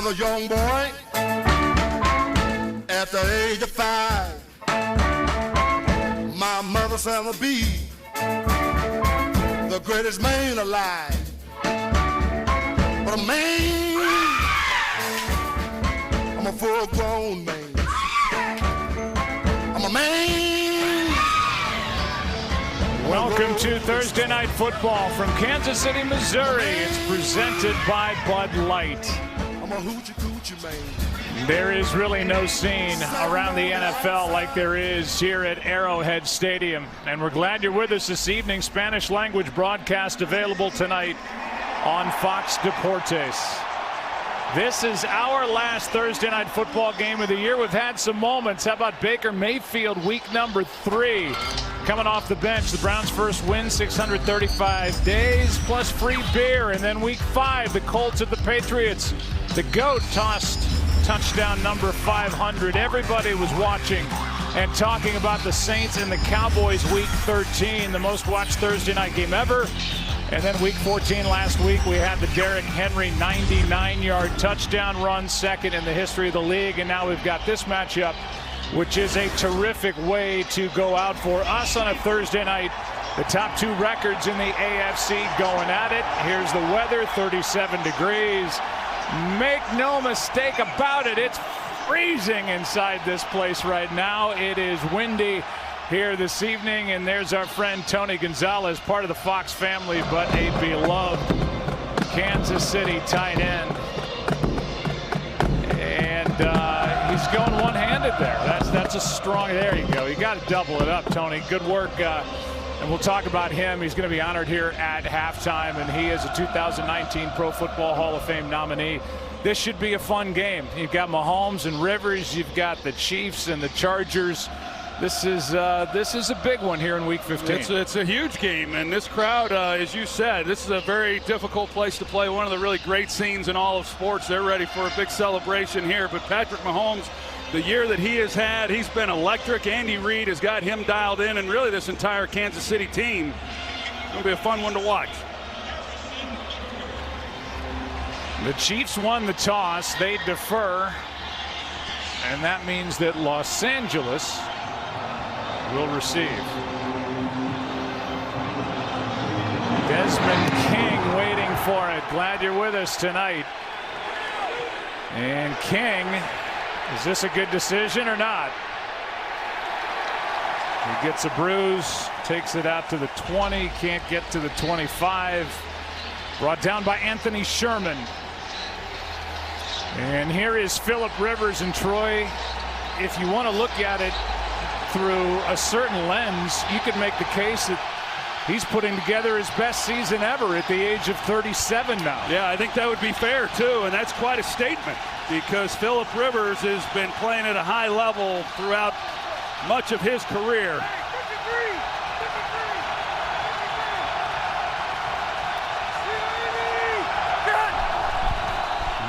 was a young boy at the age of 5. My mother said I'll be the greatest man alive. But a man, I'm a full-grown man. I'm a man. Welcome to Thursday Night Football from Kansas City, Missouri. It's presented by Bud Light. I'm a hoochie-coochie man. There is really no scene around the NFL like there is here at Arrowhead Stadium. And we're glad you're with us this evening. Spanish language broadcast available tonight on Fox Deportes. This is our last Thursday Night Football game of the year. We've had some moments. How about Baker Mayfield, week number 3? Coming off the bench, the Browns' first win, 635 days, plus free beer. And then week 5, the Colts at the Patriots. The GOAT tossed touchdown number 500. Everybody was watching and talking about the Saints and the Cowboys week 13, the most watched Thursday night game ever. And then week 14 last week, we had the Derrick Henry 99-yard touchdown run, second in the history of the league. And now we've got this matchup, which is a terrific way to go out for us on a Thursday night. The top 2 records in the AFC going at it. Here's the weather, 37 degrees. Make no mistake about it, it's freezing inside this place right now. It is windy here this evening, and there's our friend Tony Gonzalez, part of the Fox family, but a beloved Kansas City tight end. And he's going one-handed there. That's a strong, there you go. You got to double it up, Tony. Good work. And we'll talk about him. He's going to be honored here at halftime, and he is a 2019 Pro Football Hall of Fame nominee. This should be a fun game. You've got Mahomes and Rivers. You've got the Chiefs and the Chargers. This is a big one here in Week 15. It's a huge game, and this crowd, as you said, this is a very difficult place to play. One of the really great scenes in all of sports. They're ready for a big celebration here. But Patrick Mahomes, the year that he has had, he's been electric. Andy Reid has got him dialed in, and really this entire Kansas City team. It's going to be a fun one to watch. The Chiefs won the toss. They defer, and that means that Los Angeles will receive. Desmond King waiting for it. Glad you're with us tonight. And King, is this a good decision or not? He gets a bruise, takes it out to the 20, can't get to the 25. Brought down by Anthony Sherman. And here is Phillip Rivers. And Troy, if you want to look at it through a certain lens, you could make the case that he's putting together his best season ever at the age of 37 now. Yeah, I think that would be fair too, and that's quite a statement because Phillip Rivers has been playing at a high level throughout much of his career.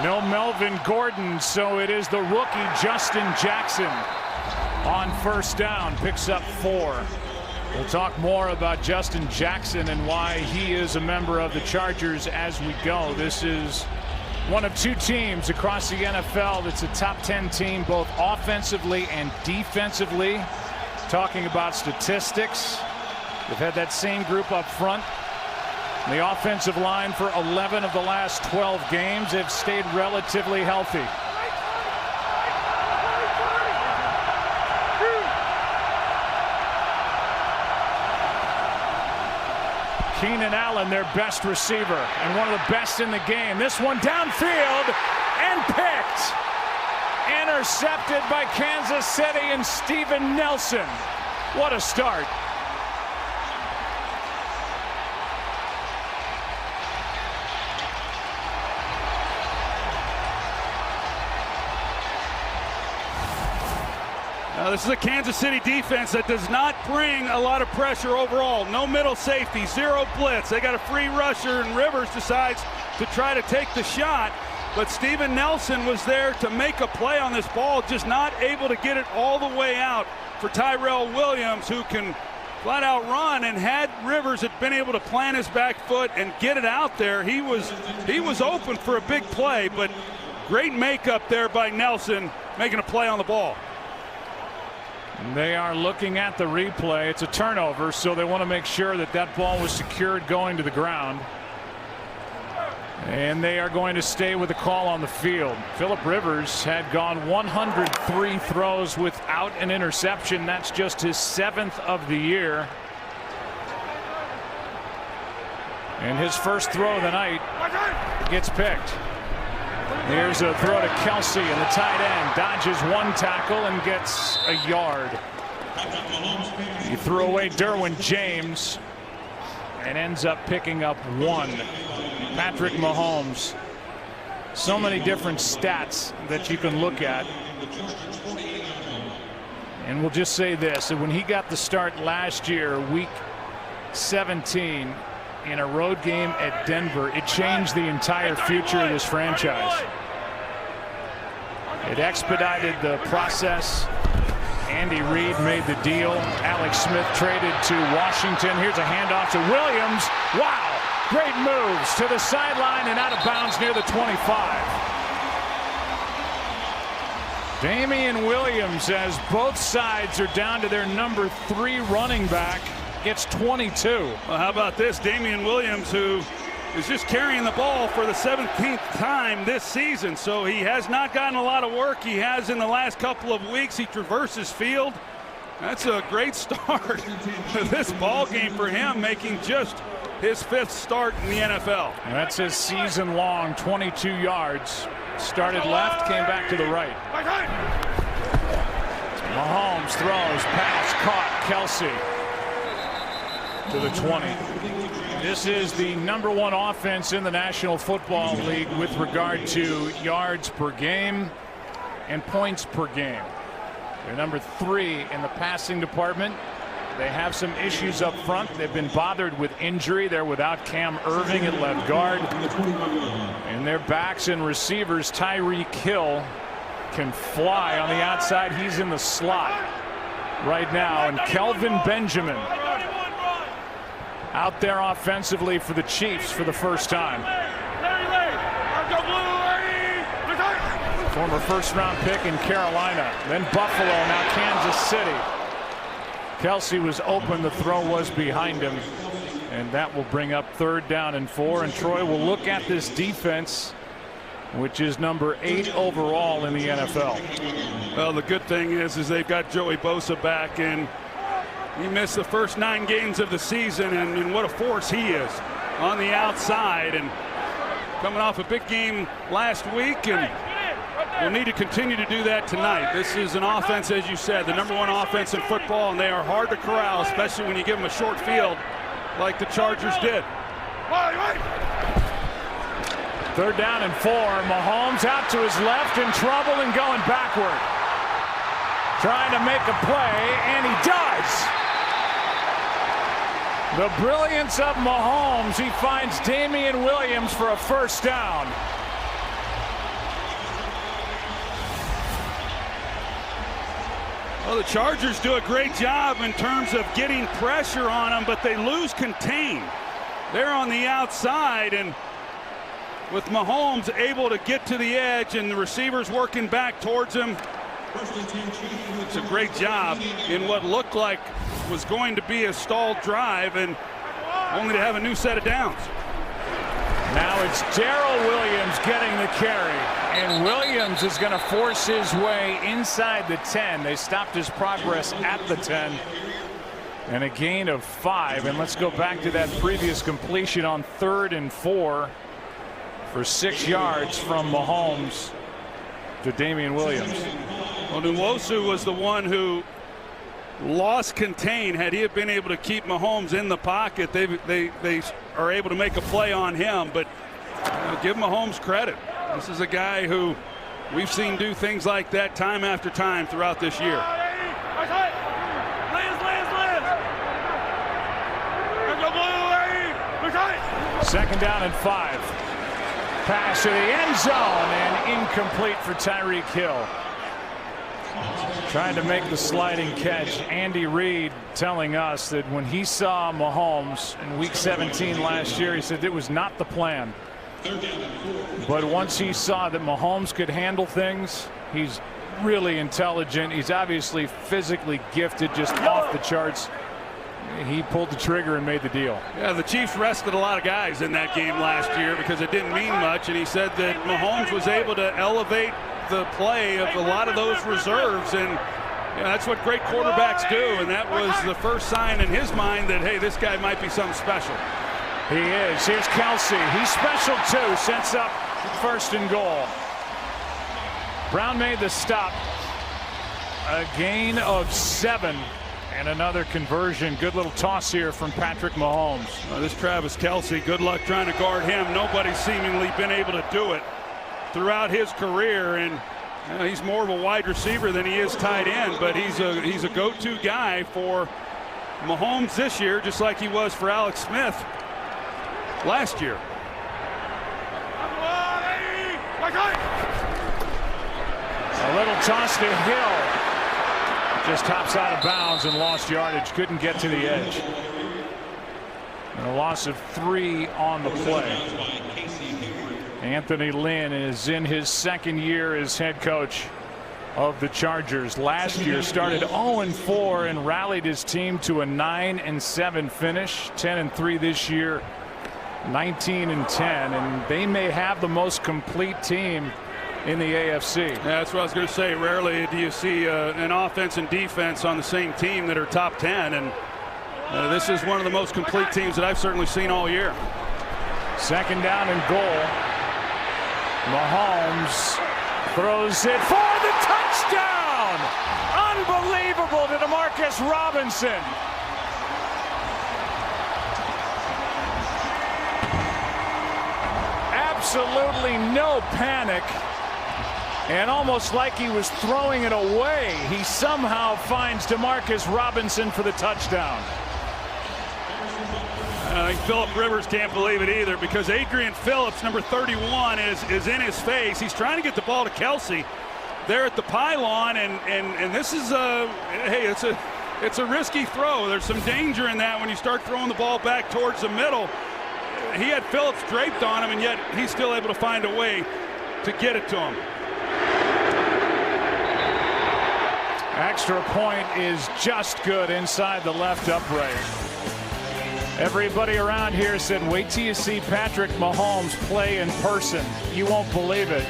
No Melvin Gordon, so it is the rookie Justin Jackson on first down, picks up 4. We'll talk more about Justin Jackson and why he is a member of the Chargers as we go. This is one of 2 teams across the NFL that's a top 10 team both offensively and defensively. Talking about statistics, they've had that same group up front. The offensive line for 11 of the last 12 games have stayed relatively healthy. Keenan Allen, their best receiver and one of the best in the game. This one downfield and picked. Intercepted by Kansas City and Steven Nelson. What a start. This is a Kansas City defense that does not bring a lot of pressure overall. No middle safety, 0 blitz. They got a free rusher, and Rivers decides to try to take the shot. But Steven Nelson was there to make a play on this ball, just not able to get it all the way out for Tyrell Williams, who can flat out run. And had Rivers had been able to plant his back foot and get it out there, he was open for a big play. But Great makeup there by Nelson, making a play on the ball. They are looking at the replay. It's a turnover, so they want to make sure that that ball was secured going to the ground. And they are going to stay with the call on the field. Philip Rivers had gone 103 throws without an interception. That's just his 7th of the year. And his first throw of the night gets picked. Here's a throw to Kelsey, and the tight end dodges one tackle and gets a yard. He threw away Derwin James and ends up picking up 1. Patrick Mahomes. So many different stats that you can look at. And we'll just say this, that when he got the start last year, week 17, in a road game at Denver, it changed the entire future of this franchise. It expedited the process. Andy Reid made the deal. Alex Smith traded to Washington. Here's a handoff to Williams. Wow, great moves to the sideline and out of bounds near the 25. Damian Williams, as both sides are down to their number 3 running back, gets 22. Well, how about this? Damian Williams, who is just carrying the ball for the 17th time this season, so he has not gotten a lot of work. He has in the last couple of weeks. He traverses field. That's a great start to this ball game for him, making just his 5th start in the NFL. And that's his season-long 22 yards. Started left, came back to the right. Mahomes throws, pass caught, Kelsey to the 20. This is the number 1 offense in the National Football League with regard to yards per game and points per game. They're number 3 in the passing department. They have some issues up front. They've been bothered with injury. They're without Cam Irving at left guard. And their backs and receivers, Tyreek Hill, can fly on the outside. He's in the slot right now. And Kelvin Benjamin out there offensively for the Chiefs for the first time. Former first-round pick in Carolina, then Buffalo, now Kansas City. Kelsey was open, the throw was behind him, and that will bring up 3rd down and 4. And Troy will look at this defense, which is number 8 overall in the NFL. Well, the good thing is they've got Joey Bosa back, and he missed the first 9 games of the season, and what a force he is on the outside, and coming off a big game last week, and we'll need to continue to do that tonight. This is an offense, as you said, the number 1 offense in football, and they are hard to corral, especially when you give them a short field like the Chargers did. 3rd down and 4. Mahomes out to his left, in trouble and going backward. Trying to make a play, and he does. The brilliance of Mahomes. He finds Damian Williams for a 1st down. Well, the Chargers do a great job in terms of getting pressure on them, but they lose contain. They're on the outside, and with Mahomes able to get to the edge and the receivers working back towards him, it's a great job in what looked like was going to be a stalled drive, and only to have a new set of downs. Now it's Darrell Williams getting the carry, and Williams is going to force his way inside the 10. They stopped his progress at the 10, and a gain of 5. And let's go back to that previous completion on 3rd and 4 for 6 yards from Mahomes to Damian Williams. Well, Nwosu was the one who lost contain. Had he have been able to keep Mahomes in the pocket, they are able to make a play on him. But give Mahomes credit. This is a guy who we've seen do things like that time after time throughout this year. 2nd down and 5. Pass to the end zone and incomplete for Tyreek Hill. Trying to make the sliding catch. Andy Reid telling us that when he saw Mahomes in week 17 last year, he said it was not the plan But once he saw that Mahomes could handle things, he's really intelligent. He's obviously physically gifted, just off the charts. He pulled the trigger and made the deal. Yeah, the Chiefs rested a lot of guys in that game last year because it didn't mean much, and he said that Mahomes was able to elevate the play of a lot of those reserves, and that's what great quarterbacks do, and that was the first sign in his mind that, hey, this guy might be something special. He is. Here's Kelsey. He's special too. Sets up 1st and goal. Brown made the stop. A gain of 7 and another conversion. Good little toss here from Patrick Mahomes. This Travis Kelsey, good luck trying to guard him. Nobody's seemingly been able to do it throughout his career, and he's more of a wide receiver than he is tight end, but he's a go-to guy for Mahomes this year, just like he was for Alex Smith last year. A little toss to Hill. Just tops out of bounds and lost yardage. Couldn't get to the edge. And a loss of 3 on the play. Anthony Lynn is in his 2nd year as head coach of the Chargers. Last year started 0-4 and rallied his team to a 9-7 finish. 10-3 this year. 19-10, and they may have the most complete team in the AFC. Yeah, that's what I was going to say. Rarely do you see an offense and defense on the same team that are top 10, and this is one of the most complete teams that I've certainly seen all year. 2nd down and goal. Mahomes throws it for the touchdown. Unbelievable to Demarcus Robinson. Absolutely no panic, and almost like he was throwing it away, he somehow finds Demarcus Robinson for the touchdown. I think Philip Rivers can't believe it either, because Adrian Phillips, number 31, is in his face. He's trying to get the ball to Kelsey there at the pylon, and this is hey, it's a risky throw. There's some danger in that when you start throwing the ball back towards the middle. He had Phillips draped on him, and yet he's still able to find a way to get it to him. Extra point is just good inside the left upright. Everybody around here said, wait till you see Patrick Mahomes play in person. You won't believe it.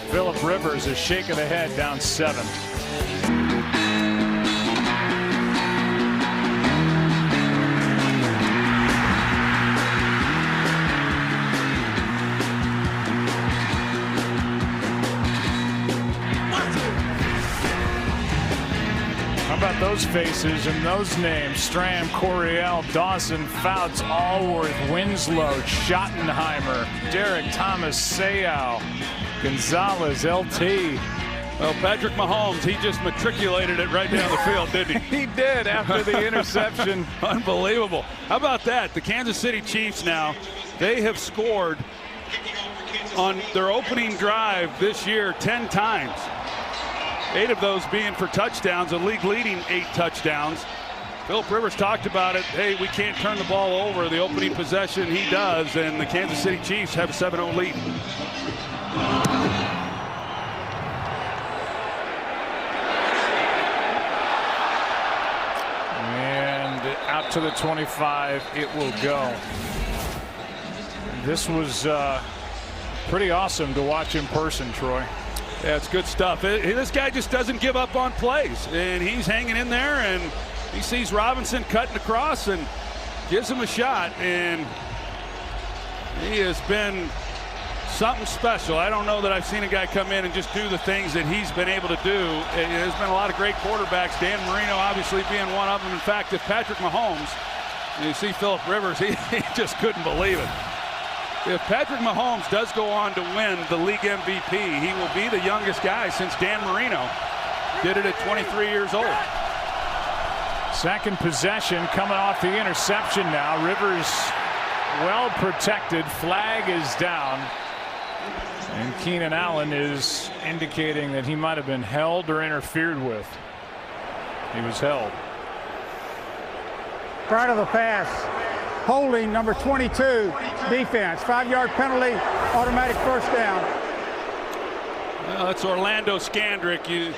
Philip Rivers is shaking the head, down 7. About those faces and those names: Stram, Coryell, Dawson, Fouts, Allworth, Winslow, Schottenheimer, Derek Thomas, Sayal, Gonzalez, LT. Well, Patrick Mahomes, he just matriculated it right down the field, didn't he? He did after the interception. Unbelievable. How about that? The Kansas City Chiefs now, they have scored on their opening drive this year 10 times. 8 of those being for touchdowns, a league-leading 8 touchdowns. Philip Rivers talked about it. Hey, we can't turn the ball over. The opening possession, he does, and the Kansas City Chiefs have a 7-0 lead. And out to the 25, it will go. This was pretty awesome to watch in person, Troy. Yeah, it's good stuff. This guy just doesn't give up on plays, and he's hanging in there, and he sees Robinson cutting across and gives him a shot, and he has been something special. I don't know that I've seen a guy come in and just do the things that he's been able to do. There's been a lot of great quarterbacks, Dan Marino obviously being one of them. In fact, if Patrick Mahomes, and you see Philip Rivers, he just couldn't believe it. If Patrick Mahomes does go on to win the league MVP, he will be the youngest guy since Dan Marino did it at 23 years old. 2nd possession coming off the interception now. Rivers well protected. Flag is down. And Keenan Allen is indicating that he might have been held or interfered with. He was held. Part of the pass. holding number 22, defense. 5-yard penalty, automatic first down. Well, that's Orlando Scandrick. You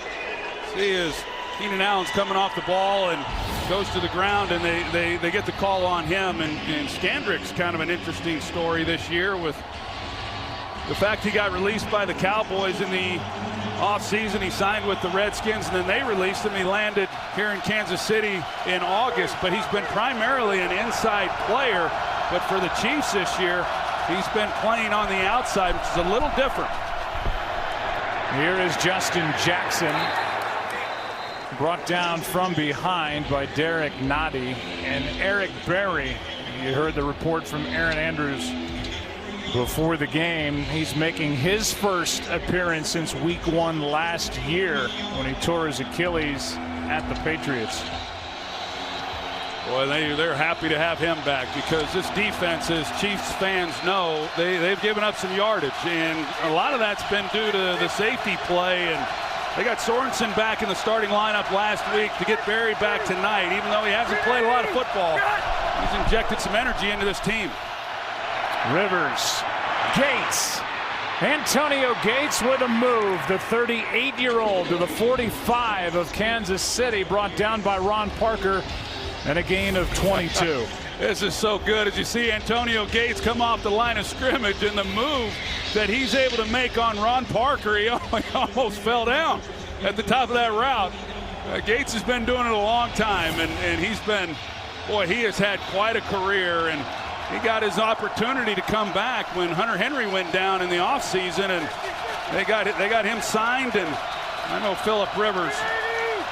see as Keenan Allen's coming off the ball and goes to the ground, and they get the call on him. And Scandrick's kind of an interesting story this year with the fact he got released by the Cowboys in the offseason. He signed with the Redskins, and then they released him. He landed here in Kansas City in August, but he's been primarily an inside player. But for the Chiefs this year, he's been playing on the outside, which is a little different. Here is Justin Jackson, brought down from behind by Derek Nottie and Eric Berry. You heard the report from Aaron Andrews before the game. He's making his first appearance since week 1 last year when he tore his Achilles at the Patriots. Boy, they're happy to have him back, because this defense, as Chiefs fans know, they've given up some yardage, and a lot of that's been due to the safety play. And they got Sorensen back in the starting lineup last week to get Berry back tonight. Even though he hasn't played a lot of football, he's injected some energy into this team. Rivers, Gates, Antonio Gates with a move. The 38-year-old to the 45 of Kansas City, brought down by Ron Parker, and a gain of 22. This is so good as you see Antonio Gates come off the line of scrimmage, and the move that he's able to make on Ron Parker. He almost fell down at the top of that route. Gates has been doing it a long time, and he's been, boy, he has had quite a career. And he got his opportunity to come back when Hunter Henry went down in the offseason, and they got him signed. And I know Phillip Rivers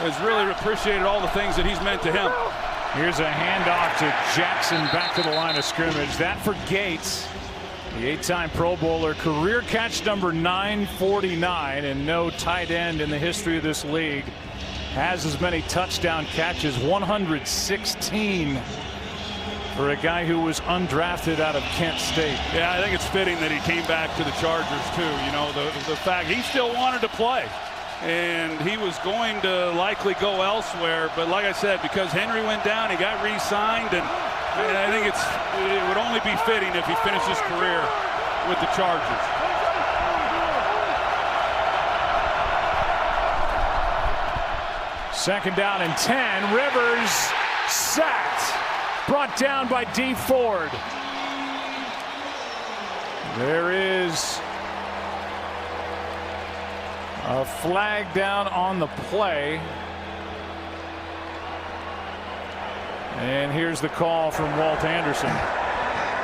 has really appreciated all the things that he's meant to him. Here's a handoff to Jackson back to the line of scrimmage. That for Gates, the 8-time Pro Bowler, career catch number 949, and no tight end in the history of this league has as many touchdown catches, 116, for a guy who was undrafted out of Kent State. Yeah, I think it's fitting that he came back to the Chargers too. You know, the fact he still wanted to play, and he was going to likely go elsewhere, but like I said, because Henry went down, he got re-signed, and I think it would only be fitting if he finished his career with the Chargers. Second down and 10. Rivers sacked, brought down by D. Ford. There is a flag down on the play. And here's the call from Walt Anderson.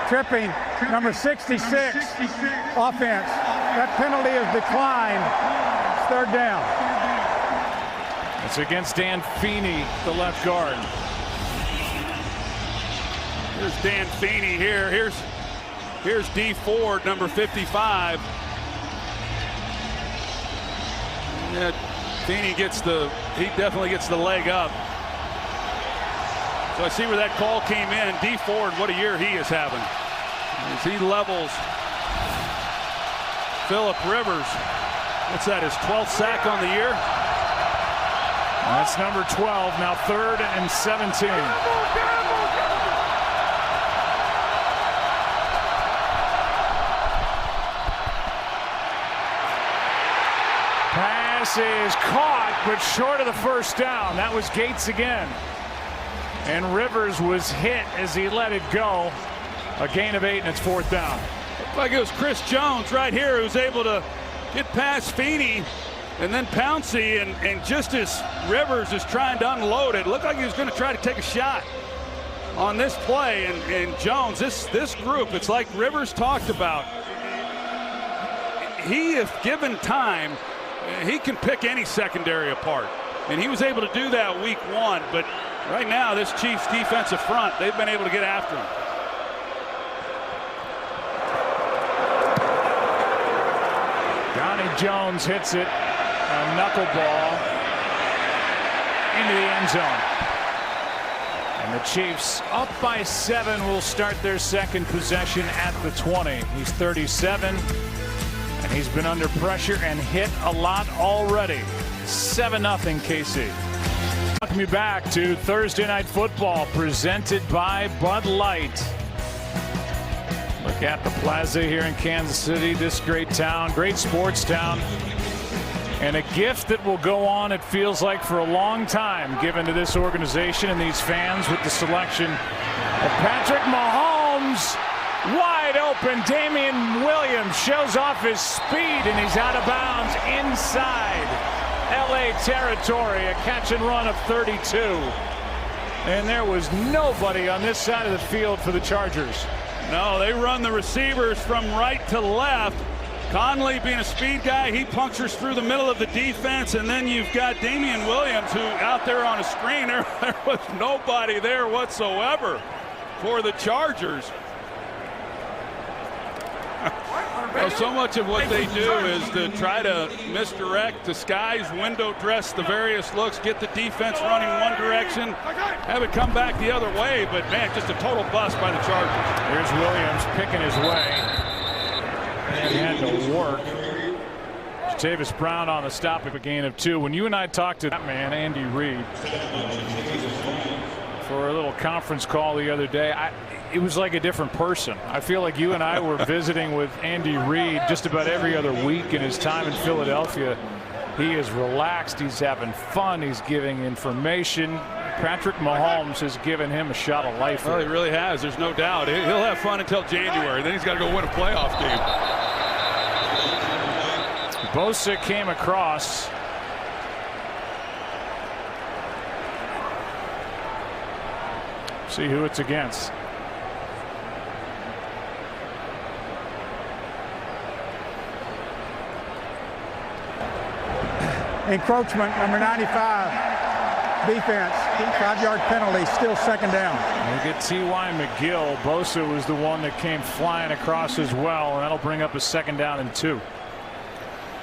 Tripping, number 66, offense. That penalty is declined. It's third down. It's against Dan Feeney, the left guard. Here's Dan Feeney here. Here's D. Ford, number 55. Yeah, Feeney definitely gets the leg up. So I see where that call came in. D. Ford, what a year he is having. As he levels Phillip Rivers. What's that, his 12th sack on the year? That's number 12, now 3rd and 17. Pass is caught, but short of the first down. That was Gates again. And Rivers was hit as he let it go. A gain of 8, and it's 4th down. Looked like it was Chris Jones right here who was able to get past Feeney, and then Pouncey, and just as Rivers is trying to unload it, looked like he was going to try to take a shot on this play. And Jones, this group, it's like Rivers talked about. He, if given time, he can pick any secondary apart. And he was able to do that week 1, but right now this Chiefs defensive front, they've been able to get after him. Donnie Jones hits it, a knuckleball into the end zone. And the Chiefs, up by 7, will start their second possession at the 20. He's 37, and he's been under pressure and hit a lot already. 7-0 KC. Welcome you back to Thursday Night Football, presented by Bud Light. Back at the Plaza here in Kansas City, this great town, great sports town, and a gift that will go on, it feels like, for a long time, given to this organization and these fans with the selection of Patrick Mahomes. Wide open, Damian Williams shows off his speed, and he's out of bounds inside LA territory. A catch and run of 32. And there was nobody on this side of the field for the Chargers. No, they run the receivers from right to left. Conley, being a speed guy, he punctures through the middle of the defense, and then you've got Damian Williams, who out there on a screen. There was nobody there whatsoever for the Chargers. Well, so much of what they do is to try to misdirect, disguise, window dress the various looks, get the defense running one direction, have it come back the other way. But, man, just a total bust by the Chargers. Here's Williams picking his way. And he had to work. Jatavis Brown on the stop of a gain of 2. When you and I talked to that man, Andy Reid, for a little conference call the other day, it was like a different person. I feel like you and I were visiting with Andy Reid just about every other week in his time in Philadelphia. He is relaxed. He's having fun. He's giving information. Patrick Mahomes has given him a shot of life. Well, he really has. There's no doubt. He'll have fun until January. Then he's got to go win a playoff game. Bosa came across. See who it's against. Encroachment, number 95, defense, 5-yard penalty, still second down. We get T.Y. McGill. Bosa was the one that came flying across as well, and that'll bring up a second down and 2.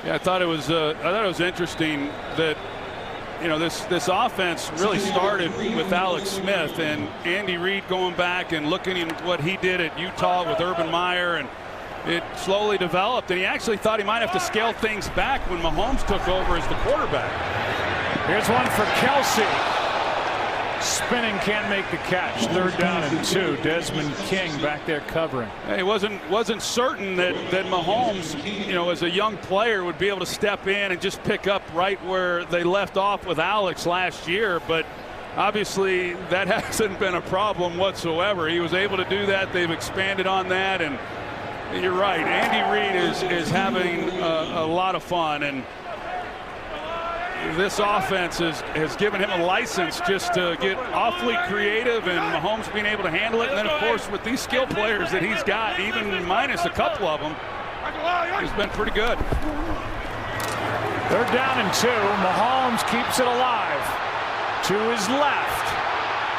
Yeah, I thought it was interesting that, you know, this offense really started with Alex Smith, and Andy Reid going back and looking at what he did at Utah with Urban Meyer, and it slowly developed, and he actually thought he might have to scale things back when Mahomes took over as the quarterback. Here's one for Kelsey. Spinning, can't make the catch. 3rd down and 2. Desmond King back there covering. He wasn't certain that Mahomes, you know, as a young player, would be able to step in and just pick up right where they left off with Alex last year, but obviously that hasn't been a problem whatsoever. He was able to do that. They've expanded on that, and you're right. Andy Reid is having a lot of fun, and this offense has given him a license just to get awfully creative, and Mahomes being able to handle it. And then, of course, with these skill players that he's got, even minus a couple of them, he's been pretty good. 3rd down and 2. Mahomes keeps it alive. To his left.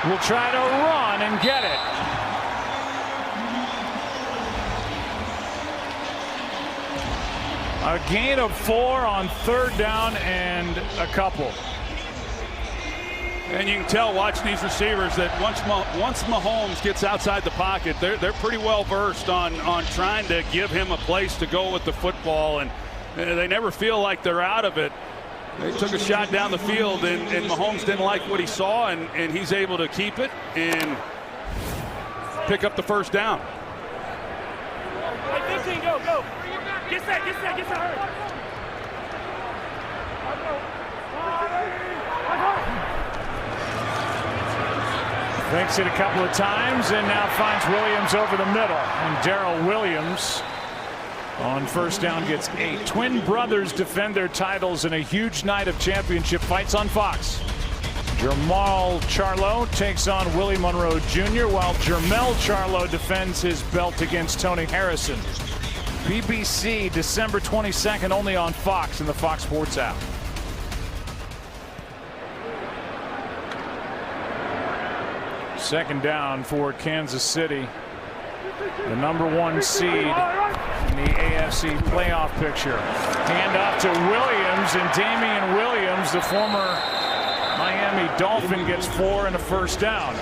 Will try to run and get it. A gain of 4 on 3rd down and a couple. And you can tell watching these receivers that once Mahomes gets outside the pocket, they're pretty well versed on trying to give him a place to go with the football, and they never feel like they're out of it. They took a shot down the field, and Mahomes didn't like what he saw, and he's able to keep it and pick up the 1st down. 15, go. Get set. Thinks it a couple of times and now finds Williams over the middle. And Darrell Williams on 1st down gets 8. Twin brothers defend their titles in a huge night of championship fights on Fox. Jermall Charlo takes on Willie Monroe Jr. while Jermell Charlo defends his belt against Tony Harrison. BBC, December 22nd, only on Fox and the Fox Sports app. Second down for Kansas City, the #1 seed in the AFC playoff picture. Hand off to Williams, and Damian Williams, the former Miami Dolphin, gets 4 and a 1st down.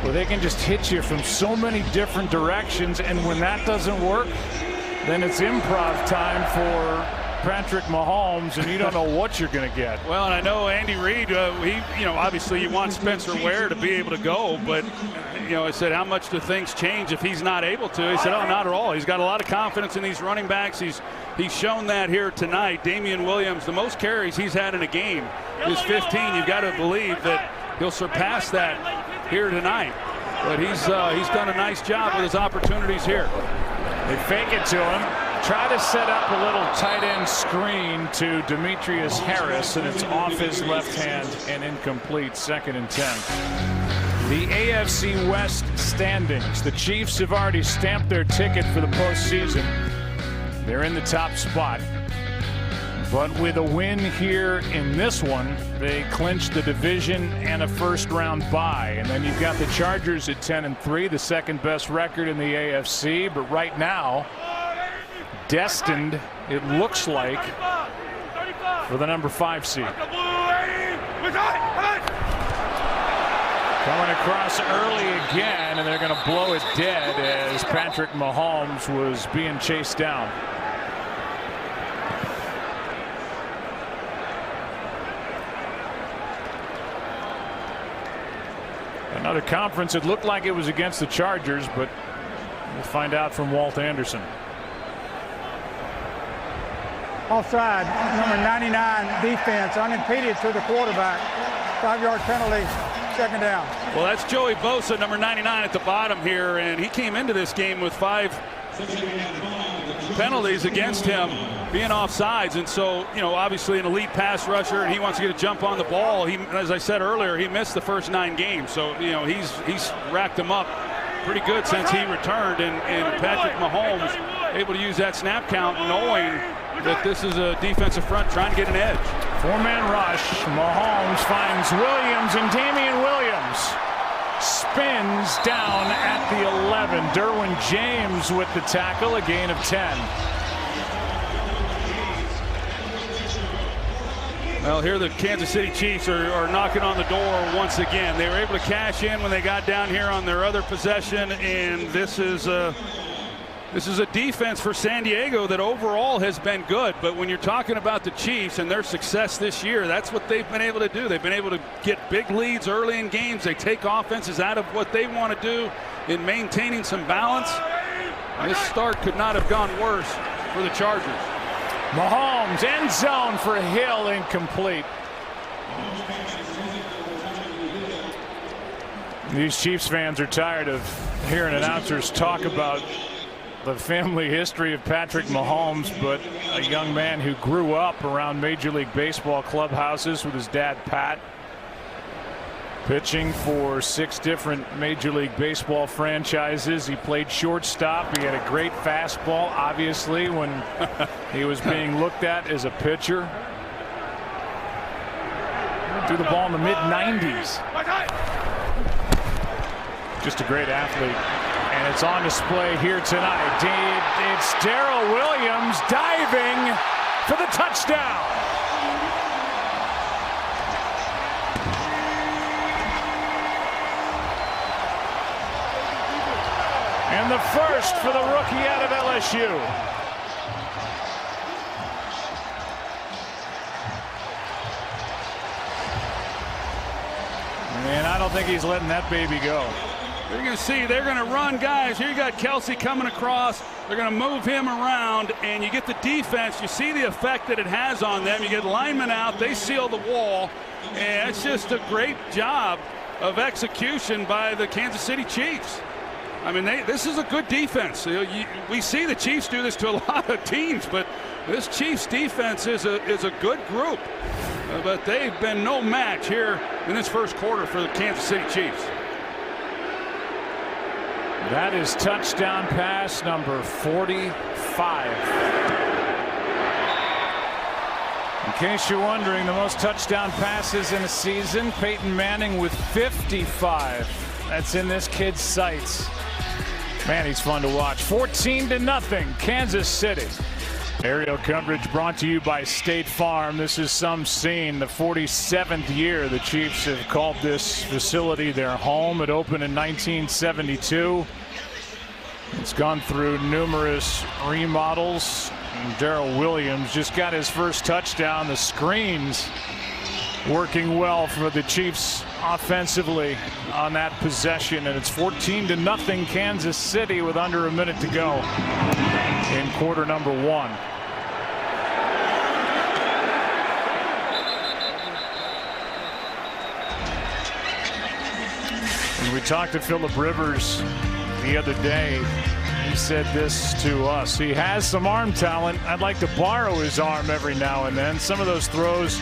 Well, they can just hit you from so many different directions, and when that doesn't work, then it's improv time for Patrick Mahomes, and you don't know what you're going to get. Well, and I know Andy Reid, obviously you want Spencer Ware to be able to go, but, I said, how much do things change if he's not able to? He said, oh, not at all. He's got a lot of confidence in these running backs. He's shown that here tonight. Damian Williams, the most carries he's had in a game is 15. You've got to believe that he'll surpass that here tonight. But he's done a nice job with his opportunities here. They fake it to him. Try to set up a little tight end screen to Demetrius Harris, and it's off his left hand and incomplete. 2nd and 10. The AFC West standings. The Chiefs have already stamped their ticket for the postseason. They're in the top spot. But with a win here in this one, they clinch the division and a first-round bye. And then you've got the Chargers at 10-3, the second best record in the AFC. But right now, destined, it looks like, for the number 5 seed. Coming across early again, and they're going to blow it dead as Patrick Mahomes was being chased down. Another conference, it looked like it was against the Chargers, but we'll find out from Walt Anderson. Offside, number 99 defense, unimpeded to the quarterback. 5-yard penalty, 2nd down. Well, that's Joey Bosa, number 99 at the bottom here, and he came into this game with 5 penalties against him being offsides. And so, obviously an elite pass rusher, and he wants to get a jump on the ball. He, as I said earlier, he missed the first 9 games. So, he's racked them up pretty good since he returned. And Patrick Mahomes able to use that snap count, knowing that this is a defensive front trying to get an edge. 4-man rush. Mahomes finds Williams, and Damian Williams spins down at the 11. Derwin James with the tackle, a gain of 10. Well, here the Kansas City Chiefs are knocking on the door once again. They were able to cash in when they got down here on their other possession, and this is a defense for San Diego that overall has been good. But when you're talking about the Chiefs and their success this year, that's what they've been able to do. They've been able to get big leads early in games. They take offenses out of what they want to do in maintaining some balance. This start could not have gone worse for the Chargers. Mahomes, end zone for Hill, incomplete. These Chiefs fans are tired of hearing announcers talk about the family history of Patrick Mahomes, but a young man who grew up around Major League Baseball clubhouses with his dad, Pat, pitching for 6 different Major League Baseball franchises. He played shortstop. He had a great fastball, obviously, when he was being looked at as a pitcher. Threw the ball in the mid-90s. Just a great athlete. And it's on display here tonight. It's Darrell Williams diving for the touchdown. And the first for the rookie out of LSU. And I don't think he's letting that baby go. You're going to see they're going to run guys. Here you got Kelsey coming across. They're going to move him around, and you get the defense. You see the effect that it has on them. You get linemen out. They seal the wall. And it's just a great job of execution by the Kansas City Chiefs. I mean, this is a good defense. We see the Chiefs do this to a lot of teams, but this Chiefs defense is a good group. But they've been no match here in this first quarter for the Kansas City Chiefs. That is touchdown pass number 45. In case you're wondering, the most touchdown passes in a season, Peyton Manning with 55. That's in this kid's sights. Man, he's fun to watch. 14-0, Kansas City. Aerial coverage brought to you by State Farm. This is some scene. The 47th year the Chiefs have called this facility their home. It opened in 1972. It's gone through numerous remodels And Darrell Williams just got his first touchdown. The screens working well for the Chiefs offensively on that possession, and it's 14-0 Kansas City with under a minute to go in quarter number 1. And we talked to Philip Rivers the other day. He said this to us: he has some arm talent. I'd like to borrow his arm every now and then. Some of those throws,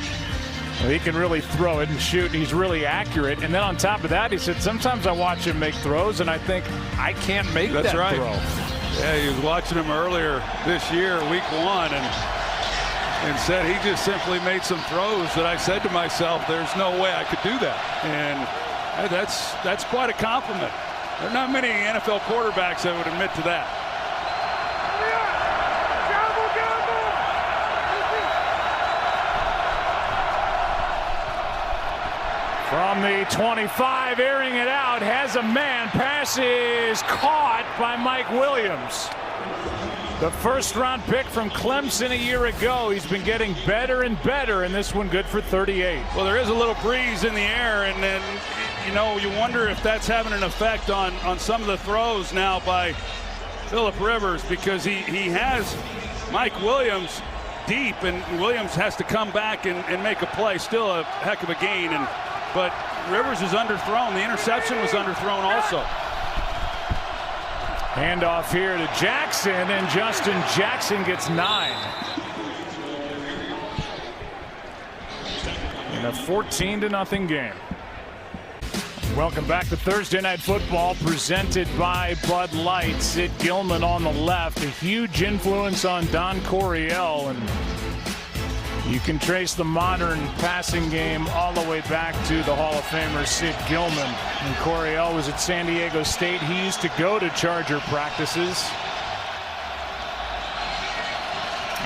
he can really throw it and shoot, and he's really accurate. And then on top of that, he said, sometimes I watch him make throws and I think, I can't make that throw. Yeah, he was watching him earlier this year, week 1, and said he just simply made some throws that I said to myself, there's no way I could do that. And that's quite a compliment. There are not many NFL quarterbacks that would admit to that. From the 25, airing it out, has a man. Pass is caught by Mike Williams. The first-round pick from Clemson a year ago. He's been getting better and better, and this one good for 38. Well, there is a little breeze in the air, and then, you wonder if that's having an effect on some of the throws now by Philip Rivers, because he has Mike Williams deep, and Williams has to come back and make a play. Still a heck of a gain, but Rivers is underthrown. The interception was underthrown also. Handoff here to Jackson, and Justin Jackson gets 9. In a 14-0 game. Welcome back to Thursday Night Football, presented by Bud Light. Sid Gilman on the left, a huge influence on Don Coryell, and you can trace the modern passing game all the way back to the Hall of Famer Sid Gilman. And Coryell was at San Diego State. He used to go to Charger practices,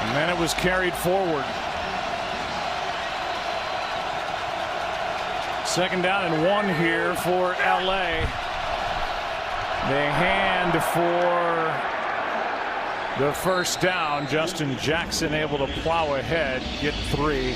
and then it was carried forward. Second down and 1 here for LA. They hand for the first down. Justin Jackson able to plow ahead, get 3.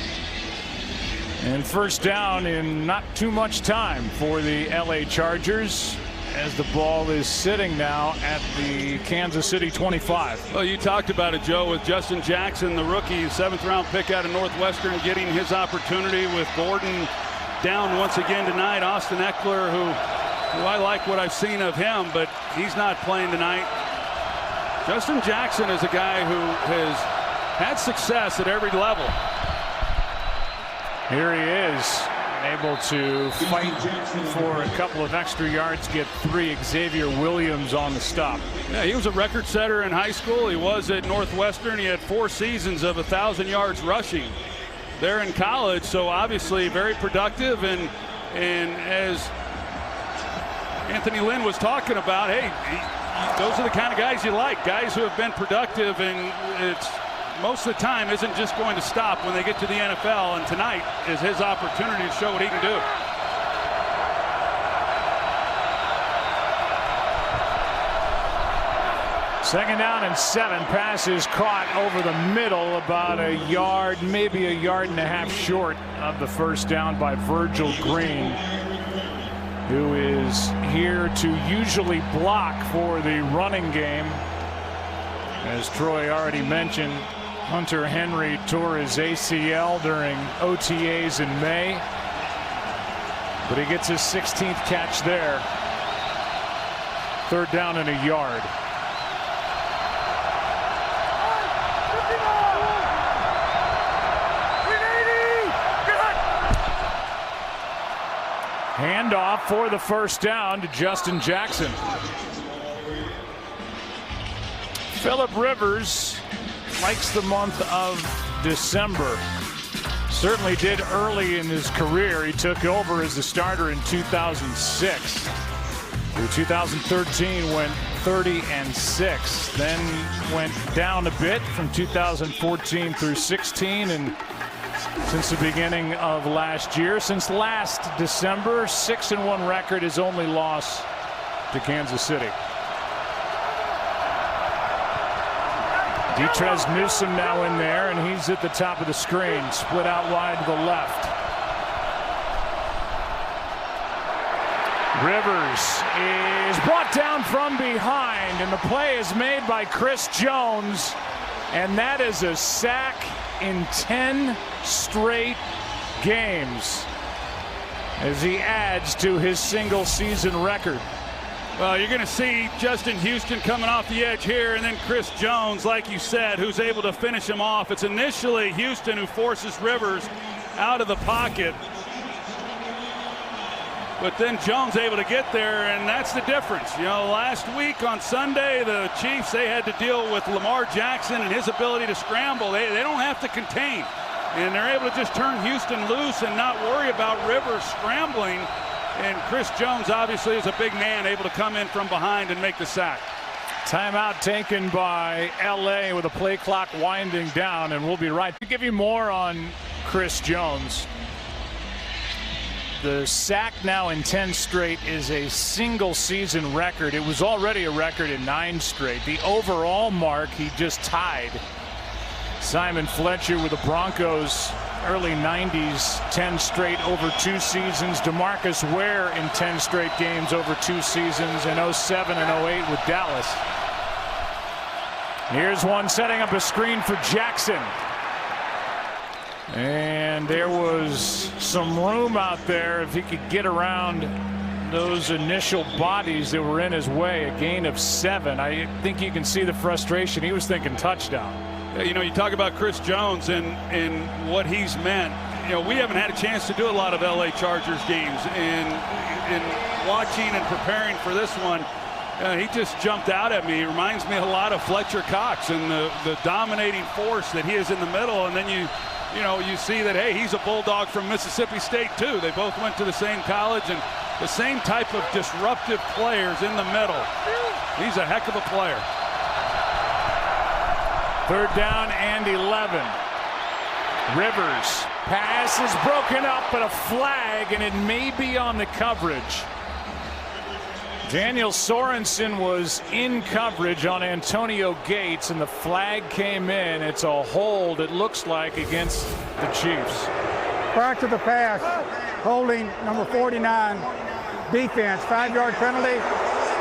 And first down in not too much time for the LA Chargers, as the ball is sitting now at the Kansas City 25. Well, you talked about it, Joe, with Justin Jackson, the rookie, 7th-round pick out of Northwestern, getting his opportunity with Gordon down once again tonight. Austin Eckler, who I like what I've seen of him, but he's not playing tonight. Justin Jackson is a guy who has had success at every level. Here he is, able to fight for a couple of extra yards, get 3. Xavier Williams on the stop. Yeah, he was a record setter in high school. He was at Northwestern. He had 4 seasons of 1,000 yards rushing there in college, so obviously very productive, and as Anthony Lynn was talking about, hey, those are the kind of guys you like, guys who have been productive, and it's most of the time isn't just going to stop when they get to the NFL, and tonight is his opportunity to show what he can do. Second down and 7. Pass is caught over the middle, about a yard, maybe a yard and a half short of the first down by Virgil Green, who is here to usually block for the running game. As Troy already mentioned, Hunter Henry tore his ACL during OTAs in May, but he gets his 16th catch there. Third down and a yard. Handoff for the first down to Justin Jackson. Philip Rivers likes the month of December. Certainly did early in his career. He took over as the starter in 2006. Through 2013 went 30-6. Then went down a bit from 2014 through 16, and since the beginning of last year, since last December, 6-1 record, his only loss to Kansas City. Detrez Newsome now in there, and he's at the top of the screen, split out wide to the left. Rivers is brought down from behind, and the play is made by Chris Jones, and that is a sack in 10 straight games as he adds to his single season record. Well, you're going to see Justin Houston coming off the edge here, and then Chris Jones, like you said, who's able to finish him off. It's initially Houston who forces Rivers out of the pocket, but then Jones able to get there, and that's the difference. You know, last week on Sunday, the Chiefs, they had to deal with Lamar Jackson and his ability to scramble. They don't have to contain, and they're able to just turn Houston loose and not worry about Rivers scrambling. And Chris Jones obviously is a big man, able to come in from behind and make the sack. Timeout taken by LA with a play clock winding down, and we'll be right to give you more on Chris Jones. The sack now in 10 straight is a single season record. It was already a record in 9 straight. The overall mark he just tied Simon Fletcher with the Broncos early 90s, 10 straight over 2 seasons. DeMarcus Ware in 10 straight games over 2 seasons in 07 and 08 with Dallas. Here's one setting up a screen for Jackson. And there was some room out there if he could get around those initial bodies that were in his way. A gain of 7. I think you can see the frustration. He was thinking touchdown. You know, you talk about Chris Jones and what he's meant. You know, we haven't had a chance to do a lot of LA Chargers games, and in watching and preparing for this one, he just jumped out at me. He reminds me a lot of Fletcher Cox and the dominating force that he is in the middle. And then you see that, hey, he's a Bulldog from Mississippi State too. They both went to the same college, and the same type of disruptive players in the middle. He's a heck of a player. 3rd down and 11. Rivers pass is broken up, but a flag, and it may be on the coverage. Daniel Sorensen was in coverage on Antonio Gates, and the flag came in. It's a hold, it looks like, against the Chiefs. Prior to the pass, holding number 49, defense, 5-yard penalty,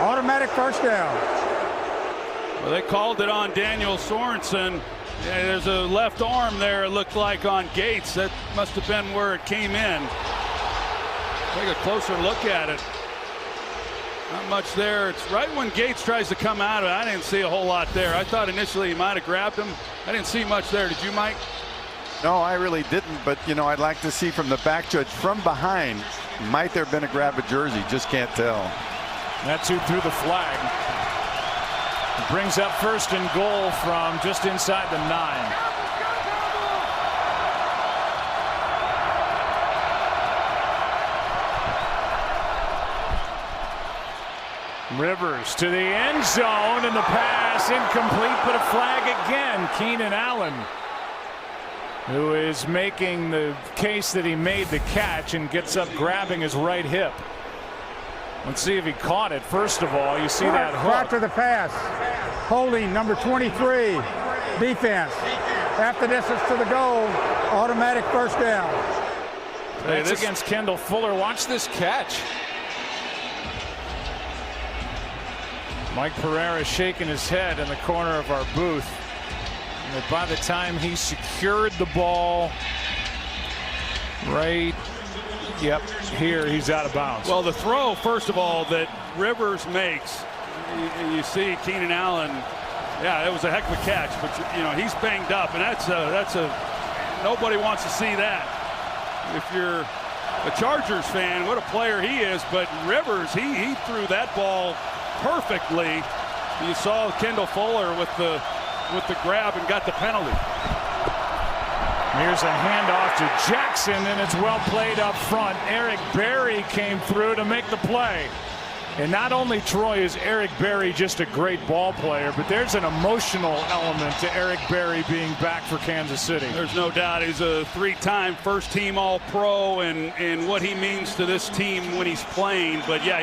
automatic first down. Well, they called it on Daniel Sorensen. There's a left arm there, it looked like, on Gates. That must have been where it came in. Take a closer look at it. Not much there. It's right when Gates tries to come out of it. I didn't see a whole lot there. I thought initially he might have grabbed him. I didn't see much there. Did you, Mike? No, I really didn't. But, you know, I'd like to see from the back judge from behind. Might there have been a grab of jersey? Just can't tell. That's who threw the flag. It brings up 1st and goal from just inside the 9. Rivers to the end zone, and the pass incomplete, but a flag again. Keenan Allen, who is making the case that he made the catch and gets up grabbing his right hip. Let's see if he caught it. First of all, you see that hook. After the pass, holding number 23, defense. After distance to the goal, automatic first down. That's against Kendall Fuller. Watch this catch. Mike Pereira shaking his head in the corner of our booth. And by the time he secured the ball right, here, he's out of bounds. Well, the throw, first of all, that Rivers makes, you see Keenan Allen, yeah, it was a heck of a catch, but you know, he's banged up, and that's a nobody wants to see that. If you're a Chargers fan, what a player he is, but Rivers, he threw that ball perfectly. You saw Kendall Fuller with the grab and got the penalty. Here's a handoff to Jackson, and it's well played up front. Eric Berry came through to make the play. And not only, Troy, is Eric Berry just a great ball player, but there's an emotional element to Eric Berry being back for Kansas City. There's no doubt he's a 3-time first-team All-Pro, and what he means to this team when he's playing. But yeah,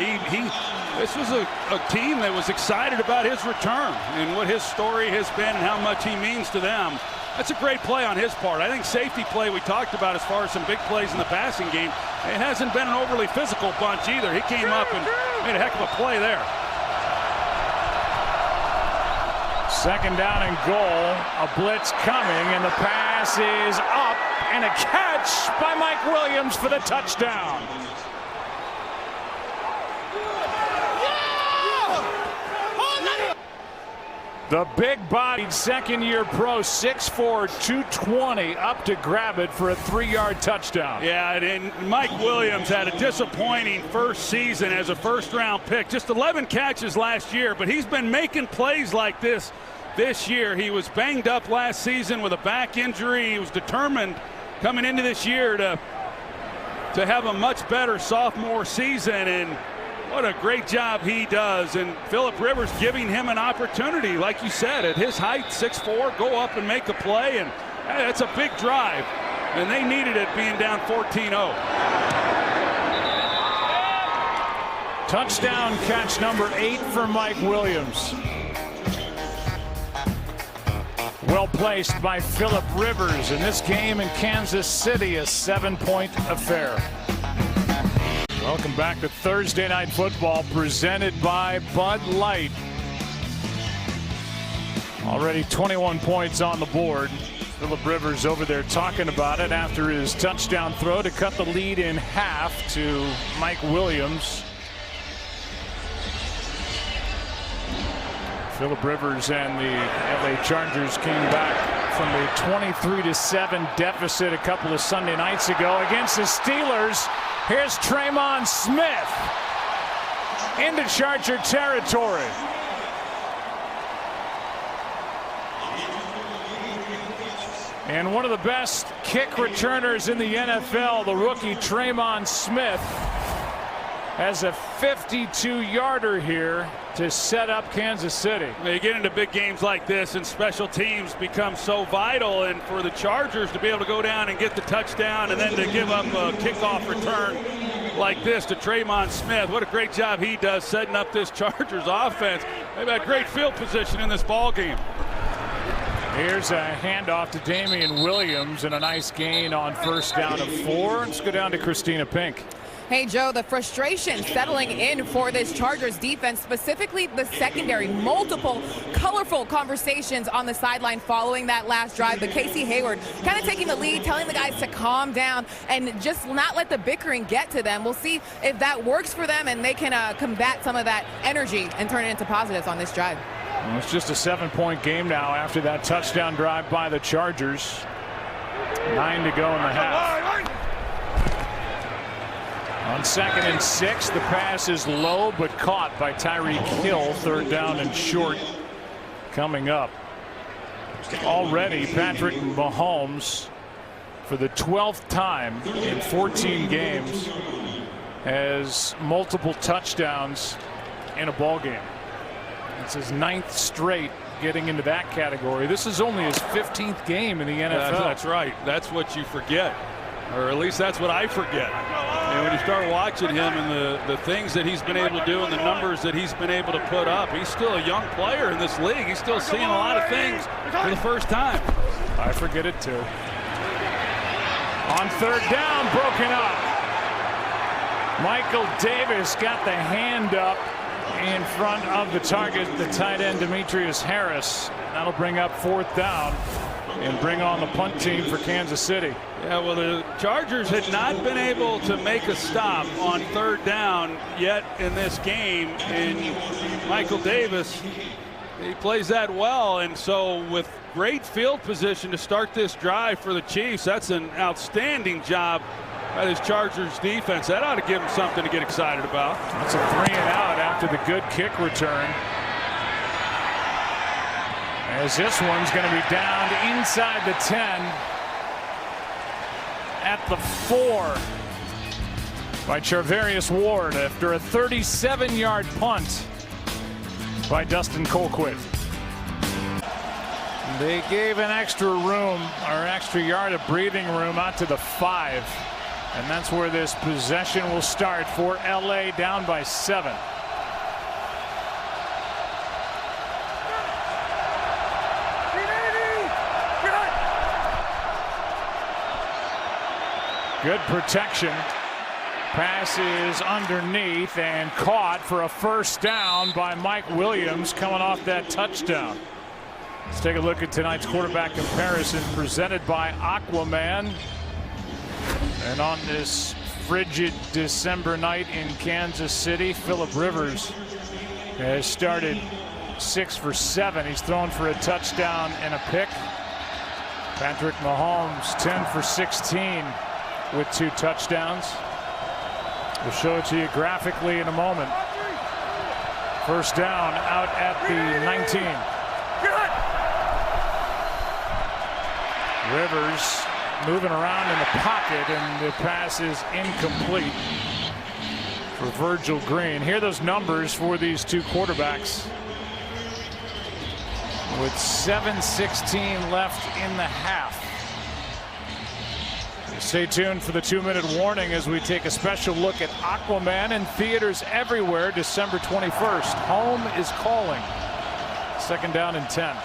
This was a team that was excited about his return and what his story has been and how much he means to them. That's a great play on his part. I think safety play we talked about as far as some big plays in the passing game. It hasn't been an overly physical bunch either. He came up and made a heck of a play there. Second down and goal. A blitz coming, and the pass is up, and a catch by Mike Williams for the touchdown. The big-bodied second-year pro, 6'4", 220, up to grab it for a 3-yard touchdown. Yeah, and Mike Williams had a disappointing first season as a first-round pick. Just 11 catches last year, but he's been making plays like this year. He was banged up last season with a back injury. He was determined coming into this year to have a much better sophomore season, and what a great job he does. And Philip Rivers giving him an opportunity, like you said, at his height, 6'4", go up and make a play, and that's a big drive. And they needed it being down 14-0. Touchdown catch number 8 for Mike Williams. Well placed by Philip Rivers. In this game in Kansas City, a 7-point affair. Welcome back to Thursday Night Football, presented by Bud Light. Already 21 points on the board. Philip Rivers over there talking about it after his touchdown throw to cut the lead in half to Mike Williams. Philip Rivers and the LA Chargers came back from a 23-7 deficit a couple of Sunday nights ago against the Steelers. Here's Tremon Smith into Charger territory. And one of the best kick returners in the NFL, the rookie Tremon Smith, has a 52-yarder here to set up Kansas City. You get into big games like this, and special teams become so vital, and for the Chargers to be able to go down and get the touchdown and then to give up a kickoff return like this to Tremon Smith, what a great job he does setting up this Chargers offense. They've got great field position in this ball game. Here's a handoff to Damian Williams and a nice gain on first down of 4. Let's go down to Christina Pink. Hey, Joe, the frustration settling in for this Chargers defense, specifically the secondary. Multiple colorful conversations on the sideline following that last drive. But Casey Hayward kind of taking the lead, telling the guys to calm down and just not let the bickering get to them. We'll see if that works for them and they can combat some of that energy and turn it into positives on this drive. Well, it's just a 7-point game now after that touchdown drive by the Chargers. 9 to go in the half. On 2nd and 6, the pass is low but caught by Tyreek Hill. 3rd down and short coming up. Already Patrick Mahomes, for the 12th time in 14 games, has multiple touchdowns in a ball game. It's his 9th straight getting into that category. This is only his 15th game in the NFL. That's right. That's what you forget, or at least that's what I forget. And when you start watching him and the things that he's been able to do and the numbers that he's been able to put up, he's still a young player in this league. He's still seeing a lot of things for the first time. I forget it too. On 3rd down, broken up. Michael Davis got the hand up in front of the target, the tight end Demetrius Harris. That'll bring up 4th down and bring on the punt team for Kansas City. Yeah, well, the Chargers had not been able to make a stop on 3rd down yet in this game, and Michael Davis, he plays that well, and so with great field position to start this drive for the Chiefs, that's an outstanding job by this Chargers defense. That ought to give them something to get excited about. That's a 3-and-out after the good kick return. As this one's going to be down inside the 10 at the 4 by Charvarius Ward after a 37-yard punt by Dustin Colquitt. They gave an extra room, or extra yard of breathing room, out to the 5. And that's where this possession will start for LA, down by 7. Good protection. Pass is underneath and caught for a first down by Mike Williams coming off that touchdown. Let's take a look at tonight's quarterback comparison presented by Aquaman. And on this frigid December night in Kansas City, Philip Rivers has started 6 for 7. He's thrown for a touchdown and a pick. Patrick Mahomes 10 for 16 with 2 touchdowns. We'll show it to you graphically in a moment. First down out at the 19. Rivers moving around in the pocket, and the pass is incomplete for Virgil Green. Here are those numbers for these two quarterbacks. With 7:16 left in the half. Stay tuned for the 2-minute warning as we take a special look at Aquaman in theaters everywhere December 21st. Home is calling. 2nd down and 10.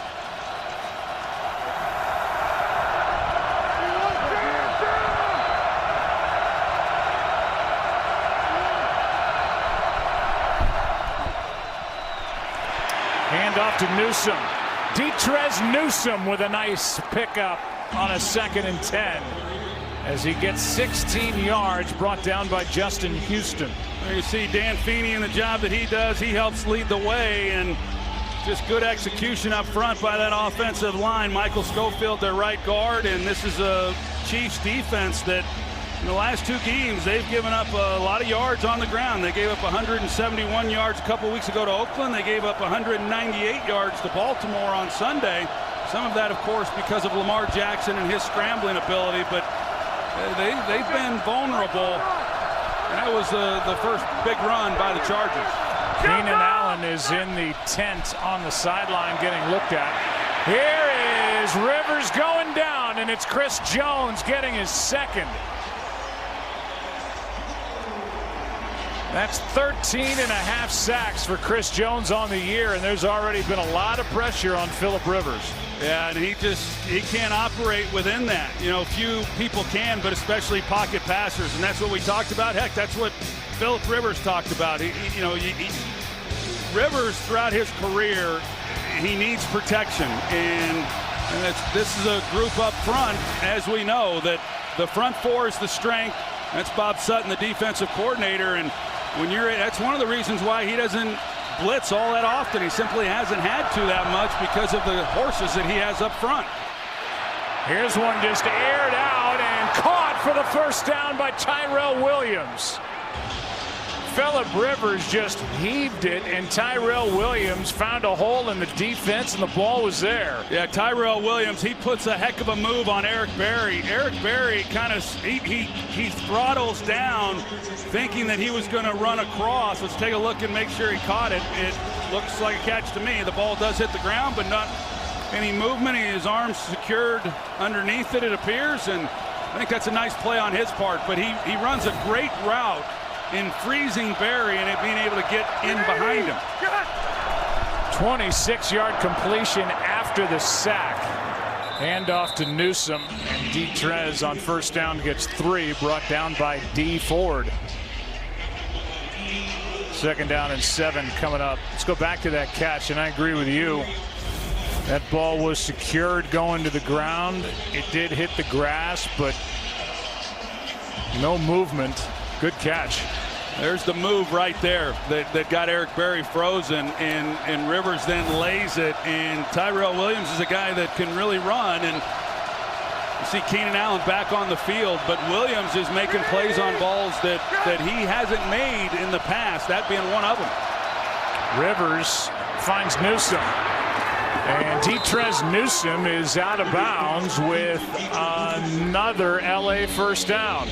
Handoff to Newsome. Detrez Newsome with a nice pickup on a 2nd and 10 as he gets 16 yards, brought down by Justin Houston. There you see Dan Feeney and the job that he does. He helps lead the way, and just good execution up front by that offensive line. Michael Schofield, their right guard, and this is a Chiefs defense that in the last 2 games, they've given up a lot of yards on the ground. They gave up 171 yards a couple weeks ago to Oakland. They gave up 198 yards to Baltimore on Sunday. Some of that, of course, because of Lamar Jackson and his scrambling ability, but they've been vulnerable. And that was the first big run by the Chargers. Keenan Allen is in the tent on the sideline getting looked at. Here is Rivers going down, and it's Chris Jones getting his 2nd. That's 13.5 sacks for Chris Jones on the year, and there's already been a lot of pressure on Philip Rivers. Yeah, and he can't operate within that. You know, few people can, but especially pocket passers, and that's what we talked about. Heck, that's what Philip Rivers talked about. Rivers throughout his career, he needs protection, and this is a group up front, as we know, that the front 4 is the strength. That's Bob Sutton, the defensive coordinator, and that's one of the reasons why he doesn't blitz all that often. He simply hasn't had to that much because of the horses that he has up front. Here's one just aired out and caught for the first down by Tyrell Williams. Philip Rivers just heaved it, and Tyrell Williams found a hole in the defense, and the ball was there. Yeah, Tyrell Williams, he puts a heck of a move on Eric Berry. Eric Berry kind of, he throttles down thinking that he was going to run across. Let's take a look and make sure he caught it. It looks like a catch to me. The ball does hit the ground, but not any movement. His arms secured underneath it appears, and I think that's a nice play on his part. But he runs a great route in freezing Berry and being able to get in behind him. 26-yard completion after the sack. Handoff to Newsome, and Detrez on first down gets 3, brought down by D. Ford. 2nd down and 7 coming up. Let's go back to that catch, and I agree with you. That ball was secured going to the ground. It did hit the grass, but no movement. Good catch. There's the move right there that got Eric Berry frozen, and Rivers then lays it, and Tyrell Williams is a guy that can really run, and you see Keenan Allen back on the field, but Williams is making plays on balls that he hasn't made in the past, that being one of them. Rivers finds Newsome, and Detrez Newsome is out of bounds with another LA first down.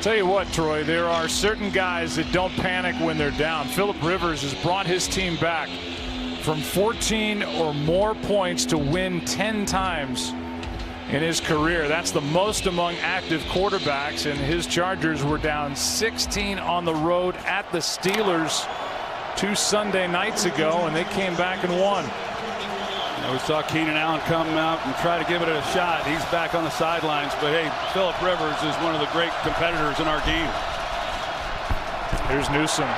Tell you what, Troy, there are certain guys that don't panic when they're down. Philip Rivers has brought his team back from 14 or more points to win 10 times in his career. That's the most among active quarterbacks, and his Chargers were down 16 on the road at the Steelers 2 Sunday nights ago, and they came back and won. We saw Keenan Allen come out and try to give it a shot. He's back on the sidelines, but hey, Phillip Rivers is one of the great competitors in our game. Here's Newsome.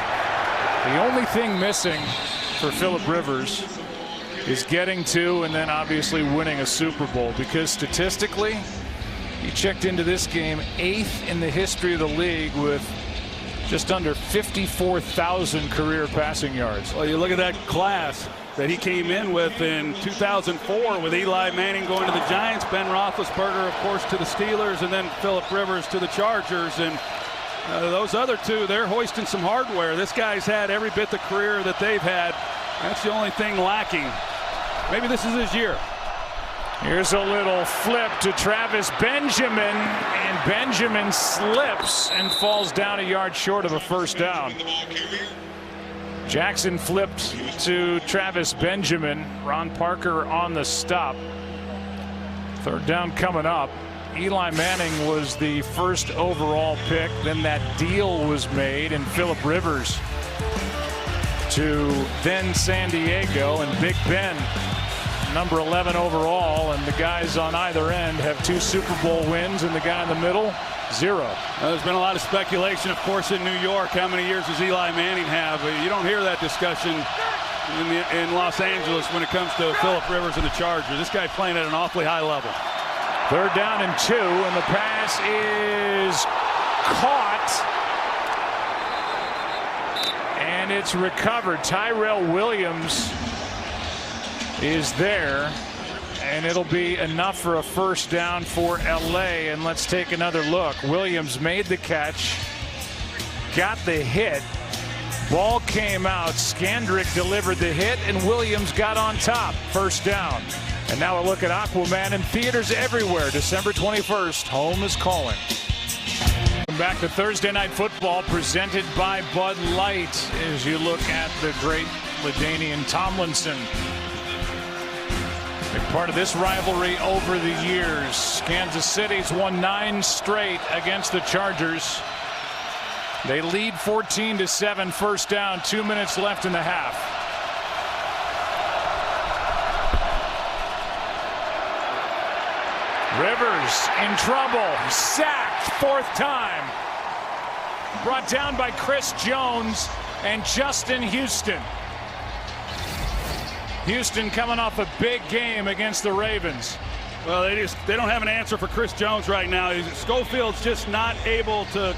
The only thing missing for Phillip Rivers is getting to and then obviously winning a Super Bowl, because statistically he checked into this game 8th in the history of the league with just under 54,000 career passing yards. Well, you look at that class that he came in with in 2004 with Eli Manning going to the Giants, Ben Roethlisberger, of course, to the Steelers, and then Phillip Rivers to the Chargers. And those other two, they're hoisting some hardware. This guy's had every bit the career that they've had. That's the only thing lacking. Maybe this is his year. Here's a little flip to Travis Benjamin, and Benjamin slips and falls down a yard short of a first down. Jackson flipped to Travis Benjamin. Ron Parker on the stop. Third down coming up. Eli Manning was the first overall pick. Then that deal was made, and Phillip Rivers to then San Diego, and Big Ben, number 11 overall, and the guys on either end have 2 Super Bowl wins, and the guy in the middle, 0. There's been a lot of speculation, of course, in New York. How many years does Eli Manning have? You don't hear that discussion in Los Angeles when it comes to Phillip Rivers and the Chargers. This guy playing at an awfully high level. Third down and 2, and the pass is caught. And it's recovered. Tyrell Williams is there, and it'll be enough for a first down for LA. And let's take another look. Williams made the catch, got the hit, ball came out, Skandrick delivered the hit, and Williams got on top. First down. And now a look at Aquaman in theaters everywhere. December 21st, home is calling. Back to Thursday Night Football, presented by Bud Light, as you look at the great LaDainian Tomlinson. Big part of this rivalry over the years. Kansas City's won 9 straight against the Chargers. They lead 14-7, first down, 2 minutes left in the half. Rivers in trouble, sacked, 4th time. Brought down by Chris Jones and Justin Houston. Houston coming off a big game against the Ravens. Well, they don't have an answer for Chris Jones right now. Schofield's just not able to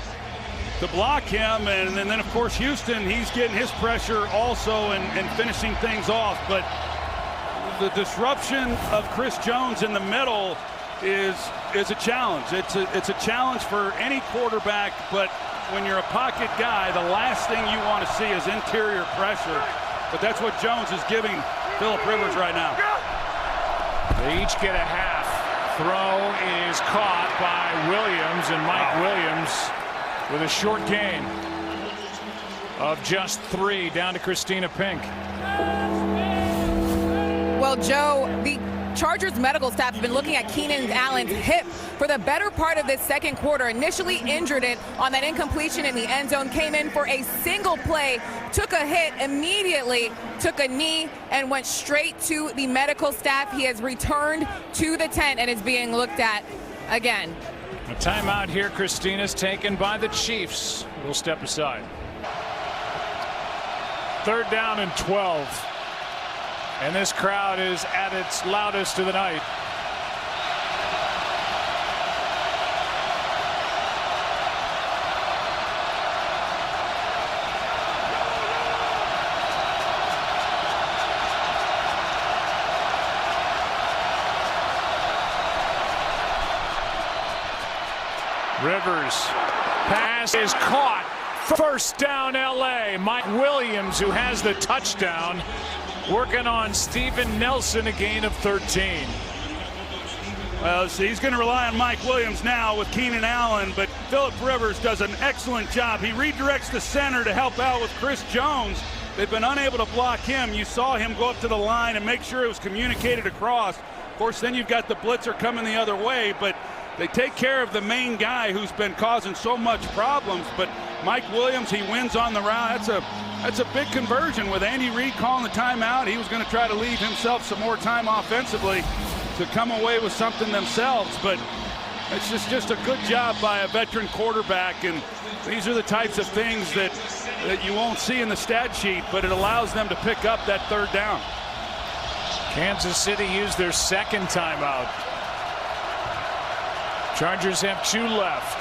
block him, and then of course Houston, he's getting his pressure also and finishing things off. But the disruption of Chris Jones in the middle is a challenge. It's a challenge for any quarterback, but when you're a pocket guy, the last thing you want to see is interior pressure. But that's what Jones is giving Phillip Rivers right now. They each get a half. Throw is caught by Williams, and Mike Williams with a short gain of just 3 down to Christina Pink. Well, Joe, the Chargers medical staff have been looking at Keenan Allen's hip for the better part of this second quarter. Initially injured it on that incompletion in the end zone, came in for a single play, took a hit immediately, took a knee, and went straight to the medical staff. He has returned to the tent and is being looked at again. A timeout here, Christina's taken by the Chiefs. We'll step aside. 3rd down and 12. And this crowd is at its loudest of the night. Rivers, pass is caught. First down LA. Mike Williams, who has the touchdown, working on Steven Nelson, a gain of 13. Well, see, he's going to rely on Mike Williams now with Keenan Allen, but Phillip Rivers does an excellent job. He redirects the center to help out with Chris Jones. They've been unable to block him. You saw him go up to the line and make sure it was communicated across. Of course, then you've got the blitzer coming the other way, but they take care of the main guy who's been causing so much problems. But Mike Williams, he wins on the route. That's a big conversion with Andy Reid calling the timeout. He was going to try to leave himself some more time offensively to come away with something themselves, but it's just a good job by a veteran quarterback, and these are the types of things that you won't see in the stat sheet, but it allows them to pick up that third down. Kansas City used their second timeout. Chargers have 2 left.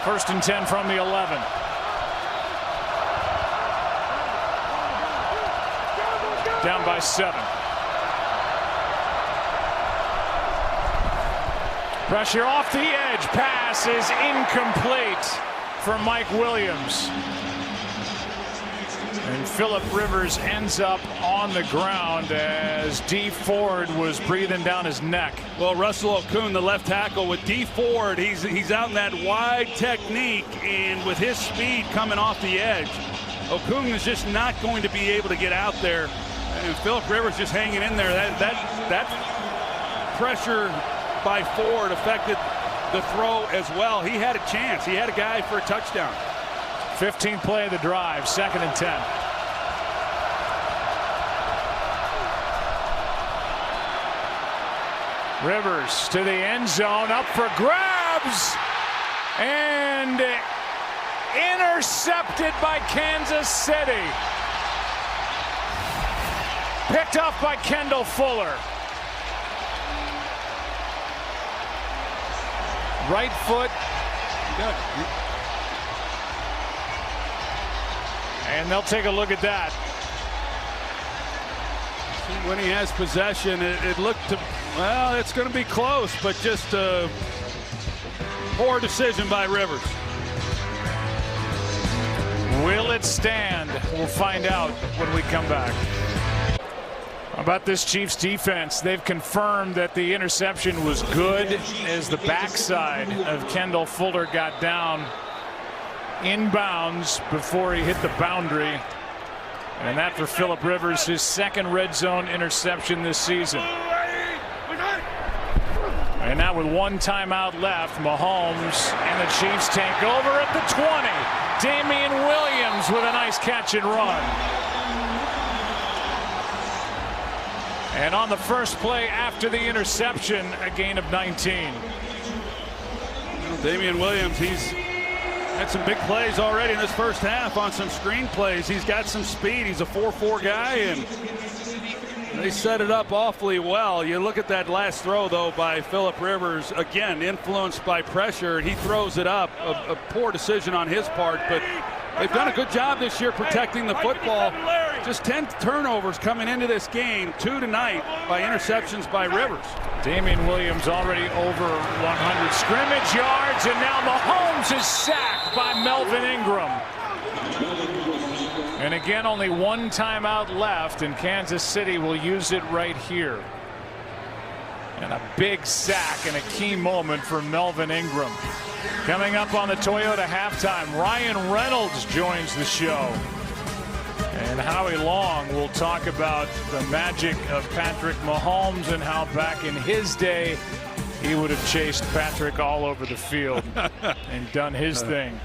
1st and 10 from the 11. Down by 7. Pressure off the edge. Pass is incomplete for Mike Williams. And Philip Rivers ends up on the ground as Dee Ford was breathing down his neck. Well, Russell Okung, the left tackle, with Dee Ford, he's out in that wide technique, and with his speed coming off the edge, Okung is just not going to be able to get out there. And Philip Rivers just hanging in there. That pressure by Ford affected the throw as well. He had a chance. He had a guy for a touchdown. 15th play of the drive, 2nd and 10. Rivers to the end zone, up for grabs, and intercepted by Kansas City. Picked off by Kendall Fuller. Right foot. Good. And they'll take a look at that. When he has possession, it looked to, well, it's going to be close, but just a poor decision by Rivers. Will it stand? We'll find out when we come back. How about this Chiefs defense? They've confirmed that the interception was good as the backside of Kendall Fuller got down inbounds before he hit the boundary. And that for Philip Rivers, his 2nd red zone interception this season. And now with 1 timeout left, Mahomes and the Chiefs take over at the 20. Damian Williams with a nice catch and run. And on the first play after the interception, a gain of 19. Well, Damian Williams, he's had some big plays already in this first half on some screen plays. He's got some speed. He's a 4-4 guy, and they set it up awfully well. You look at that last throw, though, by Philip Rivers. Again, influenced by pressure. He throws it up. A poor decision on his part, but they've done a good job this year protecting the football. Just 10 turnovers coming into this game, 2 tonight by interceptions by Rivers. Damian Williams already over 100 scrimmage yards, and now Mahomes is sacked by Melvin Ingram. And again, only 1 timeout left, and Kansas City will use it right here. And a big sack and a key moment for Melvin Ingram. Coming up on the Toyota halftime, Ryan Reynolds joins the show. And Howie Long will talk about the magic of Patrick Mahomes and how back in his day he would have chased Patrick all over the field and done his thing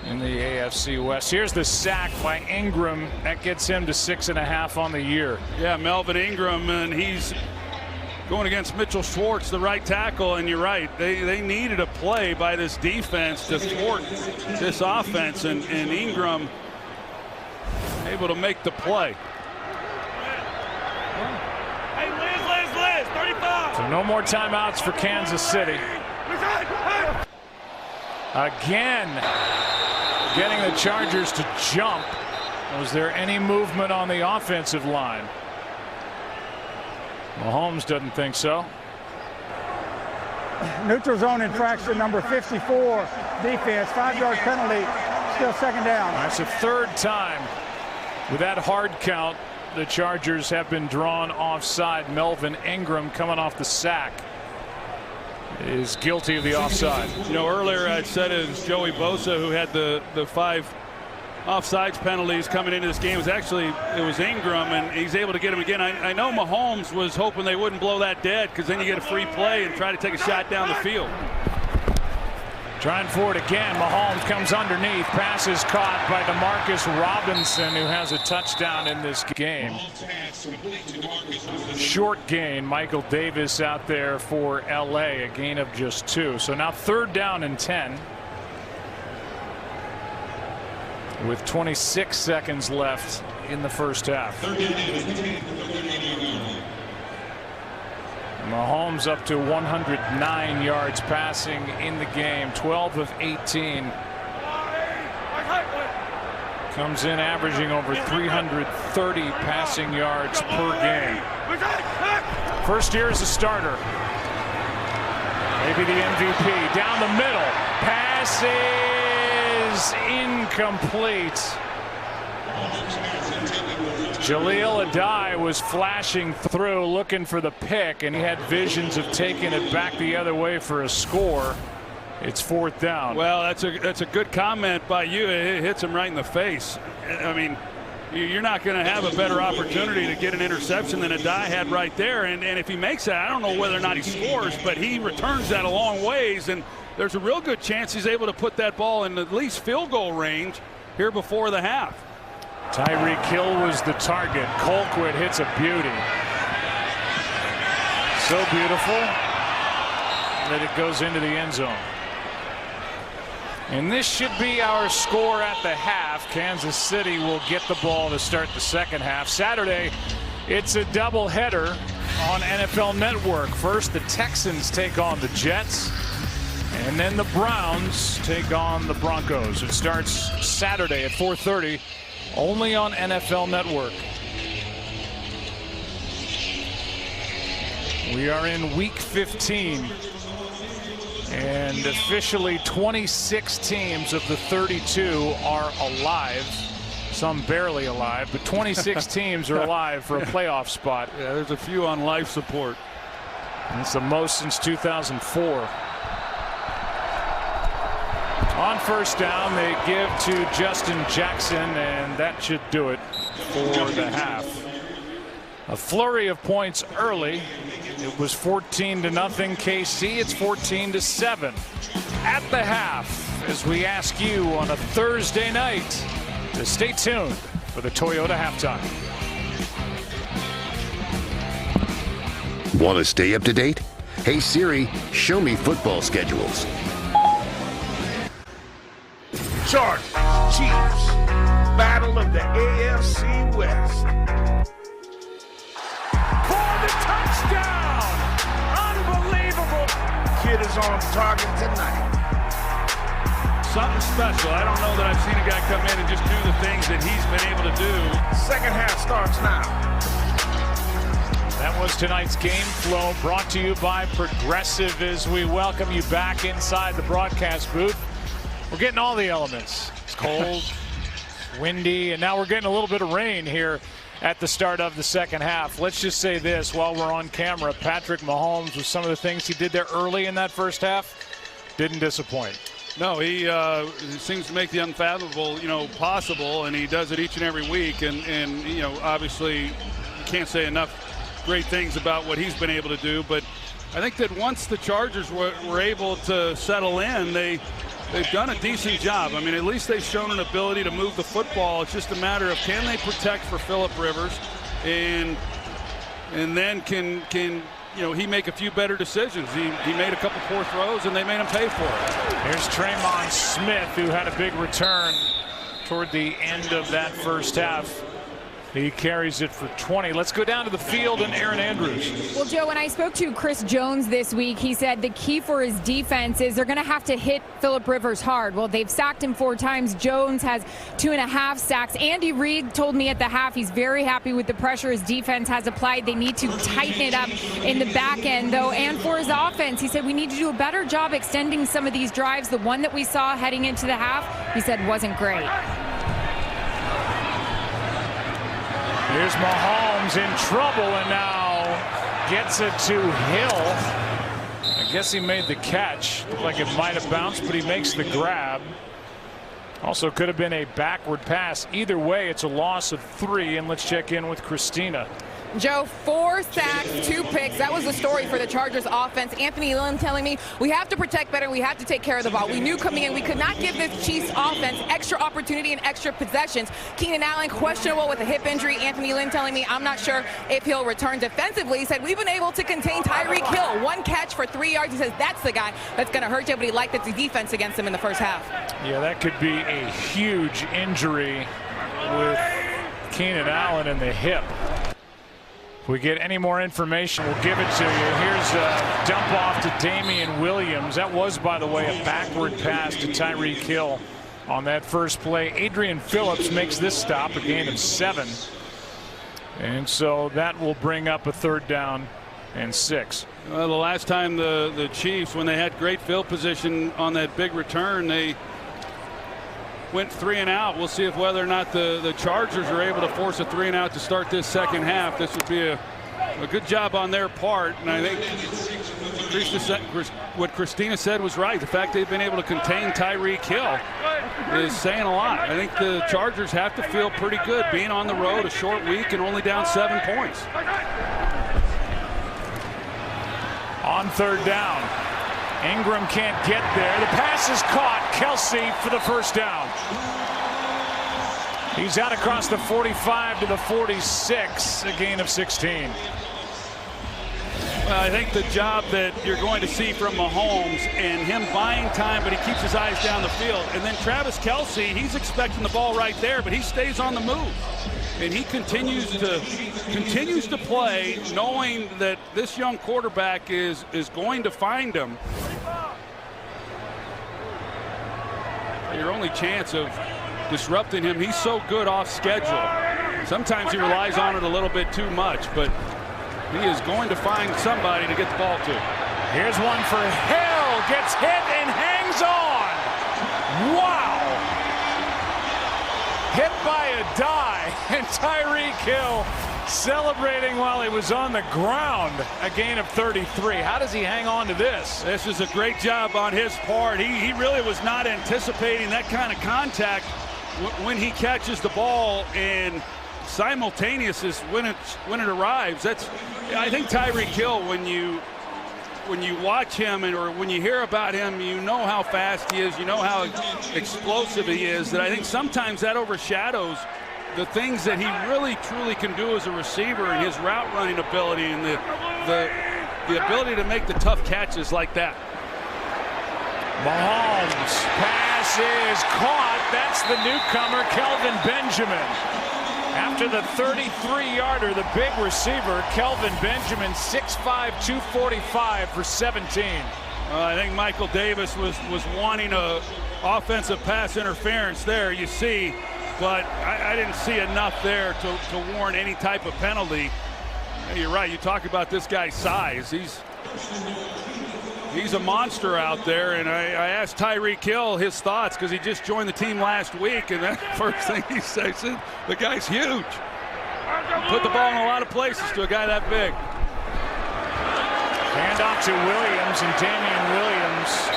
in the AFC West. Here's the sack by Ingram. That gets him to 6.5 on the year. Yeah, Melvin Ingram, and he's going against Mitchell Schwartz, the right tackle, and you're right. They needed a play by this defense to thwart this offense, and Ingram able to make the play. Hey, Liz, 35. So no more timeouts for Kansas City. Again, getting the Chargers to jump. Was there any movement on the offensive line? Mahomes doesn't think so. Neutral zone infraction number 54 defense, 5-yard penalty, still 2nd down. That's the 3rd time with that hard count the Chargers have been drawn offside. Melvin Ingram, coming off the sack, is guilty of the offside. You know, earlier I said it was Joey Bosa who had the 5 offsides penalties coming into this game. It was Ingram, and he's able to get him again. I know Mahomes was hoping they wouldn't blow that dead, because then you get a free play and try to take a shot down the field. Trying for it again. Mahomes comes underneath. Pass is caught by Demarcus Robinson, who has a touchdown in this game. Short gain. Michael Davis out there for LA, a gain of just 2. So now 3rd down and 10. With 26 seconds left in the first half. Mahomes up to 109 yards passing in the game, 12 of 18. Comes in averaging over 330 passing yards per game. First year as a starter. Maybe the MVP. Down the middle. Pass is incomplete. Jaleel Addae was flashing through looking for the pick, and he had visions of taking it back the other way for a score. It's 4th down. Well, that's a good comment by you. It hits him right in the face. I mean, you're not going to have a better opportunity to get an interception than Addae had right there. And if he makes that, I don't know whether or not he scores, but he returns that a long ways, and there's a real good chance he's able to put that ball in at least field goal range here before the half. Tyreek Hill was the target. Colquitt hits a beauty. So beautiful that it goes into the end zone. And this should be our score at the half. Kansas City will get the ball to start the second half. Saturday, it's a doubleheader on NFL Network. First, the Texans take on the Jets, and then the Browns take on the Broncos. It starts Saturday at 4:30. Only on NFL Network. We are in week 15, and officially 26 teams of the 32 are alive. Some barely alive, but 26 teams are alive for a playoff spot. Yeah, there's a few on life support. And it's the most since 2004. On first down, they give to Justin Jackson, and that should do it for the half. A flurry of points early. It was 14-0 KC. It's 14-7 at the half, as we ask you on a Thursday night to stay tuned for the Toyota halftime. Want to stay up to date? Hey Siri, show me football schedules. Chargers, Chiefs, battle of the AFC West. For the touchdown! Unbelievable! Kid is on target tonight. Something special. I don't know that I've seen a guy come in and just do the things that he's been able to do. Second half starts now. That was tonight's Game Flow, brought to you by Progressive, as we welcome you back inside the broadcast booth. We're getting all the elements. It's cold, windy, and now we're getting a little bit of rain here at the start of the second half. Let's just say this while we're on camera. Patrick Mahomes, with some of the things he did there early in that first half, didn't disappoint. No, he seems to make the unfathomable, possible, and he does it each and every week. And obviously, you can't say enough great things about what he's been able to do. But I think that once the Chargers were able to settle in, they've done a decent job. I mean, at least they've shown an ability to move the football. It's just a matter of, can they protect for Phillip Rivers, and then can he make a few better decisions. He made a couple poor throws, and they made him pay for it. Here's Tremon Smith, who had a big return toward the end of that first half. He carries it for 20. Let's go down to the field and Erin Andrews. Well, Joe, when I spoke to Chris Jones this week, he said the key for his defense is they're going to have to hit Phillip Rivers hard. Well, they've sacked him 4 times. Jones has 2.5 sacks. Andy Reid told me at the half he's very happy with the pressure his defense has applied. They need to tighten it up in the back end, though. And for his offense, he said we need to do a better job extending some of these drives. The one that we saw heading into the half, he said, wasn't great. Here's Mahomes in trouble and now gets it to Hill. I guess he made the catch. Looked like it might have bounced, but he makes the grab. Also could have been a backward pass. Either way, it's a loss of 3, and let's check in with Christina. Joe, 4 sacks, 2 picks. That was the story for the Chargers offense. Anthony Lynn telling me we have to protect better. We have to take care of the ball. We knew coming in we could not give this Chiefs offense extra opportunity and extra possessions. Keenan Allen questionable with a hip injury. Anthony Lynn telling me I'm not sure if he'll return defensively. He said we've been able to contain Tyreek Hill. 1 catch for 3 yards. He says that's the guy that's going to hurt you, but he liked the defense against him in the first half. Yeah, that could be a huge injury with Keenan Allen in the hip. If we get any more information, we'll give it to you. Here's a dump off to Damian Williams. That was, by the way, a backward pass to Tyreek Hill on that first play. Adrian Phillips makes this stop, a gain of 7. And so that will bring up a 3rd down and 6. Well, the last time the Chiefs, when they had great field position on that big return, they went 3 and out. We'll see if whether or not the Chargers are able to force a 3 and out to start this second half. This would be a good job on their part. And I think what Christina said was right. The fact they've been able to contain Tyreek Hill is saying a lot. I think the Chargers have to feel pretty good being on the road, a short week, and only down 7 points. On 3rd down. Ingram can't get there. The pass is caught. Kelce for the first down. He's out across the 45 to the 46, a gain of 16. Well, I think the job that you're going to see from Mahomes and him buying time, but he keeps his eyes down the field. And then Travis Kelce, he's expecting the ball right there, but he stays on the move. And he continues to play, knowing that this young quarterback is going to find him. Your only chance of disrupting him, he's so good off schedule. Sometimes he relies on it a little bit too much, but he is going to find somebody to get the ball to. Here's one for Hill. Gets hit and hangs on. Wow. Hit by a die, and Tyreek Hill celebrating while he was on the ground. A gain of 33. How does he hang on to this? This is a great job on his part. He really was not anticipating that kind of contact when he catches the ball, and simultaneous is when it arrives. I think Tyreek Hill, when you watch him or when you hear about him, you know how fast he is, you know how explosive he is, that I think sometimes that overshadows the things that he really truly can do as a receiver, and his route running ability and the ability to make the tough catches like that. Mahomes pass is caught. That's the newcomer, Kelvin Benjamin. After the 33-yarder, the big receiver, Kelvin Benjamin, 6'5", 245 for 17. I think Michael Davis was wanting a offensive pass interference there, you see, but I didn't see enough there to warrant any type of penalty. You're right, you talk about this guy's size. He's a monster out there, and I asked Tyreek Hill his thoughts because he just joined the team last week, and that first thing he said, the guy's huge. Put the ball in a lot of places to a guy that big. Hand off to Williams, and Damian Williams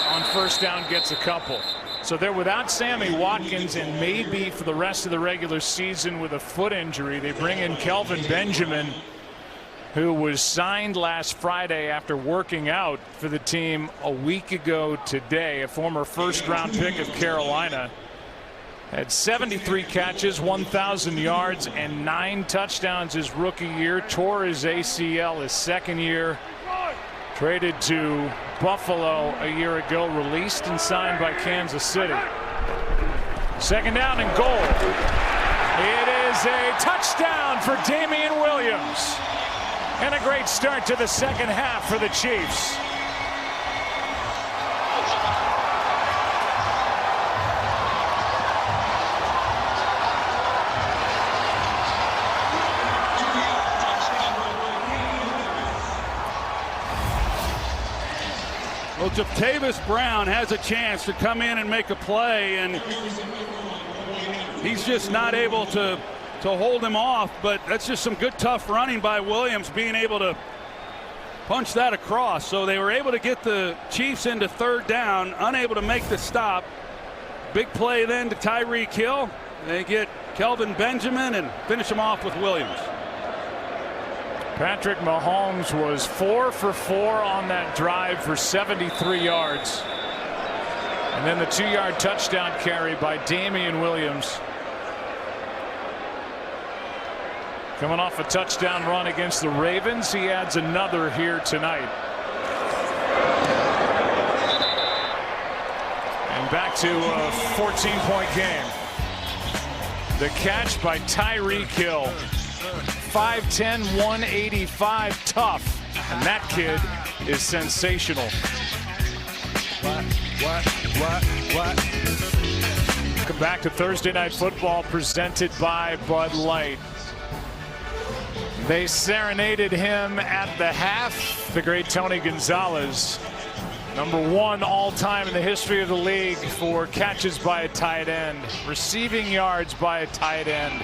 on first down gets a couple. So they're without Sammy Watkins, and maybe for the rest of the regular season with a foot injury. They bring in Kelvin Benjamin, who was signed last Friday after working out for the team a week ago today, a former first-round pick of Carolina. Had 73 catches, 1,000 yards, and 9 touchdowns his rookie year. Tore his ACL his second year. Traded to Buffalo a year ago, released and signed by Kansas City. Second down and goal. It is a touchdown for Damian Williams. And a great start to the second half for the Chiefs. Well, Jatavis Brown has a chance to come in and make a play, and he's just not able to hold him off, but that's just some good tough running by Williams, being able to punch that across. So they were able to get the Chiefs into third down, unable to make the stop. Big play then to Tyreek Hill. They get Kelvin Benjamin and finish him off with Williams. Patrick Mahomes was 4 for 4 on that drive for 73 yards. And then the 2-yard touchdown carry by Damian Williams. Coming off a touchdown run against the Ravens, he adds another here tonight. And back to a 14-point game. The catch by Tyreek Hill. 5'10", 185, tough. And that kid is sensational. Welcome back to Thursday Night Football, presented by Bud Light. They serenaded him at the half, the great Tony Gonzalez. #1 all-time in the history of the league for catches by a tight end, receiving yards by a tight end.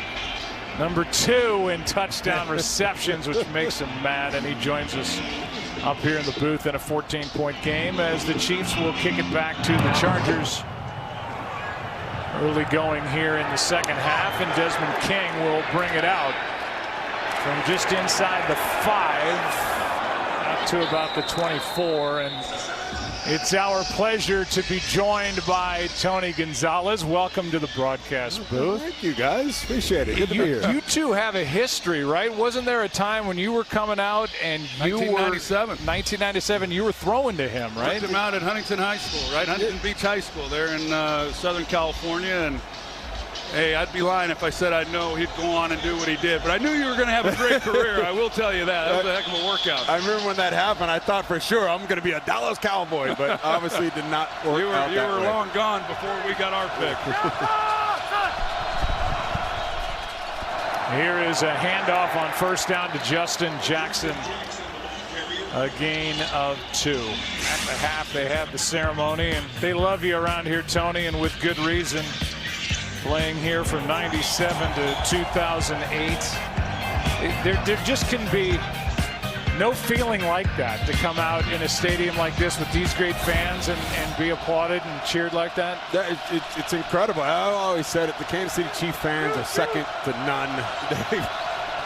#2 in touchdown receptions, which makes him mad, and he joins us up here in the booth in a 14-point game as the Chiefs will kick it back to the Chargers. Early going here in the second half, and Desmond King will bring it out from just inside the 5 up to about the 24. And it's our pleasure to be joined by Tony Gonzalez. Welcome to the broadcast booth. Thank you, guys. Appreciate it. Good to be here. You two have a history, right? Wasn't there a time when you were coming out and you 1997, you were throwing to him, right? Took him out at Huntington High School, right? Huntington Beach High School there in Southern California. And hey, I'd be lying if I said I'd know he'd go on and do what he did. But I knew you were going to have a great career. I will tell you that. That was a heck of a workout. I remember when that happened, I thought for sure I'm going to be a Dallas Cowboy, but obviously did not work out You were long gone before we got our pick. Here is a handoff on first down to Justin Jackson. A gain of 2. At the half, they have the ceremony, and they love you around here, Tony, and with good reason. Playing here from 97 to 2008. There just can be no feeling like that to come out in a stadium like this with these great fans and be applauded and cheered like that. It's incredible. I always said it, the Kansas City Chiefs fans are second to none.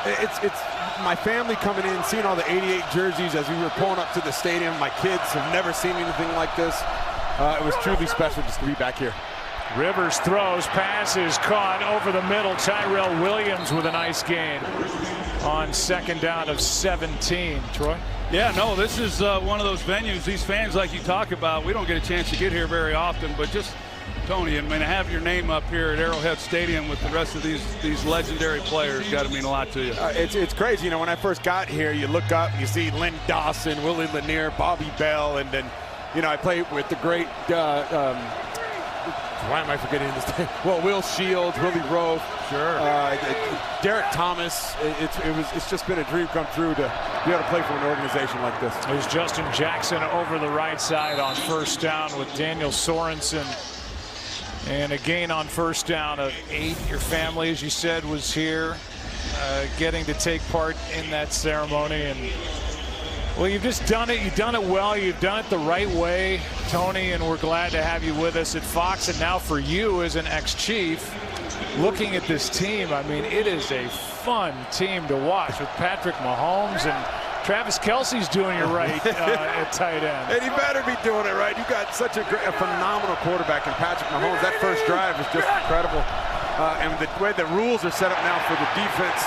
It's my family coming in, seeing all the 88 jerseys as we were pulling up to the stadium. My kids have never seen anything like this. It was truly special just to be back here. Rivers throws, pass is caught over the middle. Tyrell Williams with a nice gain on second down of 17. Troy? Yeah, no, this is one of those venues, these fans like you talk about, we don't get a chance to get here very often, but just, Tony, I mean, to have your name up here at Arrowhead Stadium with the rest of these legendary players got to mean a lot to you. It's crazy. You know, when I first got here, you look up and you see Len Dawson, Willie Lanier, Bobby Bell, and then, you know, I played with the great why am I forgetting this name? Well, Will Shields, Willie Rowe, sure, Derek Thomas. It's just been a dream come true to be able to play for an organization like this. There's Justin Jackson over the right side on first down with Daniel Sorensen, and a gain on first down of 8. Your family, as you said, was here, getting to take part in that ceremony. And well, you've just done it. You've done it well. You've done it the right way, Tony, and we're glad to have you with us at Fox. And now for you as an ex-Chief, looking at this team, I mean, it is a fun team to watch with Patrick Mahomes, and Travis Kelce's doing it right at tight end. And he better be doing it right. You got such a phenomenal quarterback in Patrick Mahomes. That first drive was just incredible. And the way the rules are set up now for the defense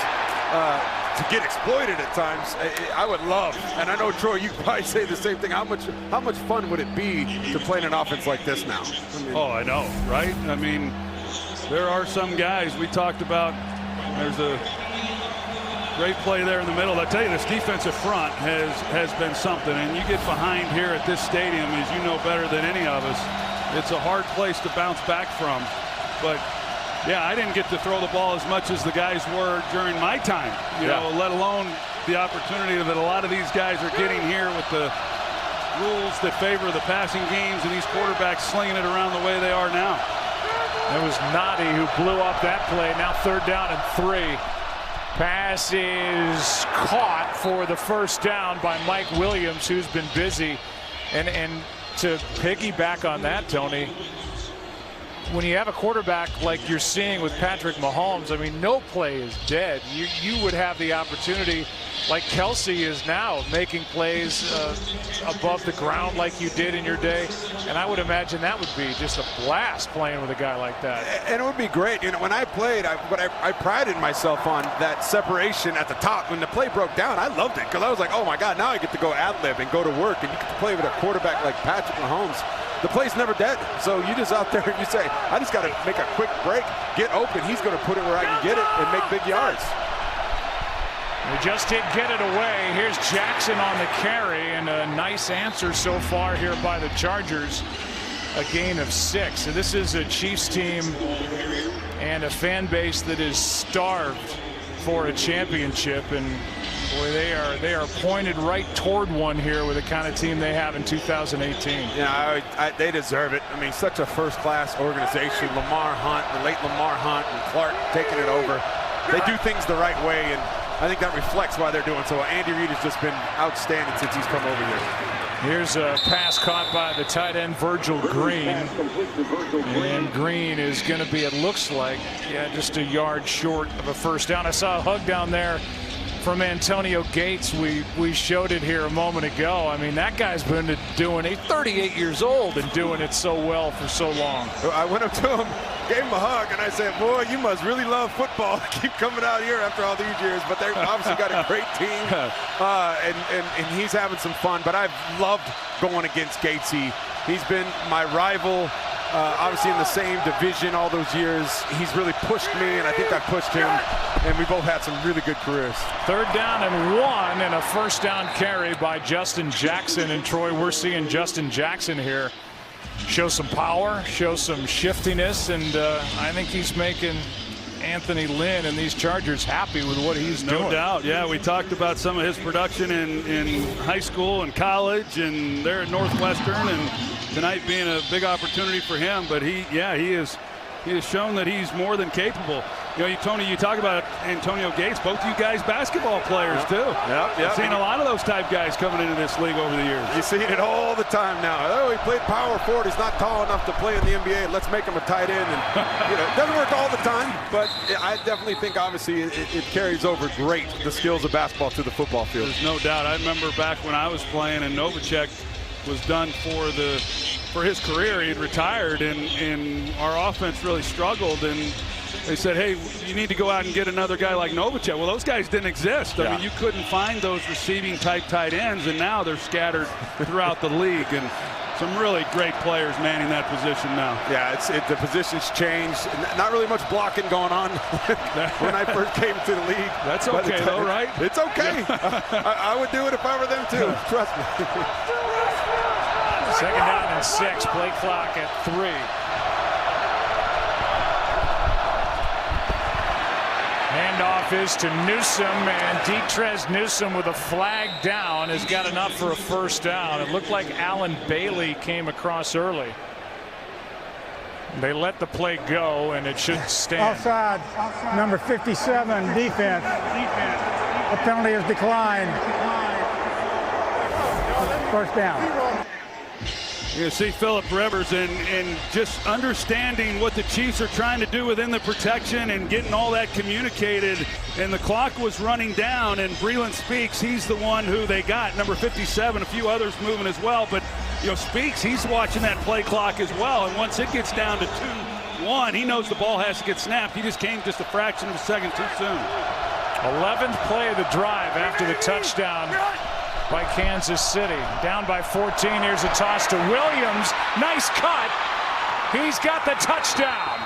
to get exploited at times, I would love, and I know, Troy, you probably say the same thing, how much fun would it be to play in an offense like this now? I know, right? I mean, there are some guys we talked about. There's a great play there in the middle. I tell you, this defensive front has been something, and you get behind here at this stadium, as you know better than any of us, it's a hard place to bounce back from. But yeah, I didn't get to throw the ball as much as the guys were during my time, you know, let alone the opportunity that a lot of these guys are getting here with the rules that favor the passing games and these quarterbacks slinging it around the way they are now. It was Noddy who blew up that play. Now third down and 3. Pass is caught for the first down by Mike Williams, who's been busy. And to piggyback on that, Tony, when you have a quarterback like you're seeing with Patrick Mahomes, I mean, no play is dead. You would have the opportunity like Kelsey is now, making plays above the ground like you did in your day. And I would imagine that would be just a blast playing with a guy like that. And it would be great. You know, when I played, I prided myself on that separation at the top. When the play broke down, I loved it because I was like, oh my God, now I get to go ad-lib and go to work, and you get to play with a quarterback like Patrick Mahomes. The play's never dead. So you just out there and you say, I just got to make a quick break, get open. He's going to put it where I can get it and make big yards. We just did get it away. Here's Jackson on the carry, and a nice answer so far here by the Chargers. A gain of 6. And this is a Chiefs team and a fan base that is starved for a championship. And boy, they are pointed right toward one here with the kind of team they have in 2018. Yeah, they deserve it. I mean, such a first-class organization. Lamar Hunt, the late Lamar Hunt, and Clark taking it over. They do things the right way, and I think that reflects why they're doing so. Andy Reid has just been outstanding since he's come over here. Here's a pass caught by the tight end Virgil Green, and Green is going to be, it looks like, just a yard short of a first down. I saw a hug down there from Antonio Gates. We showed it here a moment ago. I mean, that guy's been doing it. He's 38 years old and doing it so well for so long. I went up to him, gave him a hug, and I said, boy, you must really love football to keep coming out here after all these years. But they've obviously got a great team, and he's having some fun. But I've loved going against Gatesy. He's been my rival. Obviously in the same division all those years. He's really pushed me, and I think I pushed him, and we both had some really good careers. 3rd down and 1, and a first down carry by Justin Jackson. And Troy, we're seeing Justin Jackson here show some power, show some shiftiness, and I think he's making Anthony Lynn and these Chargers happy with what he's doing. No doubt. Yeah, we talked about some of his production in high school and college, and there at Northwestern, and tonight being a big opportunity for him. But he has shown that he's more than capable. You know, Tony, you talk about Antonio Gates, both of you guys basketball players too. I've seen a lot of those type guys coming into this league over the years. You see it all the time now. Oh, he played power forward. He's not tall enough to play in the NBA. Let's make him a tight end. And it doesn't work all the time, but I definitely think obviously it carries over great the skills of basketball to the football field. There's no doubt. I remember back when I was playing and Novacek was done for his career. He had retired, and our offense really struggled, and they said, hey, you need to go out and get another guy like Novacek. Well, those guys didn't exist. I mean, you couldn't find those receiving type tight ends, and now they're scattered throughout the league, and some really great players manning that position now. Yeah, the position's changed. Not really much blocking going on when I first came to the league. That's okay, though, right? It's okay. I would do it if I were them too. Trust me. 2nd down and 6. Play clock at 3. Handoff is to Newsome, and Detrez Newsome with a flag down has got enough for a first down. It looked like Allen Bailey came across early. They let the play go, and it should stand. Offside, number 57, defense. The penalty is declined. First down. You see Philip Rivers and just understanding what the Chiefs are trying to do within the protection and getting all that communicated. And the clock was running down, and Breeland Speaks, he's the one who they got, number 57, a few others moving as well. But, Speaks, he's watching that play clock as well. And once it gets down to 2-1, he knows the ball has to get snapped. He just came just a fraction of a second too soon. 11th play of the drive after the touchdown by Kansas City. Down by 14. Here's a toss to Williams. Nice cut. He's got the touchdown.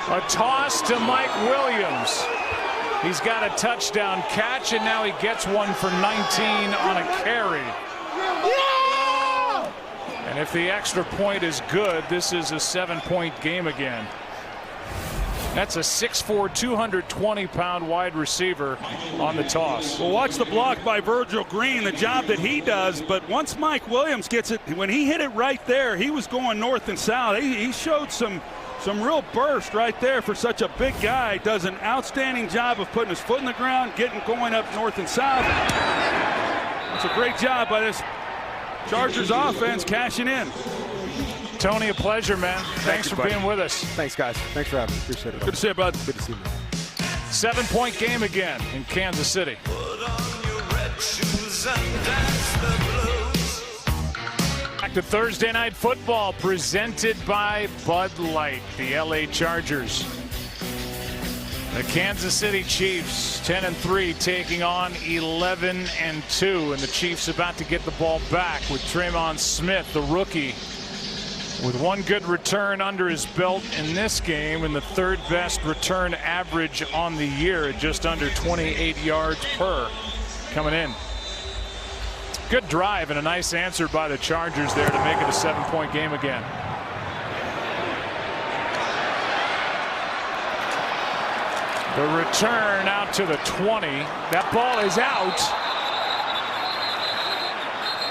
A toss to Mike Williams. He's got a touchdown catch, and now he gets one for 19 on a carry. And if the extra point is good, this is a 7-point game again. That's a 6'4", 220-pound wide receiver on the toss. Well, watch the block by Virgil Green, the job that he does. But once Mike Williams gets it, when he hit it right there, he was going north and south. He showed some real burst right there for such a big guy. Does an outstanding job of putting his foot in the ground, going up north and south. It's a great job by this Chargers offense cashing in. Tony, a pleasure, man. Thanks for being with us. Thanks, guys. Thanks for having me. Appreciate it. Good to see you, bud. Good to see you. 7-point game again in Kansas City. Back to Thursday Night Football, presented by Bud Light. The LA Chargers, the Kansas City Chiefs, 10-3, taking on 11-2, and the Chiefs about to get the ball back with Tremon Smith, the rookie, with one good return under his belt in this game, and the third best return average on the year at just under 28 yards per coming in. Good drive and a nice answer by the Chargers there to make it a 7-point game again. The return out to the 20. That ball is out.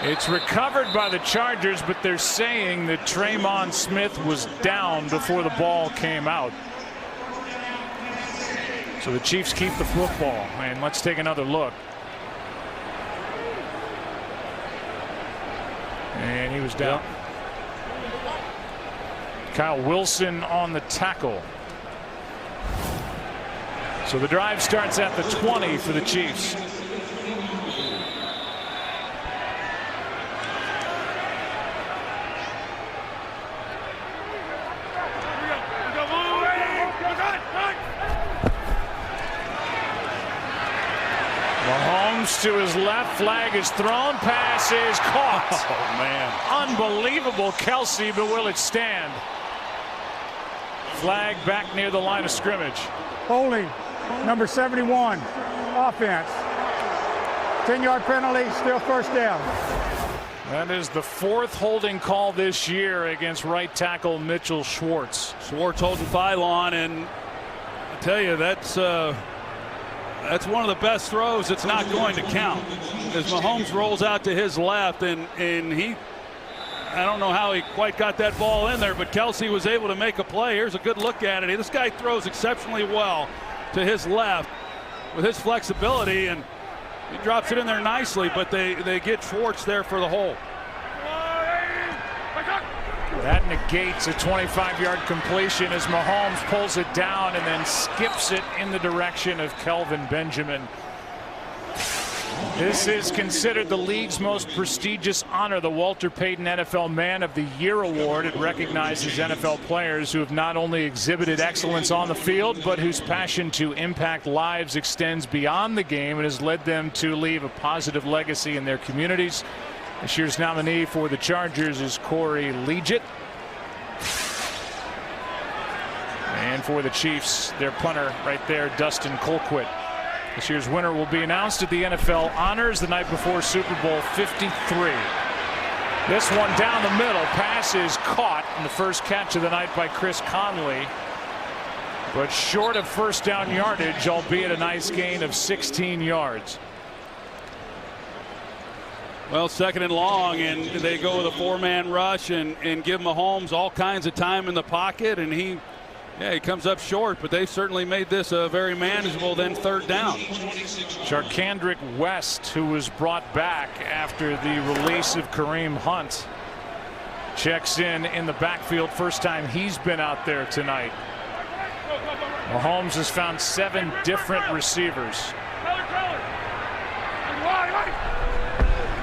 It's recovered by the Chargers, but they're saying that Tremon Smith was down before the ball came out. So the Chiefs keep the football, and let's take another look. And he was down. Kyle Wilson on the tackle. So the drive starts at the 20 for the Chiefs. Mahomes to his left, flag is thrown, pass is caught. Oh, man. Unbelievable, Kelsey, but will it stand? Flag back near the line of scrimmage. Holding, number 71, offense. 10-yard penalty, still first down. That is the fourth holding call this year against right tackle Mitchell Schwartz. Schwartz holding Phylon, and I tell you, that's one of the best throws that's not going to count. As Mahomes rolls out to his left, and he, I don't know how he quite got that ball in there, but Kelsey was able to make a play. Here's a good look at it. This guy throws exceptionally well to his left with his flexibility, and he drops it in there nicely, but they get Schwartz there for the hole. That negates a 25-yard completion as Mahomes pulls it down and then skips it in the direction of Kelvin Benjamin. This is considered the league's most prestigious honor, the Walter Payton NFL Man of the Year Award. It recognizes NFL players who have not only exhibited excellence on the field, but whose passion to impact lives extends beyond the game and has led them to leave a positive legacy in their communities. This year's nominee for the Chargers is Corey Liuget. And for the Chiefs, their punter right there, Dustin Colquitt. This year's winner will be announced at the NFL Honors the night before Super Bowl 53. This one down the middle. Pass is caught in the first catch of the night by Chris Conley. But short of first down yardage, albeit a nice gain of 16 yards. Well, second and long, and they go with a four-man rush and give Mahomes all kinds of time in the pocket, and he comes up short, but they've certainly made this a very manageable then third down. Charcandrick West, who was brought back after the release of Kareem Hunt, checks in the backfield. First time he's been out there tonight. Mahomes has found 7 different receivers.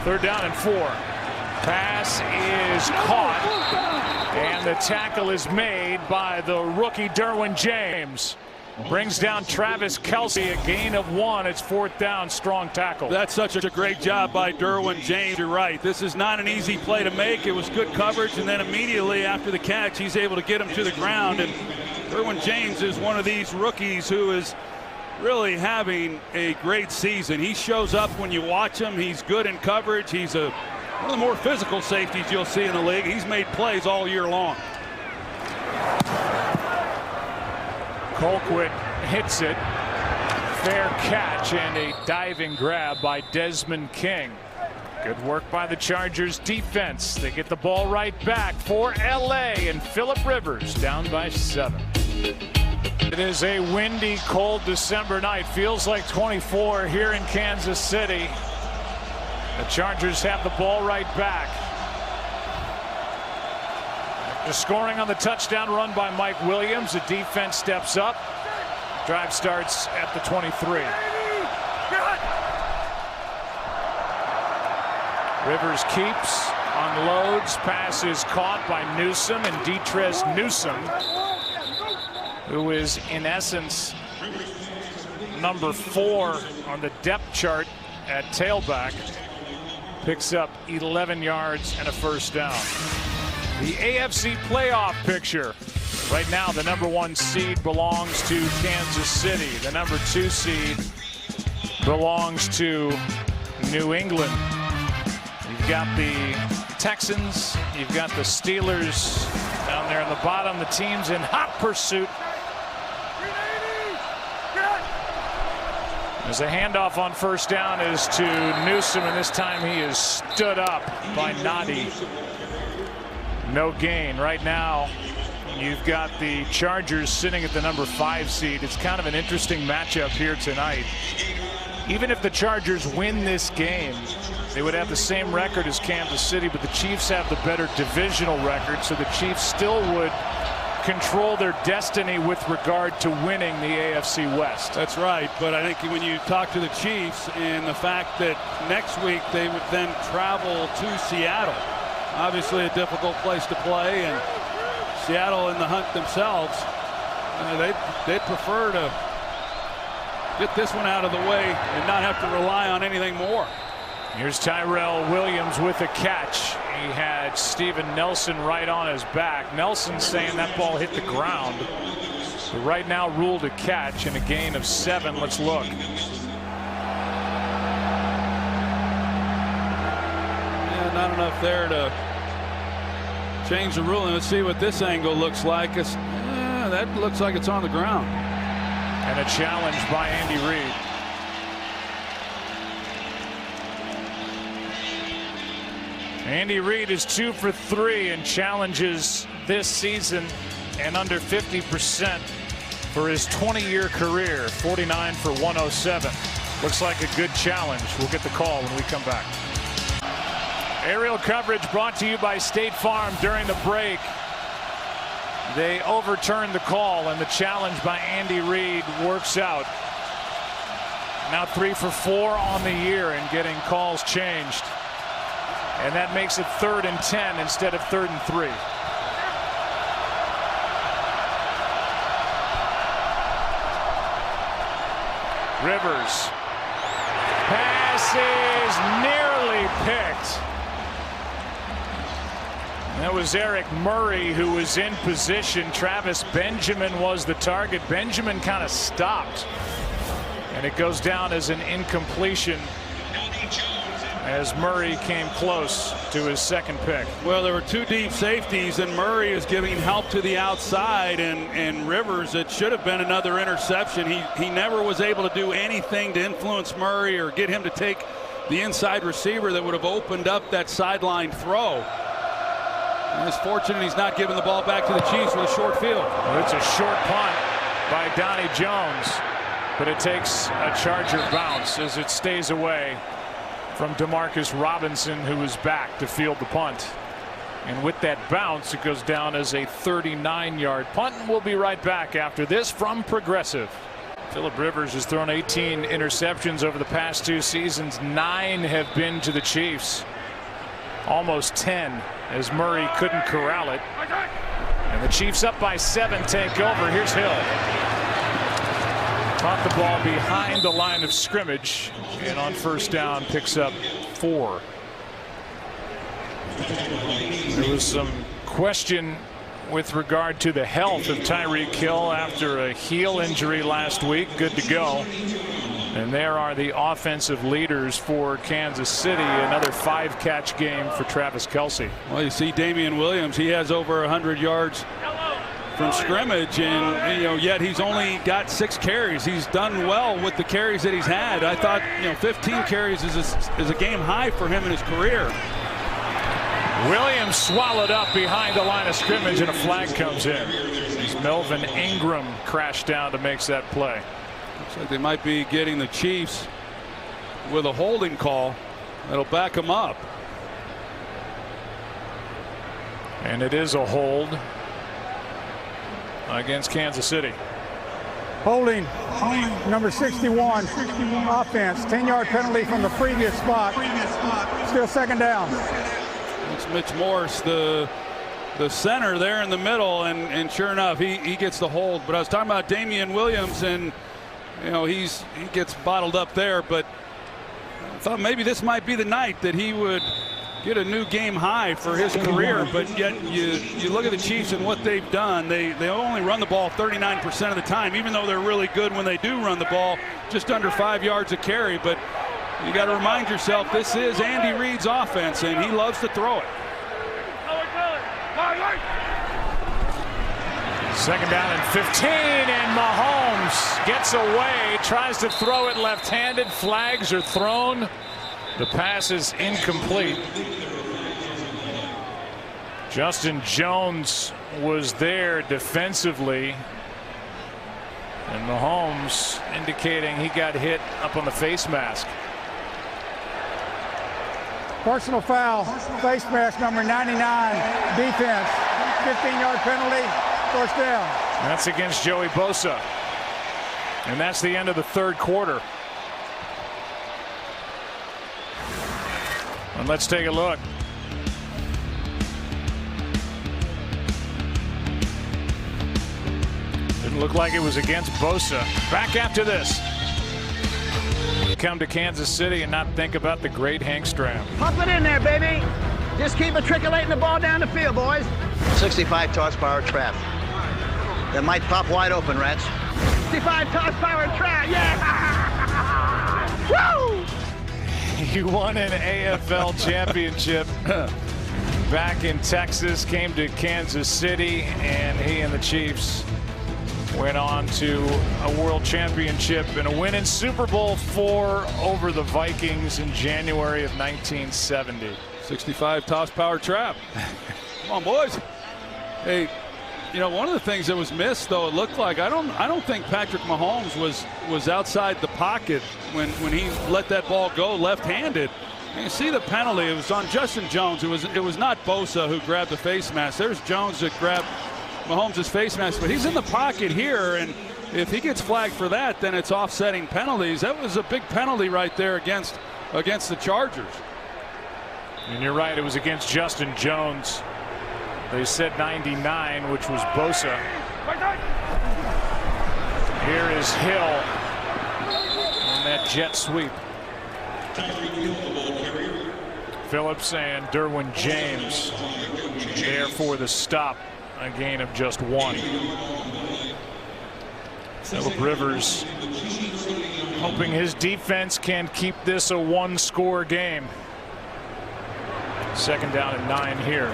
Third down and 4. Pass is caught, and the tackle is made by the rookie Derwin James. Brings down Travis Kelce, a gain of 1. It's fourth down, strong tackle. That's such a great job by Derwin James. You're right. This is not an easy play to make. It was good coverage, and then immediately after the catch, he's able to get him to the ground. And Derwin James is one of these rookies who is really having a great season. He shows up when you watch him. He's good in coverage. He's one of the more physical safeties you'll see in the league. He's made plays all year long. Colquitt hits it. Fair catch and a diving grab by Desmond King. Good work by the Chargers defense. They get the ball right back for LA, and Phillip Rivers down by 7. It is a windy, cold December night. Feels like 24 here in Kansas City. The Chargers have the ball right back. After scoring on the touchdown run by Mike Williams, the defense steps up. Drive starts at the 23. Rivers keeps, unloads, pass is caught by Newsome, and Detrez Newsome, who is in essence number 4 on the depth chart at tailback, picks up 11 yards and a first down. The AFC playoff picture. Right now, the number 1 seed belongs to Kansas City. The number 2 seed belongs to New England. You've got the Texans, you've got the Steelers down there on the bottom. The team's in hot pursuit. As a handoff on first down is to Newsome, and this time he is stood up by Nadi. No gain. Right now, you've got the Chargers sitting at the number 5 seed. It's kind of an interesting matchup here tonight. Even if the Chargers win this game, they would have the same record as Kansas City, but the Chiefs have the better divisional record, so the Chiefs still would control their destiny with regard to winning the AFC West. That's right, but I think when you talk to the Chiefs and the fact that next week they would then travel to Seattle, obviously a difficult place to play, and Seattle in the hunt themselves, they'd prefer to get this one out of the way and not have to rely on anything more. Here's Tyrell Williams with a catch. He had Steven Nelson right on his back. Nelson saying that ball hit the ground. But right now ruled a catch and a gain of 7. Let's look. Yeah, not enough there to change the ruling. Let's see what this angle looks like. That looks like it's on the ground. And a challenge by Andy Reid. Andy Reid is 2 for 3 in challenges this season and under 50% for his 20-year career. 49 for 107. Looks like a good challenge. We'll get the call when we come back. Aerial coverage brought to you by State Farm. During the break, they overturned the call, and the challenge by Andy Reid works out. Now 3 for 4 on the year and getting calls changed. And that makes it 3rd and 10 instead of 3rd and 3. Rivers. Pass is nearly picked. That was Eric Murray who was in position. Travis Benjamin was the target. Benjamin kind of stopped. And it goes down as an incompletion as Murray came close to his second pick. Well, there were 2 deep safeties, and Murray is giving help to the outside, and Rivers, it should have been another interception. He never was able to do anything to influence Murray or get him to take the inside receiver that would have opened up that sideline throw. And it's fortunate he's not giving the ball back to the Chiefs with a short field. Well, it's a short punt by Donnie Jones, but it takes a Charger bounce as it stays away from Demarcus Robinson, who is back to field the punt. And with that bounce, it goes down as a 39-yard punt. And we'll be right back after this from Progressive. Philip Rivers has thrown 18 interceptions over the past 2 seasons. 9 have been to the Chiefs. Almost 10 as Murray couldn't corral it. And the Chiefs up by 7 take over. Here's Hill. Caught the ball behind the line of scrimmage, and on first down picks up 4. There was some question with regard to the health of Tyreek Hill after a heel injury last week. Good to go. And there are the offensive leaders for Kansas City. Another 5-catch game for Travis Kelce. Well, you see Damian Williams, he has over 100 yards from scrimmage, and yet he's only got 6 carries. He's done well with the carries that he's had. I thought 15 carries is a game high for him in his career. Williams swallowed up behind the line of scrimmage, and a flag comes in. As Melvin Ingram crashed down to make that play. Looks like they might be getting the Chiefs with a holding call that'll back them up. And it is a hold against Kansas City. Holding number 61 offense. 10-yard penalty from the previous spot. Still second down. It's Mitch Morse, the center there in the middle, and sure enough, he gets the hold. But I was talking about Damian Williams, and you know he gets bottled up there. But I thought maybe this might be the night that he would get a new game high for his career. But yet you look at the Chiefs and what they've done. They only run the ball 39% of the time, even though they're really good when they do run the ball, just under 5 yards a carry. But you got to remind yourself, this is Andy Reid's offense, and he loves to throw it. Second down and 15, and Mahomes gets away, tries to throw it left-handed. Flags are thrown. The pass is incomplete. Justin Jones was there defensively, and Mahomes indicating he got hit up on the face mask. Personal foul, face mask number 99, defense. 15-yard penalty, first down. That's against Joey Bosa. And that's the end of the third quarter. And let's take a look. Didn't look like it was against Bosa. Back after this. Come to Kansas City and not think about the great Hank Stram. Pump it in there, baby. Just keep matriculating the ball down the field, boys. 65 horsepower trap. That might pop wide open, Rats. 65 horsepower trap, yeah! Woo! He won an AFL championship back in Texas, came to Kansas City, and he and the Chiefs went on to a world championship and a win in Super Bowl IV over the Vikings in January of 1970. 65 toss power trap. Come on, boys. Hey, you know, one of the things that was missed, though, it looked like I don't think Patrick Mahomes was outside the pocket when he let that ball go left-handed. You see the penalty. It was on Justin Jones. It was not Bosa who grabbed the face mask. There's Jones that grabbed Mahomes' face mask, but he's in the pocket here, and if he gets flagged for that, then it's offsetting penalties. That was a big penalty right there against the Chargers. And you're right, it was against Justin Jones. They said 99, which was Bosa. Here is Hill on that jet sweep. Phillips and Derwin James there for the stop. A gain of just 1. Phillip Rivers hoping his defense can keep this a 1-score game. Second down and 9 here.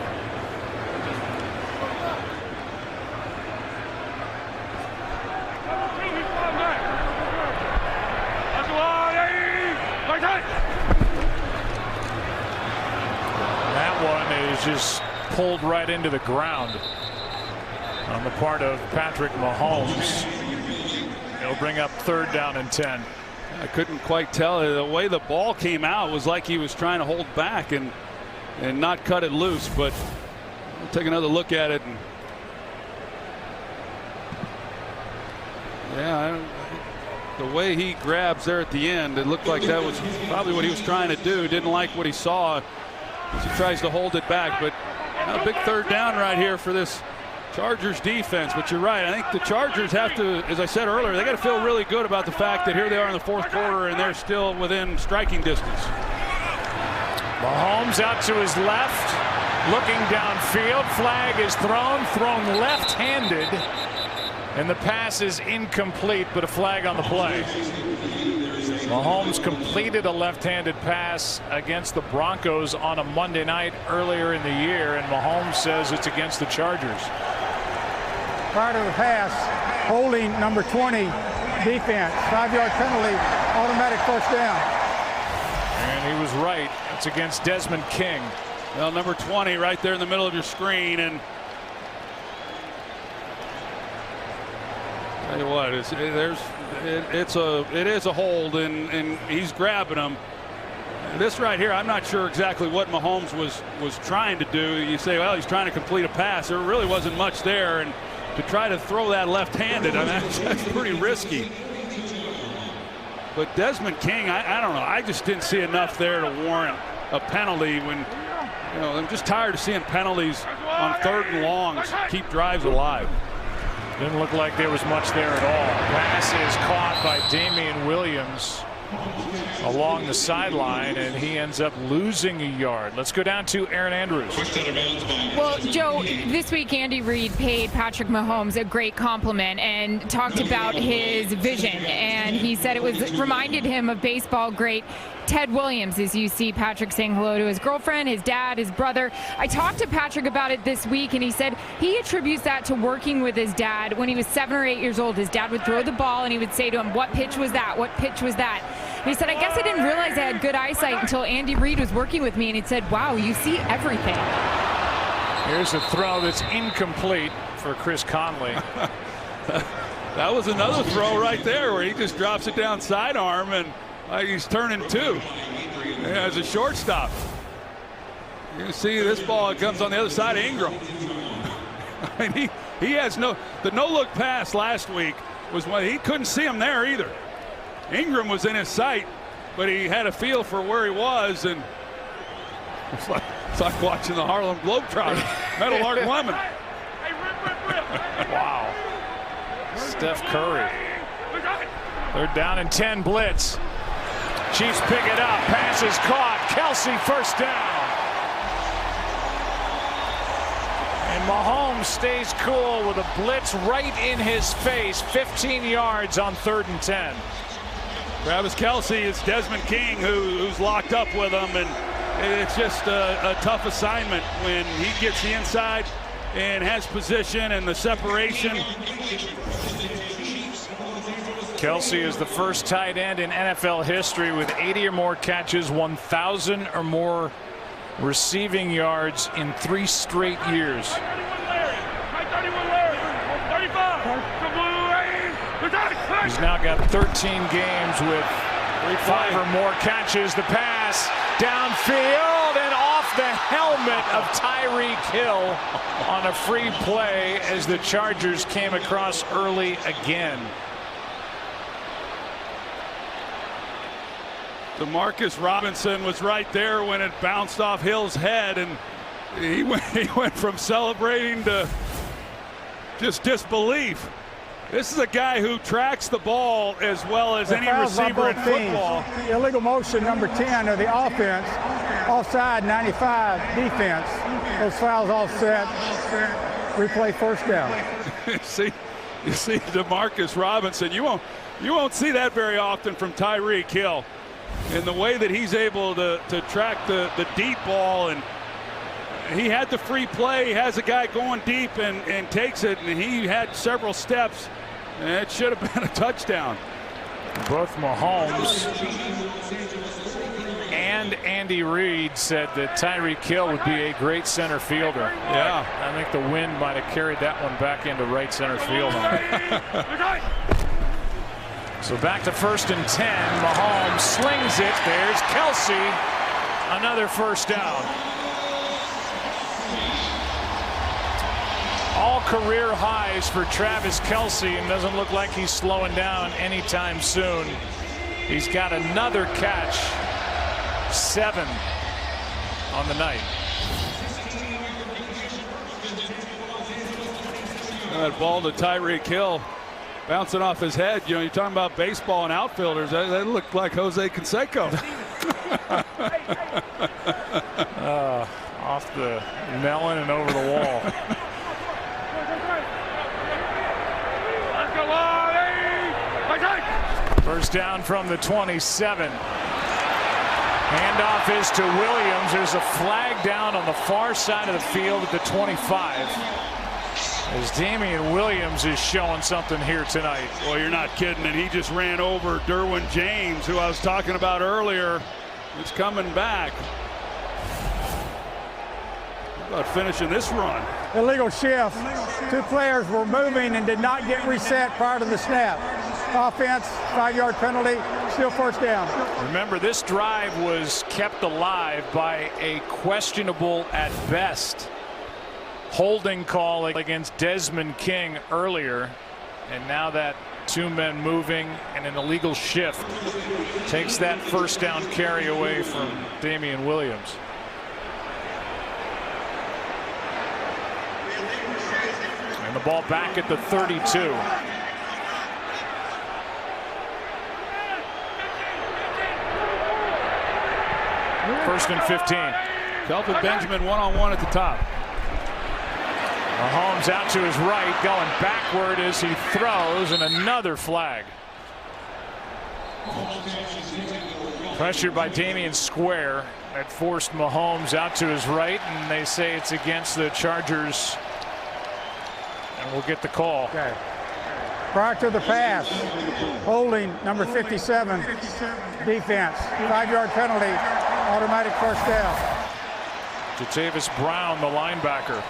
That one is just pulled right into the ground on the part of Patrick Mahomes. He'll bring up third down and 10. I couldn't quite tell. The way the ball came out was like he was trying to hold back and not cut it loose, but we'll take another look at it. And yeah, the way he grabs there at the end, it looked like that was probably what he was trying to do. Didn't like what he saw as he tries to hold it back, but a big third down right here for this Chargers defense. But you're right, I think the Chargers have to, as I said earlier, they got to feel really good about the fact that here they are in the fourth quarter and they're still within striking distance. Mahomes out to his left, looking downfield. Flag is thrown left-handed, and the pass is incomplete, but a flag on the play. Mahomes completed a left-handed pass against the Broncos on a Monday night earlier in the year, and Mahomes says it's against the Chargers. Prior to the pass, holding number 20, defense, 5-yard penalty, automatic first down. And he was right. It's against Desmond King. Well, number 20 right there in the middle of your screen, and tell you what, it is a hold, and he's grabbing him. This right here, I'm not sure exactly what Mahomes was trying to do. You say, well, he's trying to complete a pass. There really wasn't much there, and to try to throw that left-handed. I mean, that's pretty risky. But Desmond King, I don't know. I just didn't see enough there to warrant a penalty when, you know, I'm just tired of seeing penalties on 3rd and longs keep drives alive. Didn't look like there was much there at all. Pass is caught by Damian Williams along the sideline, and he ends up losing a yard. Let's go down to Erin Andrews. Well, Joe, this week Andy Reid paid Patrick Mahomes a great compliment and talked about his vision, and he said it reminded him of baseball great Ted Williams, as you see Patrick saying hello to his girlfriend, his dad, his brother. I talked to Patrick about it this week, and he said he attributes that to working with his dad when he was 7 or 8 years old. His dad would throw the ball, and he would say to him, "What pitch was that? What pitch was that?" And he said, "I guess I didn't realize I had good eyesight until Andy Reid was working with me." And he said, "Wow, you see everything." Here's a throw that's incomplete for Chris Conley. That was another throw right there where he just drops it down sidearm, and he's turning 2 as a shortstop. You see this ball, it comes on the other side of Ingram. I mean, he has the no-look pass last week was when he couldn't see him there either. Ingram was in his sight, but he had a feel for where he was, and it's like watching the Harlem Globetrotters. Meadowlark Lemon. Wow. Steph Curry. They're down in 10 blitz. Chiefs pick it up. Pass is caught. Kelce first down. And Mahomes stays cool with a blitz right in his face. 15 yards on 3rd and 10. Travis Kelce is Desmond King who's locked up with him, and it's just a tough assignment when he gets the inside and has position and the separation. Kelce is the first tight end in NFL history with 80 or more catches, 1,000 or more receiving yards in 3 straight years. He's now got 13 games with 5 or more catches. The pass downfield and off the helmet of Tyreek Hill on a free play as the Chargers came across early again. Demarcus Robinson was right there when it bounced off Hill's head, and he went from celebrating to just disbelief. This is a guy who tracks the ball as well as any receiver in football. Illegal motion number 10 of the offense. Offside 95 defense. Those fouls all set. Replay first down. You see Demarcus Robinson. You won't see that very often from Tyreek Hill. In the way that he's able to track the deep ball, and he had the free play. He has a guy going deep and takes it, and he had several steps, and it should have been a touchdown. Both Mahomes and Andy Reid said that Tyreek Hill would be a great center fielder. Yeah, I think the wind might have carried that one back into right center field. So back to 1st and 10. Mahomes slings it. There's Kelce. Another first down. All career highs for Travis Kelce, and doesn't look like he's slowing down anytime soon. He's got another catch. 7 on the night. That ball to Tyreek Hill. Bouncing off his head. You know, you're talking about baseball and outfielders. That looked like Jose Canseco. Off the melon and over the wall. First down from the 27. Handoff is to Williams. There's a flag down on the far side of the field at the 25. As Damian Williams is showing something here tonight. Well, you're not kidding, and he just ran over Derwin James, who I was talking about earlier. He's coming back. How about finishing this run? Illegal shift. 2 players were moving and did not get reset prior to the snap. Offense, 5-yard penalty, still first down. Remember, this drive was kept alive by a questionable at best holding call against Desmond King earlier, and now that 2 men moving and an illegal shift takes that first down carry away from Damian Williams. And the ball back at the 32. First and 15. Kelvin Benjamin one-on-one at the top. Mahomes out to his right, going backward as he throws, and another flag. Pressured by Damian Square. That forced Mahomes out to his right, and they say it's against the Chargers. And we'll get the call. Okay. Prior to the pass, holding number 57, defense. 5-yard penalty, automatic first down. Jatavis Brown, the linebacker,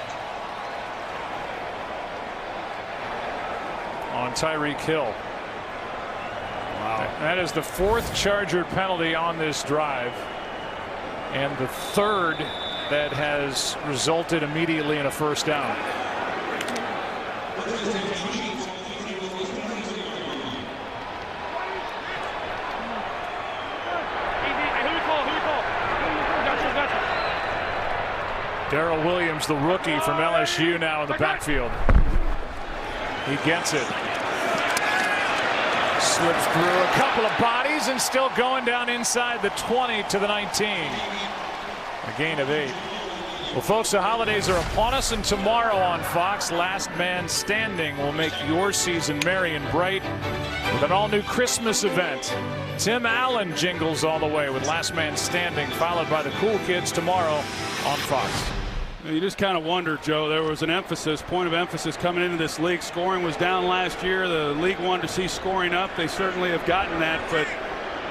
on Tyreek Hill. Wow. That is the 4th Charger penalty on this drive, and the 3rd that has resulted immediately in a first down. Darrell Williams, the rookie from LSU, now in the backfield. He gets it. Slips through a couple of bodies and still going down inside the 20 to the 19. A gain of 8. Well, folks, the holidays are upon us, and tomorrow on Fox, Last Man Standing will make your season merry and bright with an all-new Christmas event. Tim Allen jingles all the way with Last Man Standing, followed by the Cool Kids tomorrow on Fox. You just kind of wonder, Joe, there was an point of emphasis coming into this league. Scoring was down last year. The league wanted to see scoring up. They certainly have gotten that, but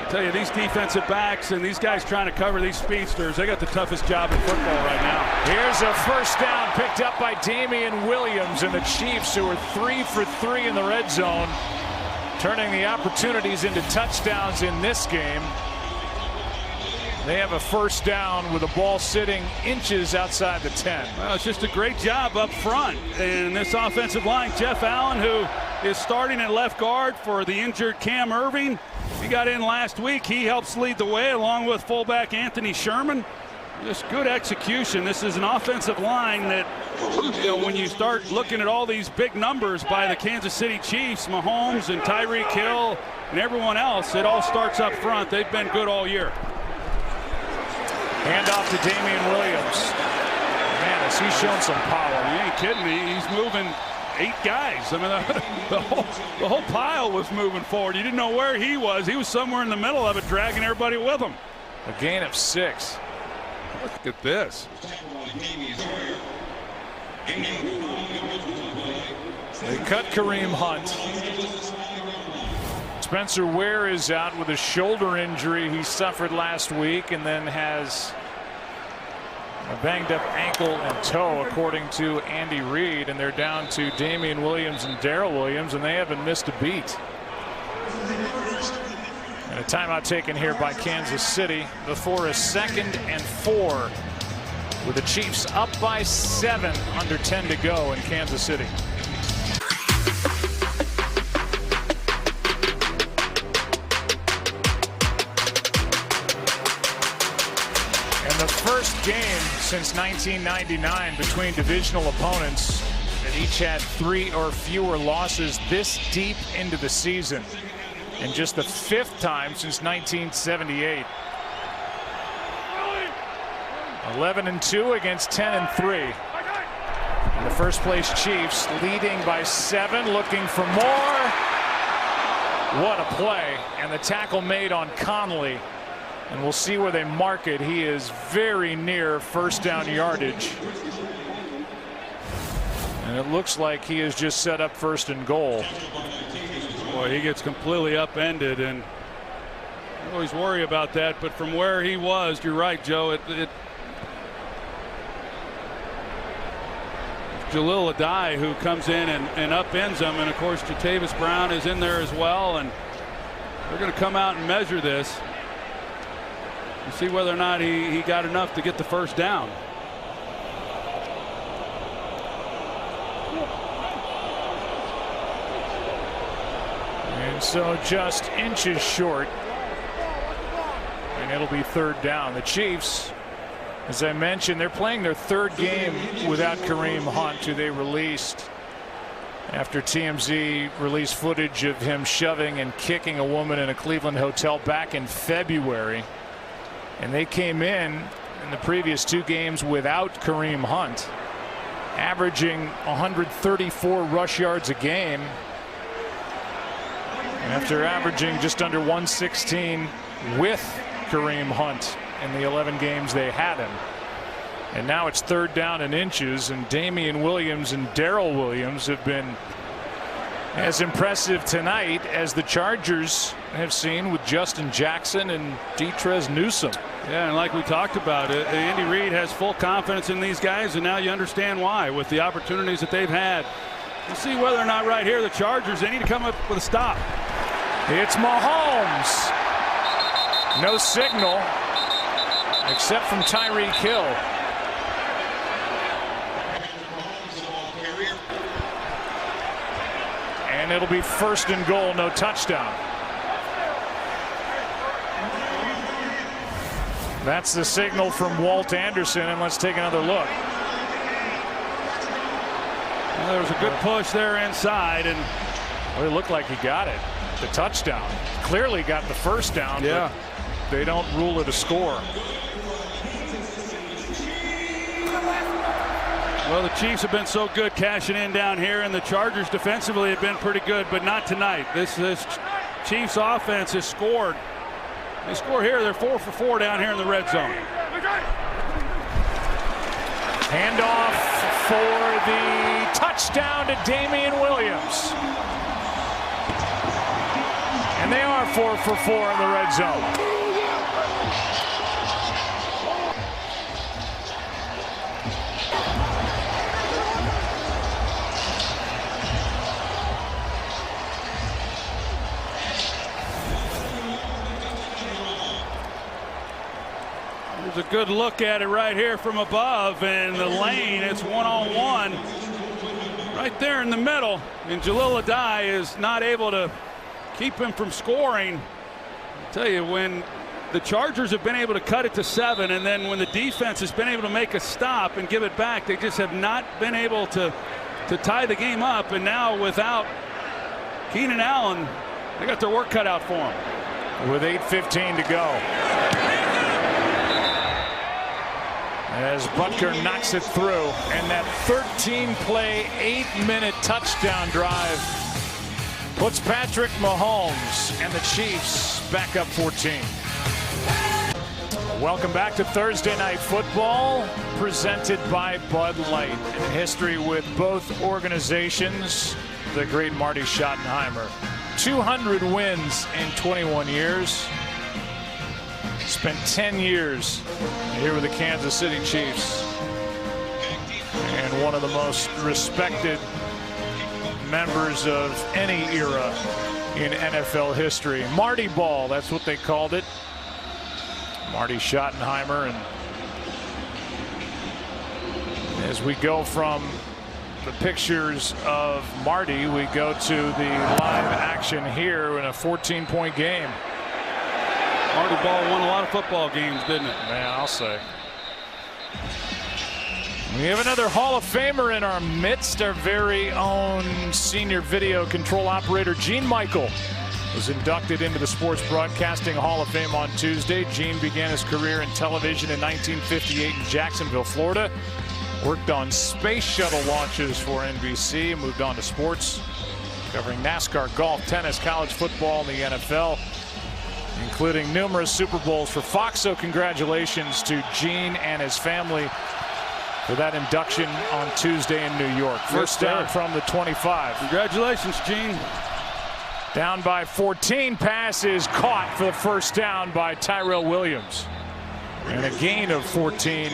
I tell you, these defensive backs and these guys trying to cover these speedsters, they got the toughest job in football right now. Here's a first down picked up by Damian Williams and the Chiefs, who are 3 for 3 in the red zone, turning the opportunities into touchdowns in this game. They have a first down with the ball sitting inches outside the 10. Well, it's just a great job up front. And this offensive line, Jeff Allen, who is starting at left guard for the injured Cam Irving. He got in last week. He helps lead the way along with fullback Anthony Sherman. Just good execution. This is an offensive line that, when you start looking at all these big numbers by the Kansas City Chiefs, Mahomes and Tyreek Hill and everyone else, it all starts up front. They've been good all year. Hand off to Damian Williams. Man, has he shown some power. You ain't kidding me. He's moving 8 guys. I mean, the whole pile was moving forward. You didn't know where he was. He was somewhere in the middle of it, dragging everybody with him. A gain of 6. Look at this. They cut Kareem Hunt. Spencer Ware is out with a shoulder injury he suffered last week, and then has a banged up ankle and toe, according to Andy Reid, and they're down to Damian Williams and Darrell Williams, and they haven't missed a beat. And a timeout taken here by Kansas City before a 2nd and 4, with the Chiefs up by 7, under 10 to go in Kansas City. First game since 1999 between divisional opponents that each had 3 or fewer losses this deep into the season, and just the 5th time since 1978. 11-2 against 10-3. And the first place Chiefs leading by 7, looking for more. What a play, and the tackle made on Conley. And we'll see where they mark it. He is very near first down yardage. And it looks like he has just set up 1st and goal. Boy, he gets completely upended, and I always worry about that. But from where he was, you're right, Joe. Jalil Adai who comes in and upends him. And, of course, Jatavis Brown is in there as well. And they're going to come out and measure this. See whether or not he got enough to get the first down. And so just inches short. And it'll be third down. The Chiefs, as I mentioned, they're playing their third game without Kareem Hunt, who they released after TMZ released footage of him shoving and kicking a woman in a Cleveland hotel back in February. And they came in the previous 2 games without Kareem Hunt, averaging 134 rush yards a game after averaging just under 116 with Kareem Hunt in the 11 games they had him. And now it's third down and inches, and Damian Williams and Darrell Williams have been as impressive tonight as the Chargers have seen with Justin Jackson and Detrez Newsome. Yeah, and like we talked about, Andy Reid has full confidence in these guys, and now you understand why with the opportunities that they've had. We'll see whether or not right here the Chargers, they need to come up with a stop. It's Mahomes. No signal except from Tyreek Hill. And it'll be first and goal, no touchdown. That's the signal from Walt Anderson, and let's take another look. Well, there was a good push there inside, and well, it looked like he got it. The touchdown. Clearly got the first down, yeah. But they don't rule it a score. Well, the Chiefs have been so good cashing in down here, and the Chargers defensively have been pretty good, but not tonight. This Chiefs offense has scored. They score here, they're 4 for 4 down here in the red zone. Handoff for the touchdown to Damian Williams. And they are 4 for 4 in the red zone. There's a good look at it right here from above, and the lane, it's one-on-one right there in the middle, and Jalil Adai is not able to keep him from scoring. I'll tell you, when the Chargers have been able to cut it to 7, and then when the defense has been able to make a stop and give it back, they just have not been able to tie the game up. And now without Keenan Allen, they got their work cut out for them. With 8:15 to go. As Butker knocks it through, and that 13-play, 8-minute touchdown drive puts Patrick Mahomes and the Chiefs back up 14. Welcome back to Thursday Night Football, presented by Bud Light. In history with both organizations, the great Marty Schottenheimer. 200 wins in 21 years. Spent 10 years here with the Kansas City Chiefs, and one of the most respected members of any era in NFL history. Marty Ball, that's what they called it. Marty Schottenheimer. And as we go from the pictures of Marty, we go to the live action here in a 14-point game. Marty Ball won a lot of football games, didn't it? Man, I'll say. We have another Hall of Famer in our midst. Our very own senior video control operator, Gene Michael, was inducted into the Sports Broadcasting Hall of Fame on Tuesday. Gene began his career in television in 1958 in Jacksonville, Florida. Worked on space shuttle launches for NBC, moved on to sports, covering NASCAR, golf, tennis, college football, and the NFL, including numerous Super Bowls for Fox. So congratulations to Gene and his family for that induction on Tuesday in New York. First down from the 25. Congratulations, Gene. Down by 14. Pass is caught for the first down by Tyrell Williams. And a gain of 14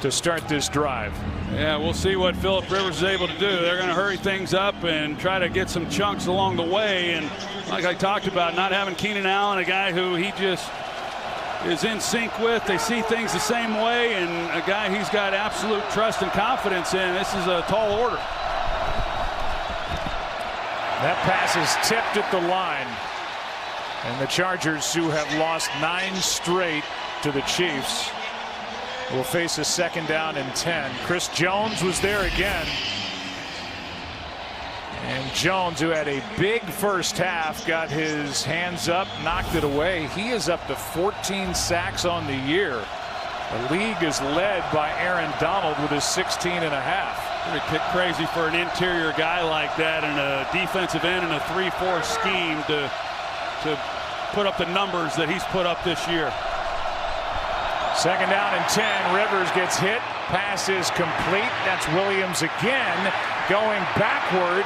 to start this drive. Yeah, we'll see what Philip Rivers is able to do. They're going to hurry things up and try to get some chunks along the way. And like I talked about, not having Keenan Allen, a guy who he just is in sync with. They see things the same way, and a guy he's got absolute trust and confidence in. This is a tall order. That pass is tipped at the line. And the Chargers, who have lost 9 straight to the Chiefs, will face a 2nd down and 10. Chris Jones was there again. And Jones, who had a big first half, got his hands up, knocked it away. He is up to 14 sacks on the year. The league is led by Aaron Donald with his 16.5. Pretty crazy for an interior guy like that and a defensive end in a 3-4 scheme to put up the numbers that he's put up this year. 2nd down and 10. Rivers gets hit. Pass is complete. That's Williams again going backward.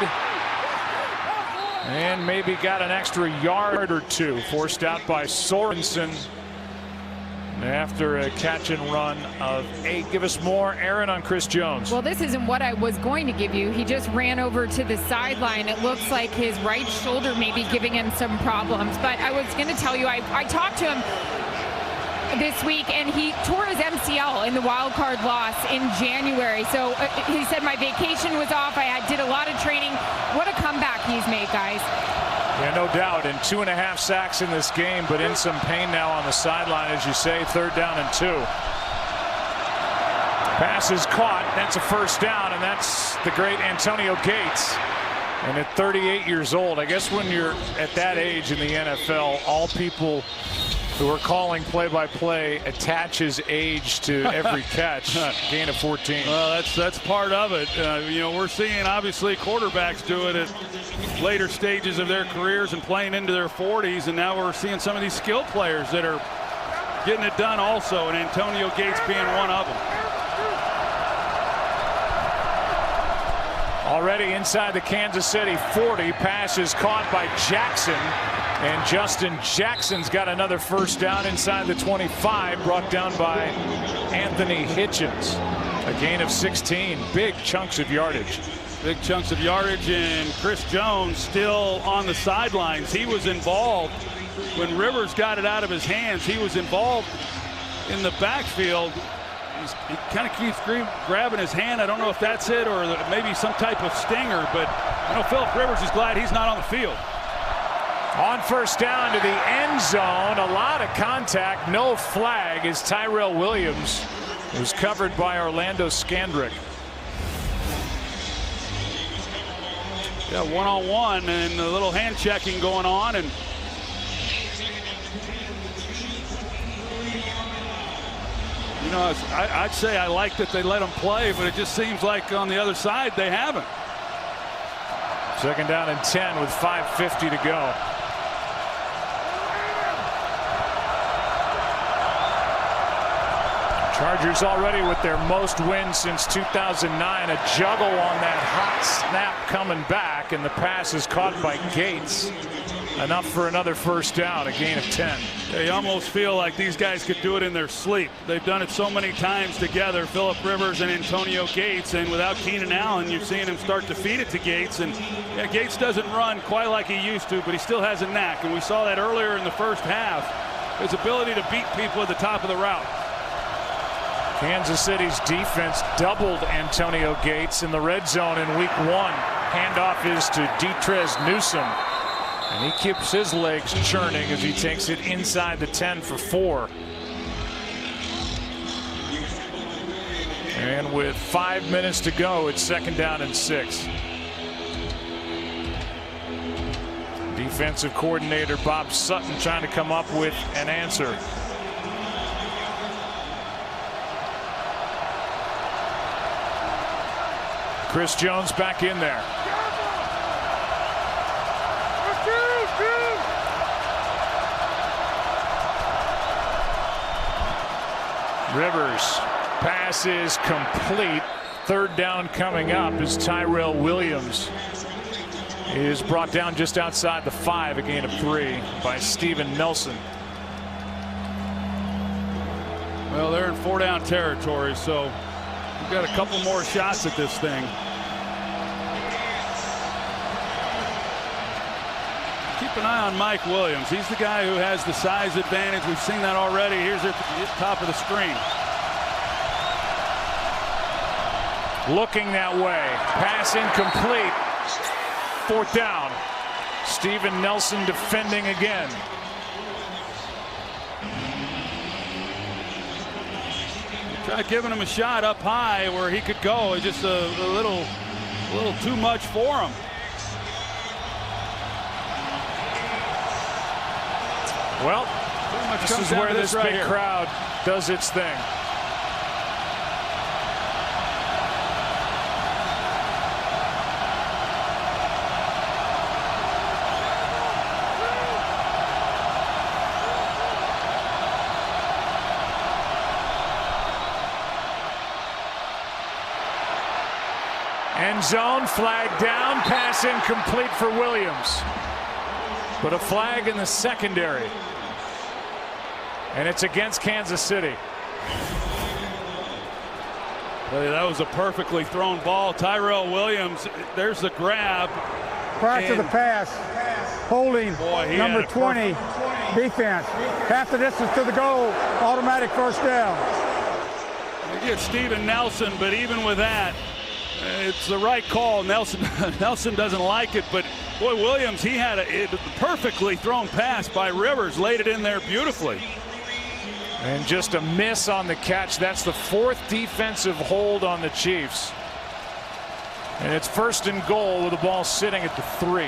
And maybe got an extra yard or 2. Forced out by Sorensen after a catch and run of 8. Give us more, Aaron, on Chris Jones. Well, this isn't what I was going to give you. He just ran over to the sideline. It looks like his right shoulder may be giving him some problems. But I was going to tell you, I talked to him this week, and he tore his MCL in the wild card loss in January. So he said my vacation was off. I did a lot of training. What a comeback he's made, guys. Yeah, no doubt. And 2.5 sacks in this game, but in some pain now on the sideline, as you say. 3rd down and 2. Pass is caught. That's a 1st down, and that's the great Antonio Gates. And at 38 years old, I guess when you're at that age in the NFL, all people who are calling play-by-play attach his age to every catch. Gain of 14. Well, that's part of it. You know, we're seeing obviously quarterbacks do it at later stages of their careers and playing into their 40s, and now we're seeing some of these skilled players that are getting it done also, and Antonio Gates being one of them. Already inside the Kansas City 40. Pass is caught by Jackson. And Justin Jackson's got another 1st down inside the 25, brought down by Anthony Hitchens. A gain of 16. Big chunks of yardage. Big chunks of yardage, and Chris Jones still on the sidelines. He was involved when Rivers got it out of his hands. He was involved in the backfield. He kind of keeps grabbing his hand. I don't know if that's it or maybe some type of stinger, but I know Philip Rivers is glad he's not on the field. On 1st down to the end zone, a lot of contact, no flag as Tyrell Williams was covered by Orlando Scandrick. Yeah, one-on-one and a little hand checking going on, and you know, I'd say I like that they let him play, but it just seems like on the other side they haven't. 2nd down and 10 with 5:50 to go. Chargers already with their most wins since 2009. A juggle on that hot snap coming back, and the pass is caught by Gates. Enough for another 1st down, a gain of 10. Yeah, you almost feel like these guys could do it in their sleep. They've done it so many times together, Philip Rivers and Antonio Gates, and without Keenan Allen, you're seeing him start to feed it to Gates. And yeah, Gates doesn't run quite like he used to, but he still has a knack, and we saw that earlier in the first half. His ability to beat people at the top of the route. Kansas City's defense doubled Antonio Gates in the red zone in week 1. Handoff is to Detrez Newsome. And he keeps his legs churning as he takes it inside the 10 for 4. And with 5 minutes to go, it's 2nd down and 6. Defensive coordinator Bob Sutton trying to come up with an answer. Chris Jones back in there. Rivers, pass is complete. 3rd down coming up as Tyrell Williams is brought down just outside the 5, a gain of 3 by Steven Nelson. Well, they're in 4-down territory, so we've got a couple more shots at this thing. Keep an eye on Mike Williams. He's the guy who has the size advantage. We've seen that already. Here's at the top of the screen. Looking that way. Pass incomplete. 4th down. Steven Nelson defending again. Tried giving him a shot up high where he could go. It's just a little too much for him. Well, this is where this big crowd does its thing. End zone, flag down, pass incomplete for Williams. But a flag in the secondary. And it's against Kansas City. That was a perfectly thrown ball. Tyrell Williams, there's the grab. Prior to the pass, holding number 20 defense. Half the distance to the goal, automatic first down. You get Steven Nelson, but even with that, it's the right call. Nelson doesn't like it, but boy, Williams, he had a perfectly thrown pass by Rivers, laid it in there beautifully. And just a miss on the catch. That's the 4th defensive hold on the Chiefs. And it's 1st and goal with the ball sitting at the 3.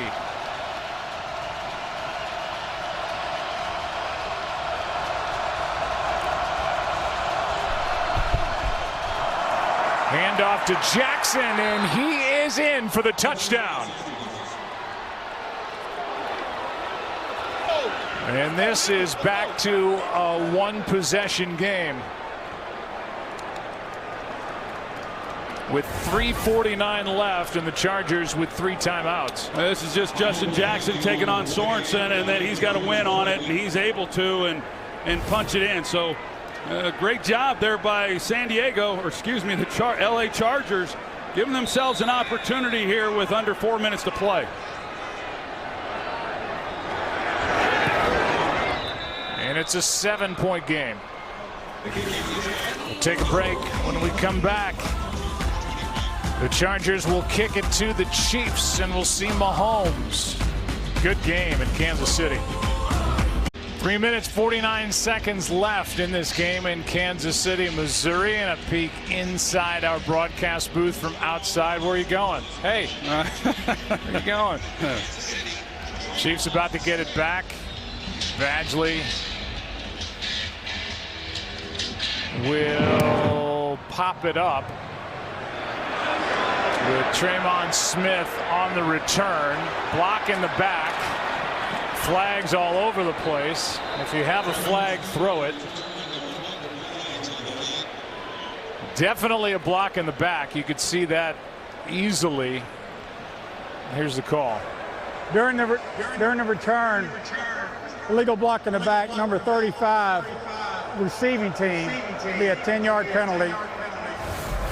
Handoff to Jackson, and he is in for the touchdown. And this is back to a 1-possession game. With 3:49 left, and the Chargers with 3 timeouts. This is just Justin Jackson taking on Sorensen, and then he's got to win on it, and he's able to and punch it in. So great job there by San Diego, or excuse me, the LA Chargers, giving themselves an opportunity here with under 4 minutes to play. And it's a 7-point game. We'll take a break. When we come back, the Chargers will kick it to the Chiefs, and we'll see Mahomes. Good game in Kansas City. 3 minutes, 49 seconds left in this game in Kansas City, Missouri, and a peek inside our broadcast booth from outside. Where are you going? Hey, where are you going? Chiefs about to get it back. Badgley will pop it up with Tremon Smith on the return. Block in the back. Flags all over the place. If you have a flag, throw it. Definitely a block in the back. You could see that easily. Here's the call. During the return, illegal block in the back, number 35, receiving team, will be a 10-yard penalty.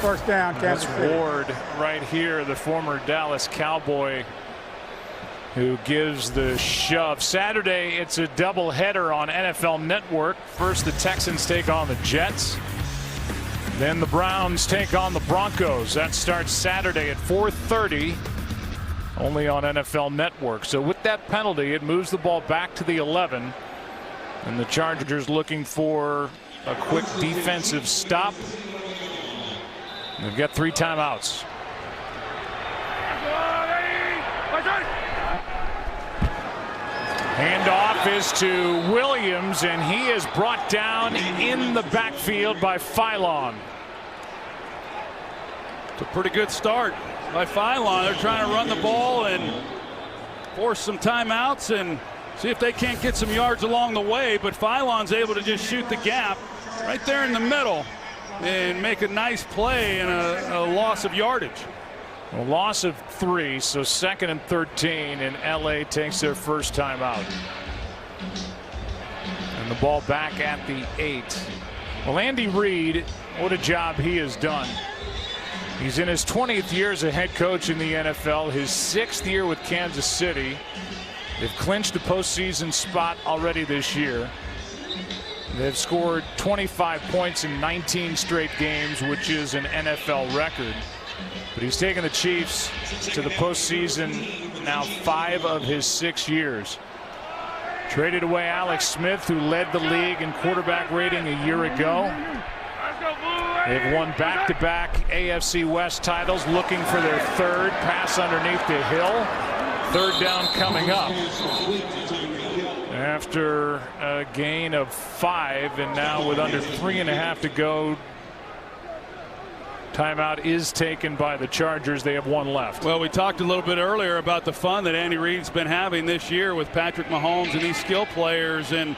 First down, Kansas City. Ward right here, the former Dallas Cowboy, who gives the shove. Saturday, it's a doubleheader on NFL Network. First, the Texans take on the Jets. Then the Browns take on the Broncos. That starts Saturday at 4:30, only on NFL Network. So with that penalty, it moves the ball back to the 11. And the Chargers looking for a quick defensive stop. They've got 3 timeouts. Handoff is to Williams, and he is brought down in the backfield by Philon. It's a pretty good start by Philon. They're trying to run the ball and force some timeouts and see if they can't get some yards along the way. But Philon's able to just shoot the gap right there in the middle and make a nice play and a loss of yardage. A loss of 3, so 2nd and 13, and LA takes their first time out. And the ball back at the 8. Well, Andy Reid, what a job he has done. He's in his 20th year as a head coach in the NFL, his 6th year with Kansas City. They've clinched a postseason spot already this year. They've scored 25 points in 19 straight games, which is an NFL record. But he's taken the Chiefs to the postseason now 5 of his 6 years. Traded away Alex Smith, who led the league in quarterback rating a year ago. They've won back-to-back AFC West titles, looking for their 3rd. Pass underneath to Hill. 3rd down coming up. After a gain of 5, and now with under 3.5 to go, timeout is taken by the Chargers. They have 1 left. Well, we talked a little bit earlier about the fun that Andy Reid's been having this year with Patrick Mahomes and these skill players, and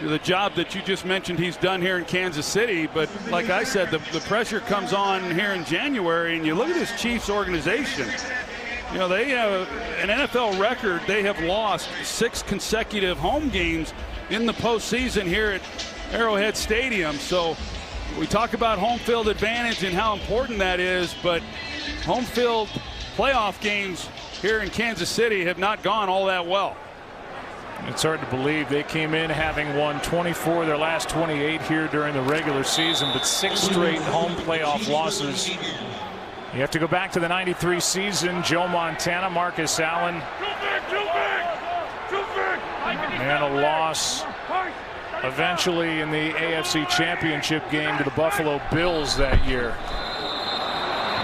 the job that you just mentioned he's done here in Kansas City. But like I said, the pressure comes on here in January, and you look at this Chiefs organization. You know, they have an NFL record. They have lost 6 consecutive home games in the postseason here at Arrowhead Stadium. So we talk about home field advantage and how important that is, but home field playoff games here in Kansas City have not gone all that well. It's hard to believe they came in having won 24 of their last 28 here during the regular season, but 6 straight home playoff losses. You have to go back to the '93 season. Joe Montana, Marcus Allen, and a loss eventually in the AFC Championship game to the Buffalo Bills that year.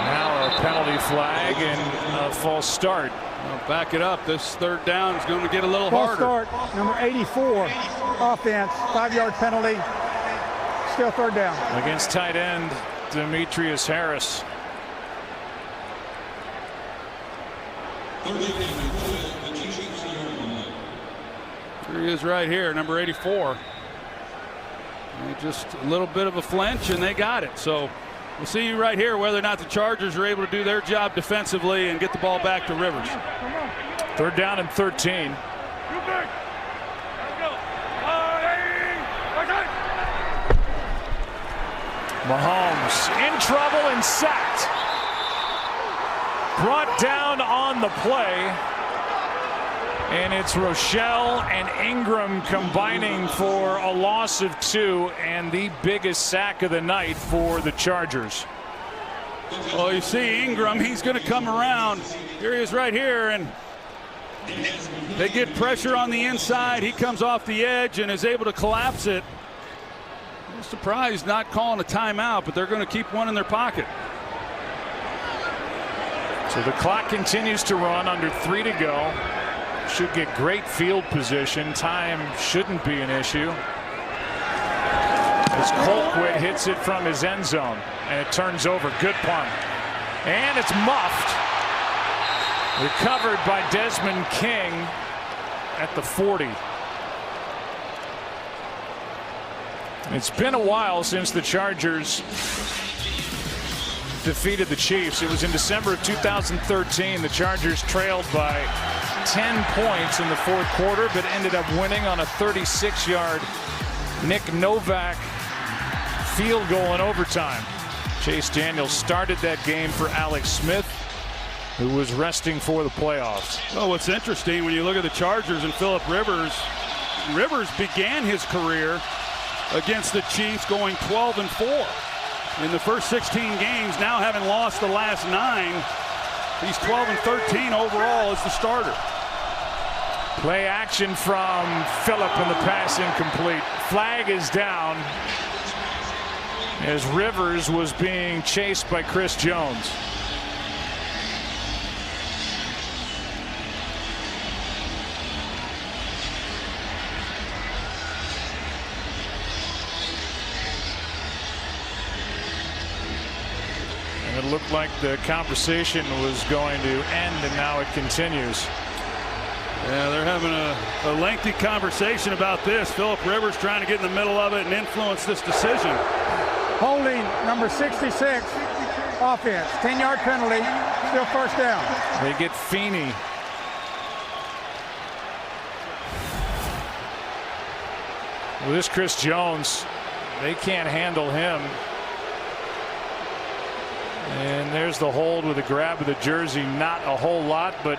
Now a penalty flag and a false start. Well, back it up. This 3rd down is going to get a little false harder. Start, number 84, offense, 5-yard penalty, still 3rd down. Against tight end Demetrius Harris. Here he is right here, number 84. And just a little bit of a flinch, and they got it. So we'll see right here whether or not the Chargers are able to do their job defensively and get the ball back to Rivers. 3rd down and 13. Mahomes in trouble and sacked. Brought down on the play. And it's Rochelle and Ingram combining for a loss of 2 and the biggest sack of the night for the Chargers. Well, you see Ingram, he's going to come around. Here he is right here, and they get pressure on the inside. He comes off the edge and is able to collapse it. I'm surprised not calling a timeout, but they're going to keep one in their pocket. So the clock continues to run, under 3 to go. Should get great field position. Time shouldn't be an issue. As Colquitt hits it from his end zone, and it turns over. Good punt. And it's muffed. Recovered by Desmond King at the 40. It's been a while since the Chargers defeated the Chiefs. It was in December of 2013. The Chargers trailed by 10 points in the 4th quarter, but ended up winning on a 36-yard Nick Novak field goal in overtime. Chase Daniels started that game for Alex Smith, who was resting for the playoffs. Well, what's interesting when you look at the Chargers and Philip Rivers, Rivers began his career against the Chiefs going 12-4 in the first 16 games. Now having lost the last 9, he's 12-13 overall as the starter. Play action from Phillip, and the pass incomplete. Flag is down as Rivers was being chased by Chris Jones. And it looked like the conversation was going to end, and now it continues. Yeah, they're having a lengthy conversation about this. Philip Rivers trying to get in the middle of it and influence this decision. Holding number 66, offense, 10-yard penalty, still 1st down. They get Feeney. Well, this Chris Jones, they can't handle him. And there's the hold with a grab of the jersey. Not a whole lot, but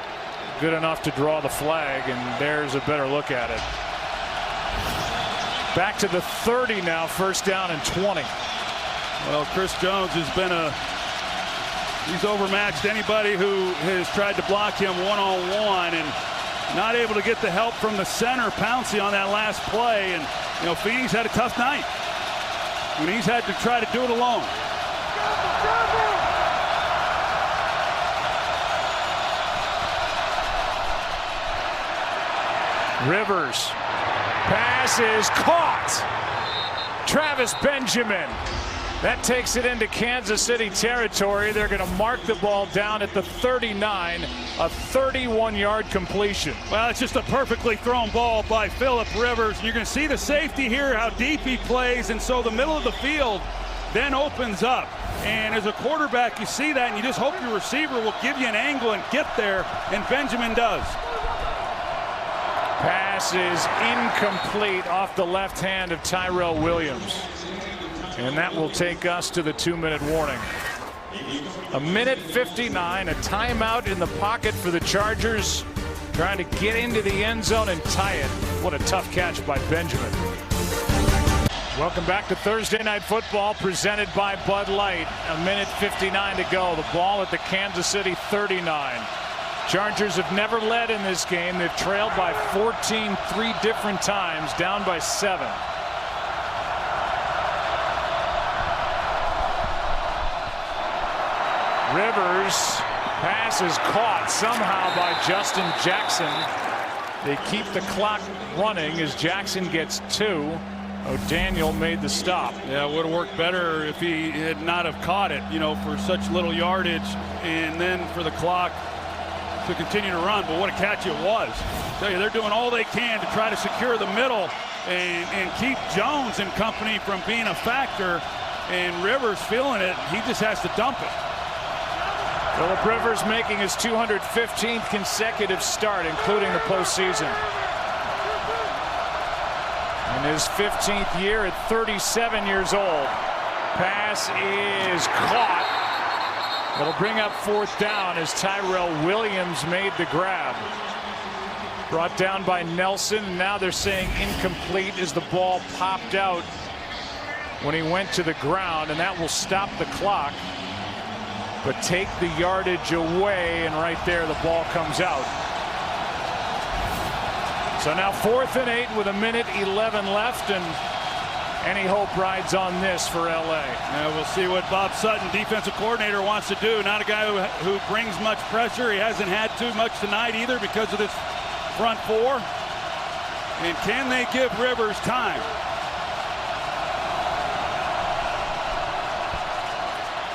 good enough to draw the flag, and there's a better look at it. Back to the 30 now, 1st down and 20. Well, Chris Jones has been a He's overmatched anybody who has tried to block him one-on-one, and not able to get the help from the center, Pouncey, on that last play. And, you know, Feeney's had a tough night when he's had to try to do it alone. Rivers. Pass is caught. Travis Benjamin. That takes it into Kansas City territory. They're going to mark the ball down at the 39, a 31-yard completion. Well, it's just a perfectly thrown ball by Philip Rivers. You're going to see the safety here, how deep he plays, and so the middle of the field then opens up. And as a quarterback, you see that, and you just hope your receiver will give you an angle and get there, and Benjamin does. Pass is incomplete off the left hand of Tyrell Williams. And that will take us to the 2-minute warning. 1:59, a timeout in the pocket for the Chargers, trying to get into the end zone and tie it. What a tough catch by Benjamin. Welcome back to Thursday Night Football, presented by Bud Light. 1:59 to go. The ball at the Kansas City 39. Chargers have never led in this game. They've trailed by 14 3 different times, down by 7. Rivers, pass is caught somehow by Justin Jackson. They keep the clock running as Jackson gets 2. O'Daniel made the stop. Yeah, it would have worked better if he had not have caught it, you know, for such little yardage, and then for the clock to continue to run. But what a catch it was. I tell you, they're doing all they can to try to secure the middle and keep Jones and company from being a factor. And Rivers feeling it. He just has to dump it. Philip Rivers making his 215th consecutive start, including the postseason. In his 15th year at 37 years old. Pass is caught. It'll bring up 4th down as Tyrell Williams made the grab. Brought down by Nelson, and now they're saying incomplete as the ball popped out when he went to the ground, and that will stop the clock. But take the yardage away, and right there the ball comes out. So now 4th and 8 with 1:11 left, and any hope rides on this for LA. Yeah, we'll see what Bob Sutton, defensive coordinator, wants to do. Not a guy who brings much pressure. He hasn't had too much tonight either because of this front four. And can they give Rivers time?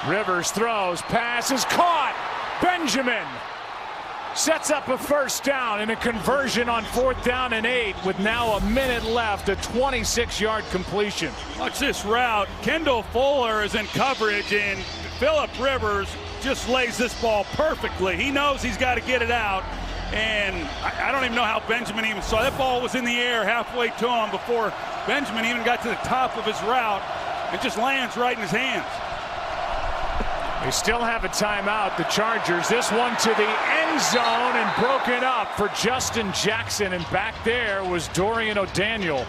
Rivers throws, pass is caught. Benjamin sets up a 1st down and a conversion on 4th down and 8 with now a minute left, a 26-yard completion. Watch this route. Kendall Fuller is in coverage, and Philip Rivers just lays this ball perfectly. He knows he's got to get it out, and I don't even know how Benjamin even saw. That ball was in the air halfway to him before Benjamin even got to the top of his route. It just lands right in his hands. They still have a timeout, the Chargers. This one to the end zone and broken up for Justin Jackson. And back there was Dorian O'Daniel.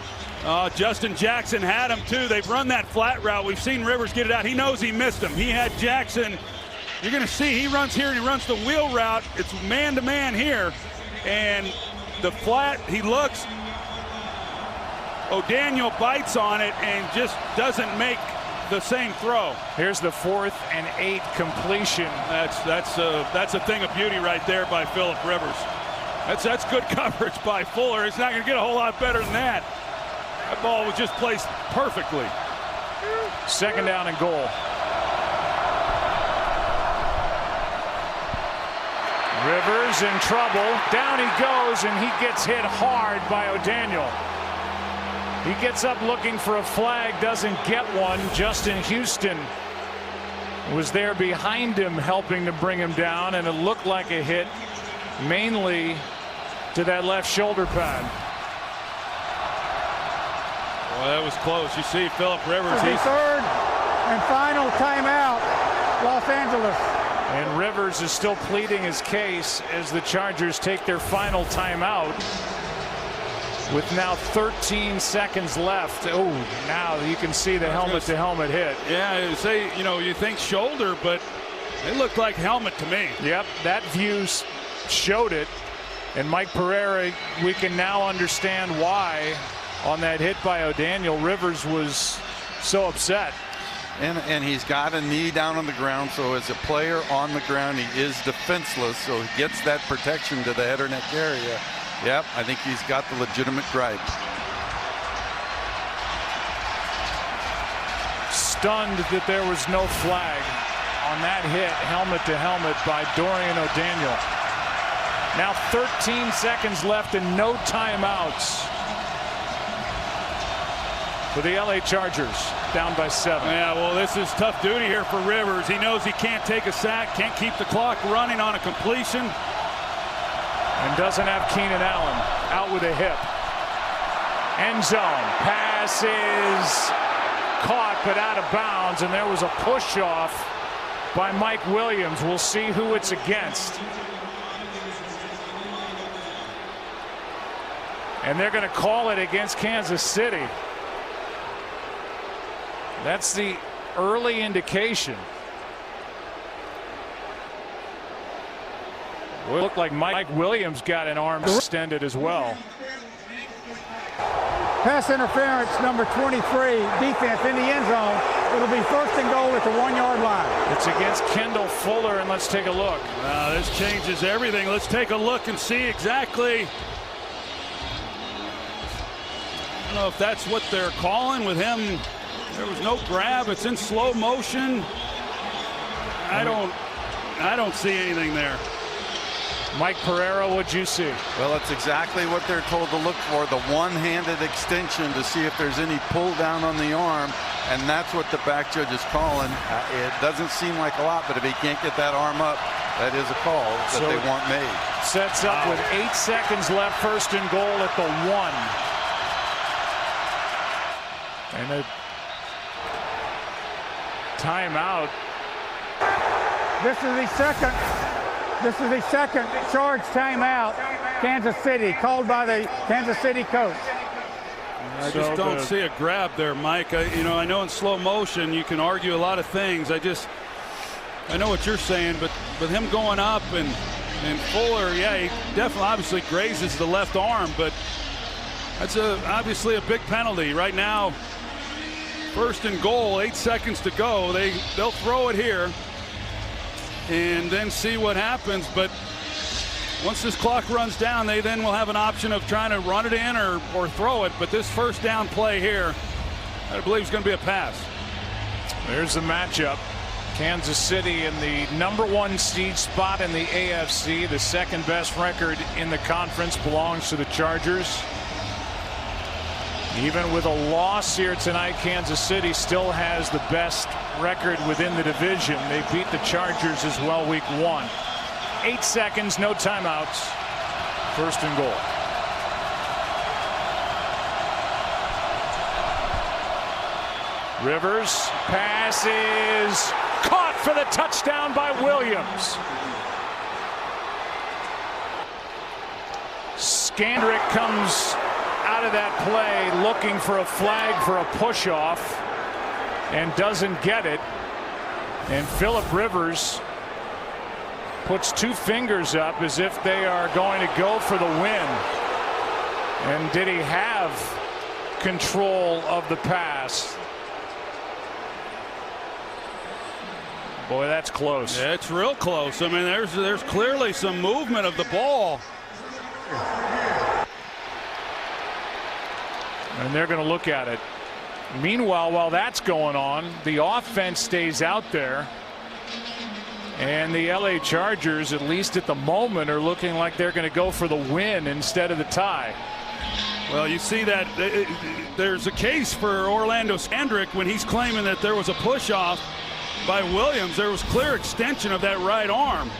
Justin Jackson had him too. They've run that flat route. We've seen Rivers get it out. He knows he missed him. He had Jackson. You're going to see he runs here and he runs the wheel route. It's man-to-man here. And the flat, he looks. O'Daniel bites on it and just doesn't make the same throw. Here's the 4th and 8 completion. That's a thing of beauty right there by Philip Rivers. That's good coverage by Fuller. It's not going to get a whole lot better than that. That ball was just placed perfectly. 2nd down and goal. Rivers in trouble. Down he goes, and he gets hit hard by O'Daniel. He gets up looking for a flag, doesn't get one. Justin Houston was there behind him helping to bring him down, and it looked like a hit mainly to that left shoulder pad. Well, that was close. You see Philip Rivers. He's 3rd and final timeout, Los Angeles. And Rivers is still pleading his case as the Chargers take their final timeout. With now 13 seconds left. Oh, now you can see the helmet-to-helmet hit. Yeah, you think shoulder, but They looked like helmet to me. Yep, that view showed it. And Mike Pereira, we can now understand why on that hit by O'Daniel, Rivers was so upset. And he's got a knee down on the ground, so as a player on the ground, he is defenseless, so he gets that protection to the head or neck area. Yep, I think he's got the legitimate gripe. Stunned that there was no flag on that hit, helmet to helmet, by Dorian O'Daniel. Now 13 seconds left and no timeouts for the LA Chargers, down by 7. Yeah, well, this is tough duty here for Rivers. He knows he can't take a sack, can't keep the clock running on a completion. And doesn't have Keenan Allen, out with a hip. End zone, pass is caught but out of bounds, and there was a push off by Mike Williams. We'll see who it's against. And they're going to call it against Kansas City. That's the early indication. It looked like Mike Williams got an arm extended as well. Pass interference, number 23, defense in the end zone. It'll be 1st and goal at the 1-yard line. It's against Kendall Fuller, and let's take a look. This changes everything. Let's take a look and see exactly. I don't know if that's what they're calling with him. There was no grab. It's in slow motion. I don't see anything there. Mike Pereira, what'd you see? Well, it's exactly what they're told to look for, the one-handed extension to see if there's any pull down on the arm, and that's what the back judge is calling. It doesn't seem like a lot, but if he can't get that arm up, that is a call that they want made. Sets up with 8 seconds left, 1st and goal at the 1. And a timeout. This is the second charge timeout, Kansas City, called by the Kansas City coach. I just don't see a grab there, Mike. I know in slow motion you can argue a lot of things. I know what you're saying, but with him going up and Fuller, yeah, he definitely obviously grazes the left arm, but that's obviously a big penalty right now. 1st and goal, 8 seconds to go. They'll throw it here and then see what happens. But once this clock runs down, they then will have an option of trying to run it in or throw it. But this 1st down play here, I believe is going to be a pass. There's the matchup. Kansas City in the #1 seed spot in the AFC. The 2nd best record in the conference belongs to the Chargers. Even with a loss here tonight, Kansas City still has the best record within the division. They beat the Chargers as well week 1. 8 seconds, no timeouts. 1st and goal. Rivers, pass is caught for the touchdown by Williams. Skandrick comes out of that play looking for a flag for a push-off and doesn't get it. And Philip Rivers puts 2 fingers up as if they are going to go for the win. And did he have control of the pass? Boy, that's close. Yeah, it's real close. I mean, there's clearly some movement of the ball. And they're going to look at it. Meanwhile, while that's going on, the offense stays out there. And the LA Chargers, at least at the moment, are looking like they're going to go for the win instead of the tie. Well, you see that there's a case for Orlando Skandrick when he's claiming that there was a push-off by Williams. There was clear extension of that right arm.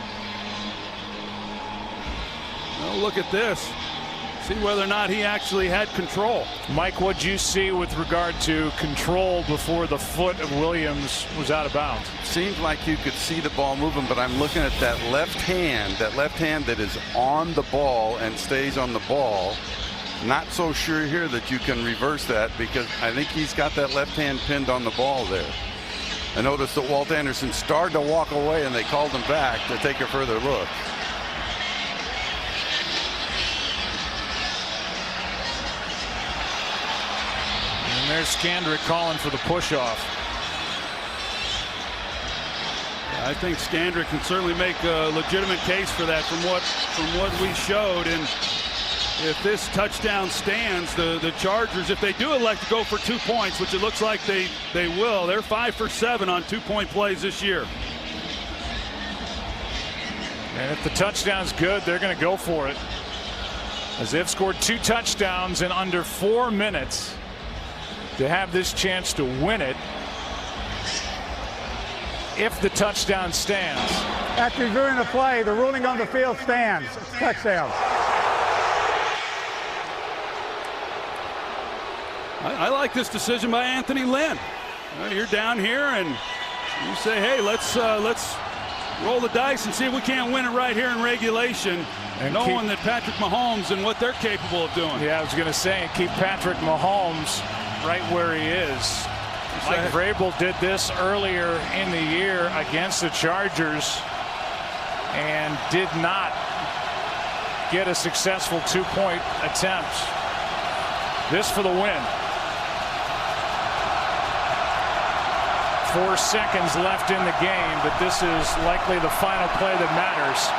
Well, look at this. See whether or not he actually had control. Mike, what'd you see with regard to control before the foot of Williams was out of bounds? Seems like you could see the ball moving, but I'm looking at that left hand that is on the ball and stays on the ball. Not so sure here that you can reverse that, because I think he's got that left hand pinned on the ball there. I noticed that Walt Anderson started to walk away, and they called him back to take a further look. And there's Skandrick calling for the push-off. I think Skandrick can certainly make a legitimate case for that from what we showed. And if this touchdown stands, the Chargers, if they do elect to go for 2 points, which it looks like they will, they're 5 for 7 on 2-point plays this year. And if the touchdown's good, they're going to go for it, as they've scored 2 touchdowns in under 4 minutes to have this chance to win it if the touchdown stands. After reviewing the play, the ruling on the field stands. It's touchdown. I like this decision by Anthony Lynn. You're down here and you say, hey, let's roll the dice and see if we can't win it right here in regulation, and knowing that Patrick Mahomes and what they're capable of doing. Yeah, I was going to say, keep Patrick Mahomes right where he is. Mike Vrabel did this earlier in the year against the Chargers and did not get a successful 2-point attempt. This for the win. 4 seconds left in the game, but this is likely the final play that matters.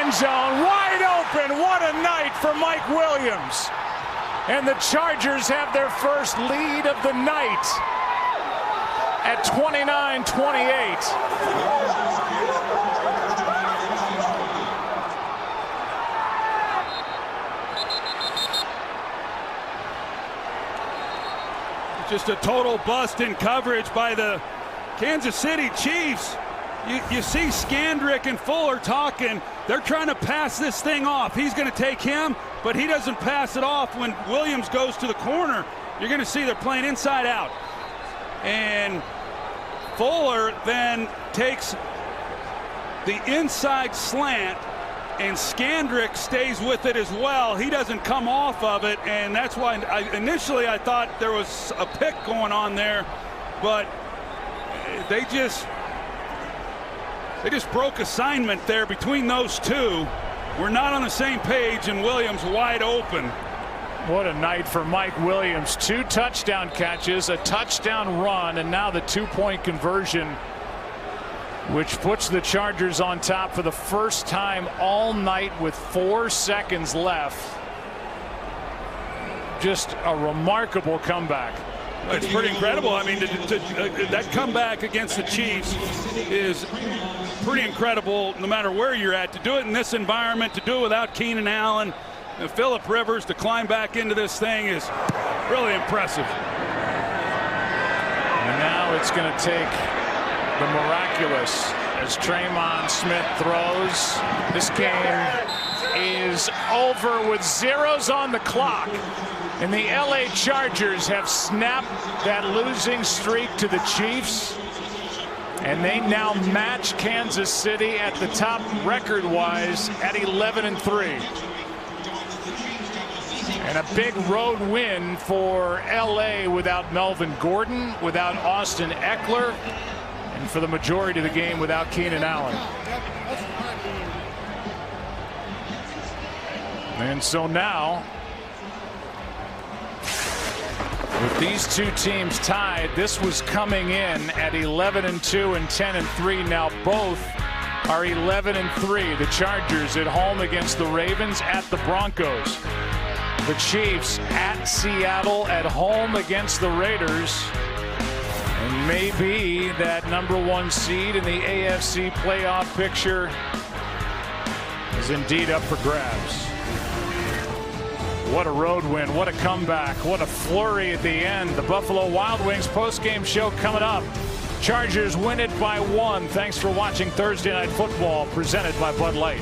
End zone wide open. What a night for Mike Williams. And the Chargers have their first lead of the night at 29-28. Just a total bust in coverage by the Kansas City Chiefs. You see Skandrick and Fuller talking. They're trying to pass this thing off. He's going to take him, but he doesn't pass it off. When Williams goes to the corner, you're going to see they're playing inside out. And Fuller then takes the inside slant, and Skandrick stays with it as well. He doesn't come off of it, and that's why initially I thought there was a pick going on there, but they just broke assignment there between those two. We're not on the same page, and Williams wide open. What a night for Mike Williams. 2 touchdown catches, a touchdown run, and now the 2-point conversion, which puts the Chargers on top for the first time all night with 4 seconds left. Just a remarkable comeback. It's pretty incredible. I mean, that comeback against the Chiefs is pretty incredible no matter where you're at. To do it in this environment, to do it without Keenan Allen, and Phillip Rivers, to climb back into this thing is really impressive. And now it's going to take the miraculous as Traymon Smith throws. This game is over with zeros on the clock. And the LA Chargers have snapped that losing streak to the Chiefs. And they now match Kansas City at the top record-wise at 11-3. And a big road win for LA without Melvin Gordon, without Austin Eckler, and for the majority of the game without Keenan Allen. And so now, with these 2 teams tied, this was coming in at 11-2 and 10-3. Now both are 11-3. The Chargers at home against the Ravens, at the Broncos. The Chiefs at Seattle, at home against the Raiders. And maybe that #1 seed in the AFC playoff picture is indeed up for grabs. What a road win, what a comeback, what a flurry at the end. The Buffalo Wild Wings postgame show coming up. Chargers win it by 1. Thanks for watching Thursday Night Football, presented by Bud Light.